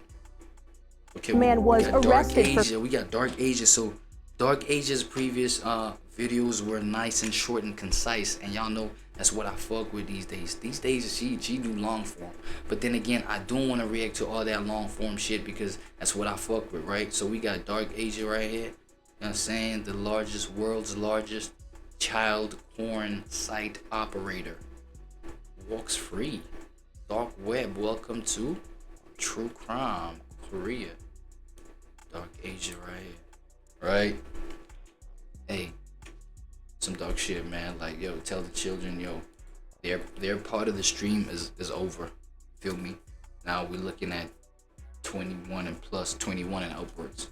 Okay, man was arrested we got Dark Asia, so Dark Asia's previous videos were nice and short and concise, and y'all know that's what I fuck with these days. These days she do long form, but then again I don't want to react to all that long form shit because that's what I fuck with, right? So we got Dark Asia right here. You know what I'm saying? The world's largest child porn site operator. Walks free. Dark web. Welcome to True Crime Korea. Dark Asia right here. Right? Hey, some dark shit, man. Like, yo, tell the children, yo, their part of the stream is over. Feel me? Now we're looking at 21 and plus, 21 and upwards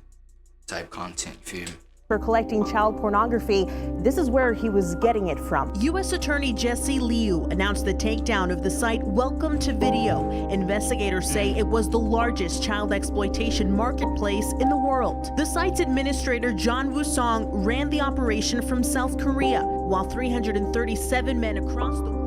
type content. You feel me? For collecting child pornography, this is where he was getting it from. U.S. Attorney Jesse Liu announced the takedown of the site Welcome to Video. Investigators say it was the largest child exploitation marketplace in the world. The site's administrator, John Woo-song, ran the operation from South Korea, while 337 men across the world.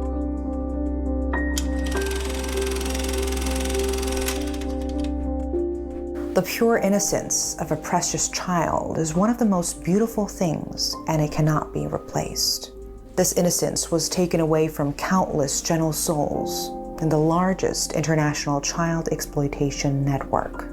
The pure innocence of a precious child is one of the most beautiful things, and it cannot be replaced. This innocence was taken away from countless gentle souls in the largest international child exploitation network.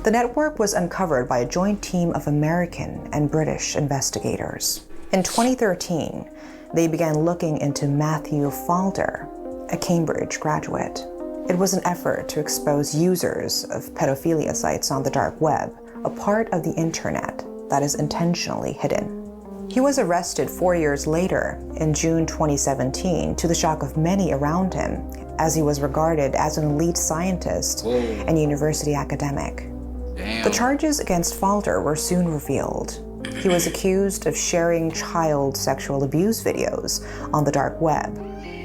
The network was uncovered by a joint team of American and British investigators. In 2013, they began looking into Matthew Falder, a Cambridge graduate. It was an effort to expose users of pedophilia sites on the dark web, a part of the internet that is intentionally hidden. He was arrested 4 years later, in June 2017, to the shock of many around him, as he was regarded as an elite scientist and university academic. Damn. The charges against Falder were soon revealed. He was accused of sharing child sexual abuse videos on the dark web,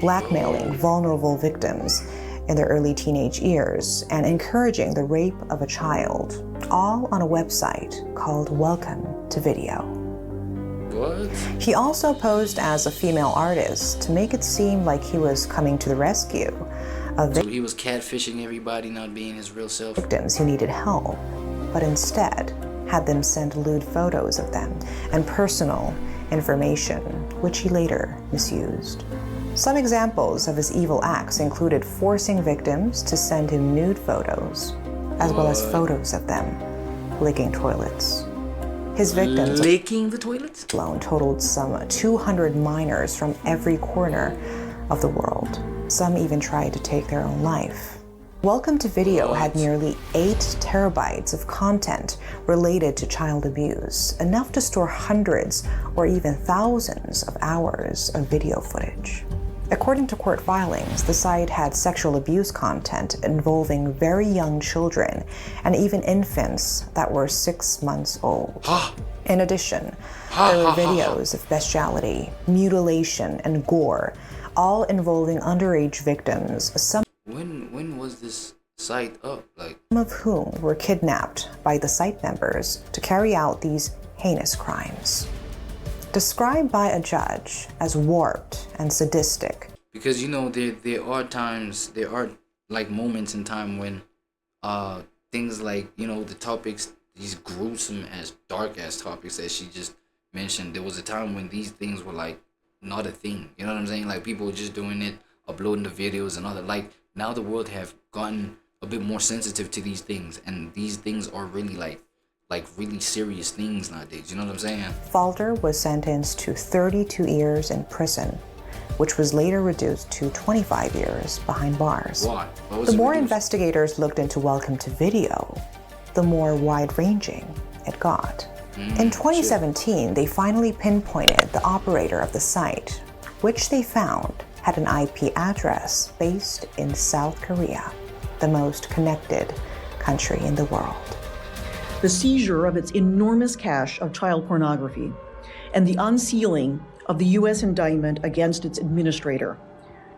blackmailing vulnerable victims in their early teenage years, and encouraging the rape of a child, all on a website called Welcome to Video. What? He also posed as a female artist to make it seem like he was coming to the rescue of So he was catfishing everybody, not being his real self. victims who needed help, but instead had them send lewd photos of them and personal information, which he later misused. Some examples of his evil acts included forcing victims to send him nude photos, as well as photos of them licking toilets. His victims licking the toilets alone totaled some 200 minors from every corner of the world. Some even tried to take their own life. Welcome to Video had nearly 8 terabytes of content related to child abuse, enough to store hundreds or even thousands of hours of video footage. According to court filings, the site had sexual abuse content involving very young children and even infants that were 6 months old. In addition, there were videos of bestiality, mutilation, and gore, all involving underage victims, some When was this site up? Like, of whom were kidnapped by the site members to carry out these heinous crimes. Described by a judge as warped and sadistic. because you know there are like moments in time when things like, you know, the topics, these gruesome as dark ass topics that she just mentioned, there was a time when these things were like not a thing. You know what I'm saying? Like people were just doing it, uploading the videos and all that. Like now the world have gotten a bit more sensitive to these things, and these things are really like really serious things nowadays. You know what I'm saying? Falter was sentenced to 32 years in prison, which was later reduced to 25 years behind bars. Why? The more investigators looked into Welcome to Video, the more wide-ranging it got. In 2017, they finally pinpointed the operator of the site, which they found had an IP address based in South Korea, the most connected country in the world. The seizure of its enormous cache of child pornography and the unsealing of the U.S. indictment against its administrator,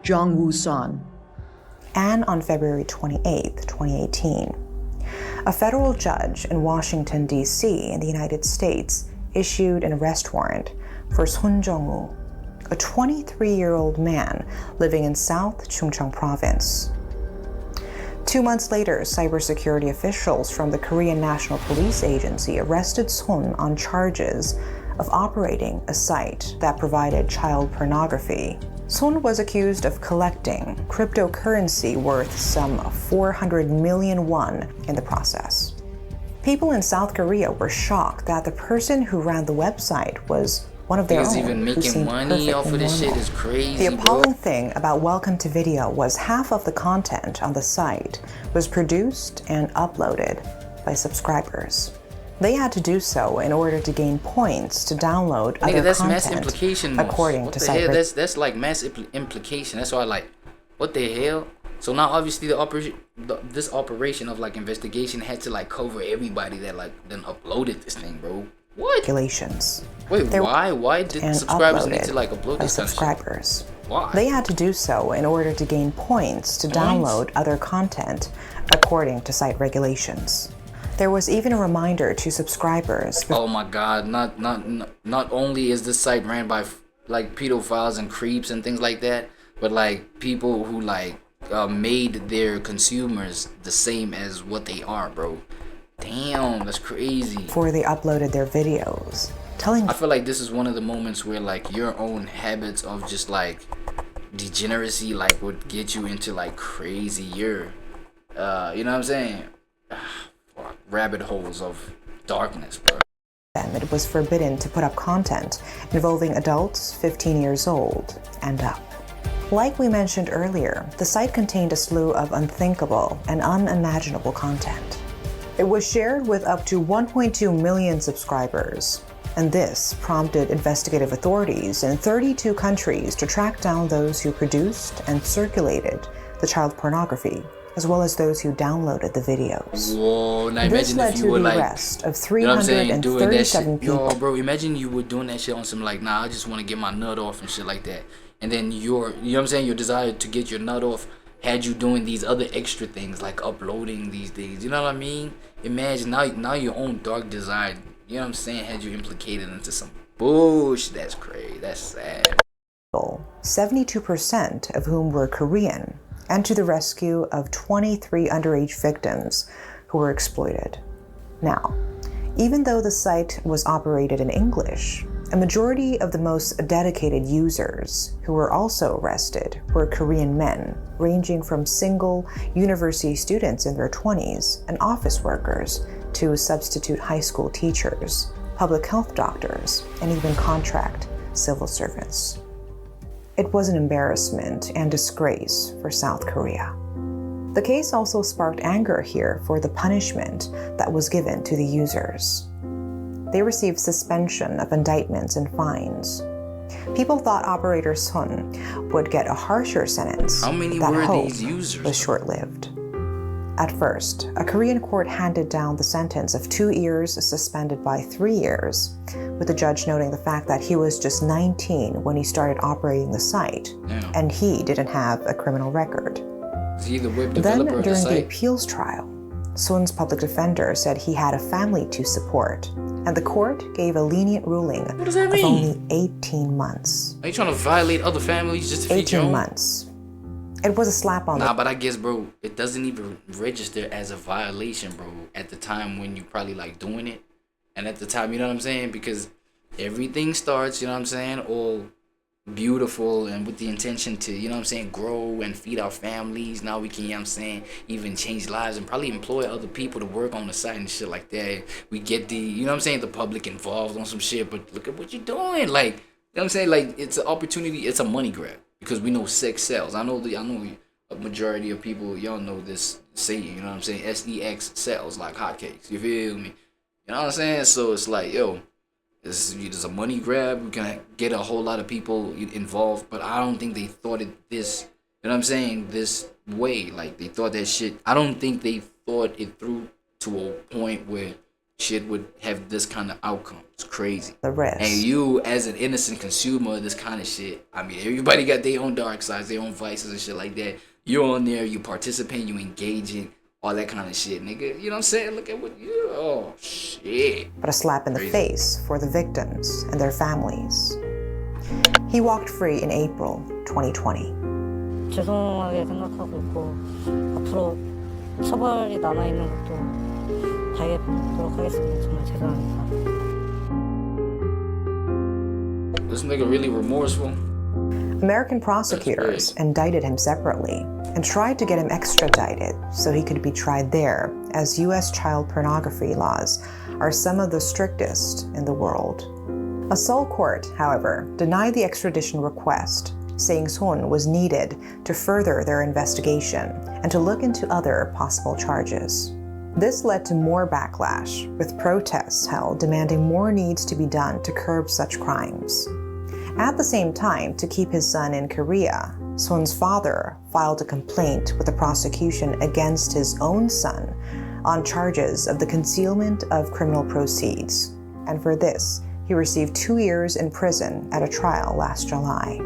Jong Woo-san. And on February 28, 2018, a federal judge in Washington, D.C. in the United States issued an arrest warrant for Son Jong-woo, a 23-year-old man living in South Chungcheong Province. 2 months later, cybersecurity officials from the Korean National Police Agency arrested Son on charges of operating a site that provided child pornography. Son was accused of collecting cryptocurrency worth some 400 million won in the process. People in South Korea were shocked that the person who ran the website was one of their own, even who making seemed money off of this shit normal. is crazy. The appalling thing about Welcome to Video was half of the content on the site was produced and uploaded by subscribers. They had to do so in order to gain points to download other that's content, mass implication. Most. according what to the site hell? That's like mass implication. That's why like, what the hell? So now obviously this operation of like investigation had to like cover everybody that like then uploaded this thing, bro. What? regulations. Wait, why? Why did and subscribers need uploaded to like upload by this kind of shit? subscribers. Why? They had to do so in order to gain points to download other content, according to site regulations. There was even a reminder to subscribers. Oh my God! Not only is this site ran by like pedophiles and creeps and things like that, but like people who like made their consumers the same as what they are, bro. Damn, that's crazy. Before they uploaded their videos, telling I feel like this is one of the moments where like your own habits of just like degeneracy like would get you into like crazier, you know what I'm saying? Rabbit holes of darkness, bro. It was forbidden to put up content involving adults 15 years old and up. Like we mentioned earlier, the site contained a slew of unthinkable and unimaginable content. It was shared with up to 1.2 million subscribers, and this prompted investigative authorities in 32 countries to track down those who produced and circulated the child pornography, as well as those who downloaded the videos. Whoa, now This imagine led if to you were the like, arrest of you know what I'm saying, doing that 337 shit. people. Yo, bro, imagine you were doing that shit on some like, nah, I just want to get my nut off and shit like that. And then you know what I'm saying, your desire to get your nut off had you doing these other extra things like uploading these things. You know what I mean? Imagine now your own dark desire, you know what I'm saying, had you implicated into some bullshit. That's crazy. That's sad. 72% of whom were Korean and to the rescue of 23 underage victims who were exploited. Now, even though the site was operated in English, a majority of the most dedicated users who were also arrested were Korean men, ranging from single university students in their 20s and office workers to substitute high school teachers, public health doctors, and even contract civil servants. It was an embarrassment and disgrace for South Korea. The case also sparked anger here for the punishment that was given to the users. They received suspension of indictments and fines. People thought Operator Sun would get a harsher sentence. How many but were hope these users? was short-lived. At first, a Korean court handed down the sentence of 2 years suspended by 3 years, with the judge noting the fact that he was just 19 when he started operating the site, and he didn't have a criminal record. Is he the web Then, developer of the during the site? appeals trial, Sun's public defender said he had a family to support, and the court gave a lenient ruling does that of mean? only 18 months. Are you trying to violate other families just to feed your 18 own? months. It was a slap on Nah, the... but I guess, bro, it doesn't even register as a violation, bro, at the time when you probably like doing it. And at the time, you know what I'm saying? Because everything starts, you know what I'm saying, all beautiful and with the intention to, you know what I'm saying, grow and feed our families. Now we can, you know what I'm saying, even change lives and probably employ other people to work on the site and shit like that. We get the, you know what I'm saying, the public involved on some shit, but look at what you're doing. Like, you know what I'm saying? Like, it's an opportunity, it's a money grab because we know sex sells. I know a majority of people, y'all know this saying, you know what I'm saying? SEX sells like hotcakes. You feel me? You know what I'm saying? So it's like, yo, there's a money grab. We can get a whole lot of people involved, but I don't think they thought it this, you know what I'm saying, this way. Like, they thought that shit, I don't think they thought it through to a point where shit would have this kind of outcome. It's crazy. The risk. And you, as an innocent consumer of this kind of shit, I mean, everybody got their own dark sides, their own vices and shit like that. You're on there, you participate, you engaging, all that kind of shit, nigga. You know what I'm saying? Look at what you, oh, shit. But a slap in the face for the victims and their families. He walked free in April 2020. 죄송하게 생각하고 있고 앞으로 처벌이 남아있는 것도 달게보도록 하겠습니다. 정말 죄송합니다. This nigga really remorseful. American prosecutors indicted him separately and tried to get him extradited so he could be tried there, as U.S. child pornography laws are some of the strictest in the world. A Seoul court, however, denied the extradition request, saying Son was needed to further their investigation and to look into other possible charges. This led to more backlash, with protests held demanding more needs to be done to curb such crimes. At the same time, to keep his son in Korea, Son's father filed a complaint with the prosecution against his own son on charges of the concealment of criminal proceeds. And for this, he received 2 years in prison at a trial last July.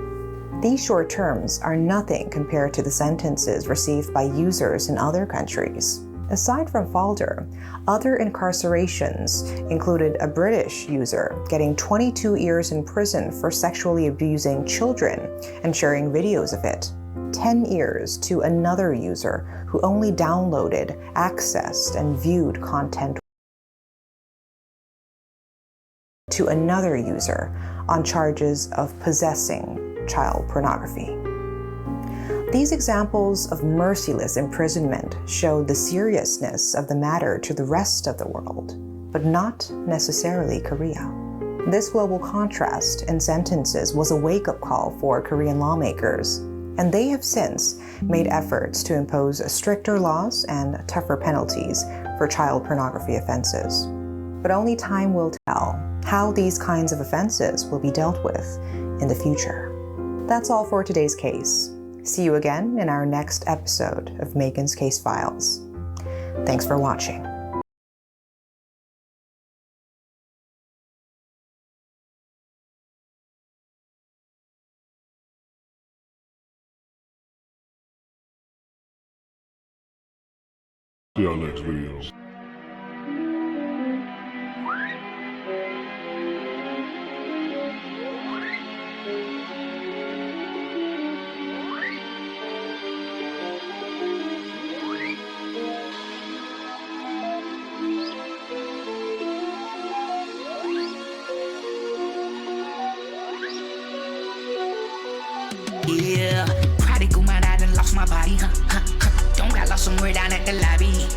These short terms are nothing compared to the sentences received by users in other countries. Aside from Falder, other incarcerations included a British user getting 22 years in prison for sexually abusing children and sharing videos of it, 10 years to another user who only downloaded, accessed, and viewed content, to another user on charges of possessing child pornography. These examples of merciless imprisonment showed the seriousness of the matter to the rest of the world, but not necessarily Korea. This global contrast in sentences was a wake-up call for Korean lawmakers, and they have since made efforts to impose stricter laws and tougher penalties for child pornography offenses. But only time will tell how these kinds of offenses will be dealt with in the future. That's all for today's case. See you again in our next episode of Megan's Case Files. Thanks for watching. See y'all next video. lobby, don't got lost somewhere down at the lobby.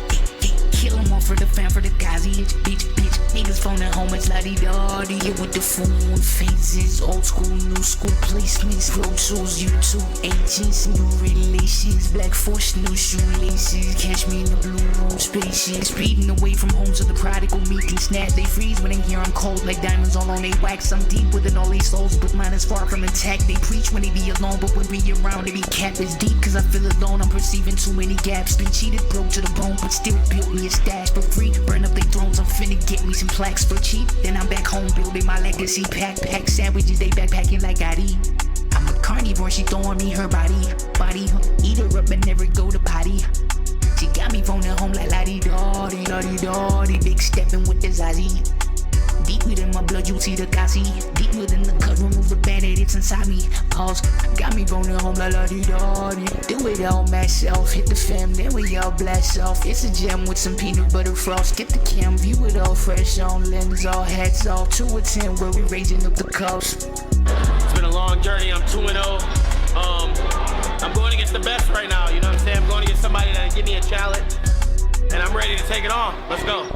Kill 'em all for the fam, for the Gazi. Bitch, niggas phoning home, it's la-di-da-di. Yeah, with the phone phases, old school, new school placements, road shows, YouTube agents, new relations, Black Force, new shoelaces. Catch me in the blue room spaceship, speeding away from homes of the prodigal, meek and snap. They freeze when they hear I'm cold, like diamonds all on they wax. I'm deep within all these souls, but mine is far from intact. They preach when they be alone, but when we around, they be capped. It's deep, cause I feel alone, I'm perceiving too many gaps. Been cheated, broke to the bone, but still built me a stash for free. Burn up they thrones, I'm finna get me some plaques for cheap. Then I'm back home building my legacy. Pack sandwiches, they backpacking like I eat. I'm a carnivore, she throwing me her body. Eat her up and never go to potty. She got me phoning home like la-di-da-di, big stepping with the Zazie. Deep within my blood, you see the Kasi. Deep within the cut, remove the band-aid, it's inside me. Pause, got me phoning home like la-di-da-di. Do it all myself, hit the fam, then we all blast off. It's a gem with some peanut butter frost. Get the cam, view it all fresh on lens, all hats off. 2 or 10, where we raising up the cost. It's been a long journey, I'm 2-0. I'm going against the best right now, you know what I'm saying? I'm going against somebody that give me a challenge, and I'm ready to take it on. Let's go.